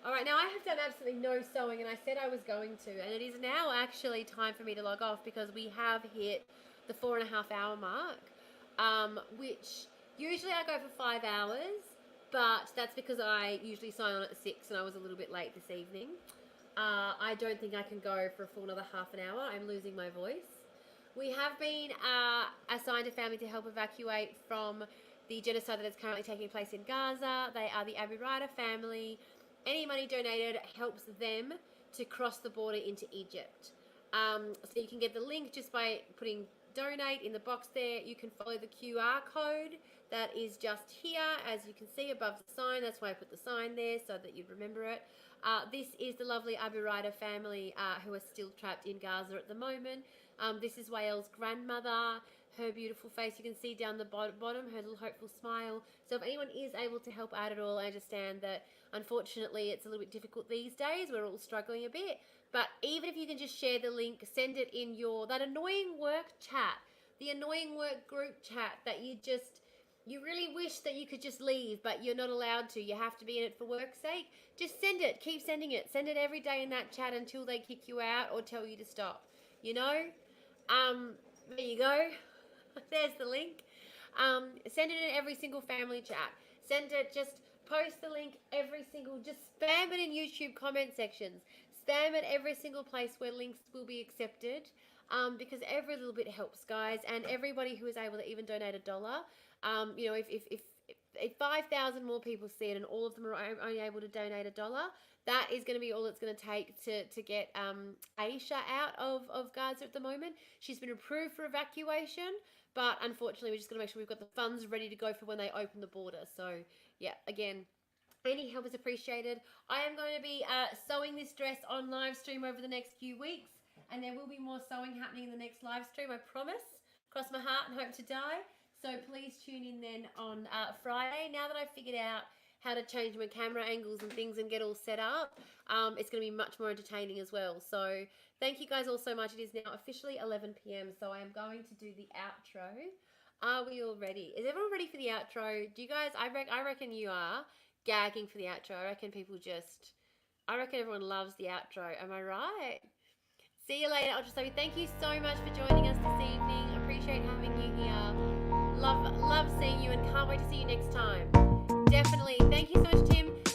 All right, now I have done absolutely no sewing, and I said I was going to, and it is now actually time for me to log off because we have hit the 4.5 hour mark, which usually I go for 5 hours, but that's because I usually sign on at 6 and I was a little bit late this evening. I don't think I can go for a full another half an hour. I'm losing my voice. We have been assigned a family to help evacuate from the genocide that is currently taking place in Gaza. They are the Abu Ryder family. Any money donated helps them to cross the border into Egypt. So you can get the link just by putting donate in the box there. You can follow the QR code that is just here, as you can see above the sign. That's why I put the sign there so that you'd remember it. This is the lovely Abu Ryder family who are still trapped in Gaza at the moment. This is Wael's grandmother, her beautiful face. You can see down the bottom, her little hopeful smile. So if anyone is able to help out at all, I understand that unfortunately it's a little bit difficult these days. We're all struggling a bit. But even if you can just share the link, send it in that annoying work chat, the annoying work group chat that you really wish that you could just leave, but you're not allowed to. You have to be in it for work's sake. Just send it. Keep sending it. Send it every day in that chat until they kick you out or tell you to stop. You know? There you go. There's the link. Send it in every single family chat. Send it, just post the link just spam it in YouTube comment sections. Spam it every single place where links will be accepted, because every little bit helps, guys. And everybody who is able to even donate $1, you know, if 5,000 more people see it and all of them are only able to donate $1, that is going to be all it's going to take to get Aisha out of Gaza at the moment. She's been approved for evacuation, but unfortunately we're just going to make sure we've got the funds ready to go for when they open the border. So yeah, again, any help is appreciated. I am going to be sewing this dress on live stream over the next few weeks, and there will be more sewing happening in the next live stream, I promise. Cross my heart and hope to die. So please tune in then on Friday. Now that I've figured out how to change my camera angles and things and get all set up, it's going to be much more entertaining as well. So thank you guys all so much. It is now officially 11 p.m. So I am going to do the outro. Are we all ready? Is everyone ready for the outro? Do you guys, I reckon you are gagging for the outro. I reckon everyone loves the outro. Am I right? See you later, Ultra Sophie. Thank you so much for joining us this evening. Appreciate having you here. Love seeing you and can't wait to see you next time. Definitely. Thank you so much, Tim.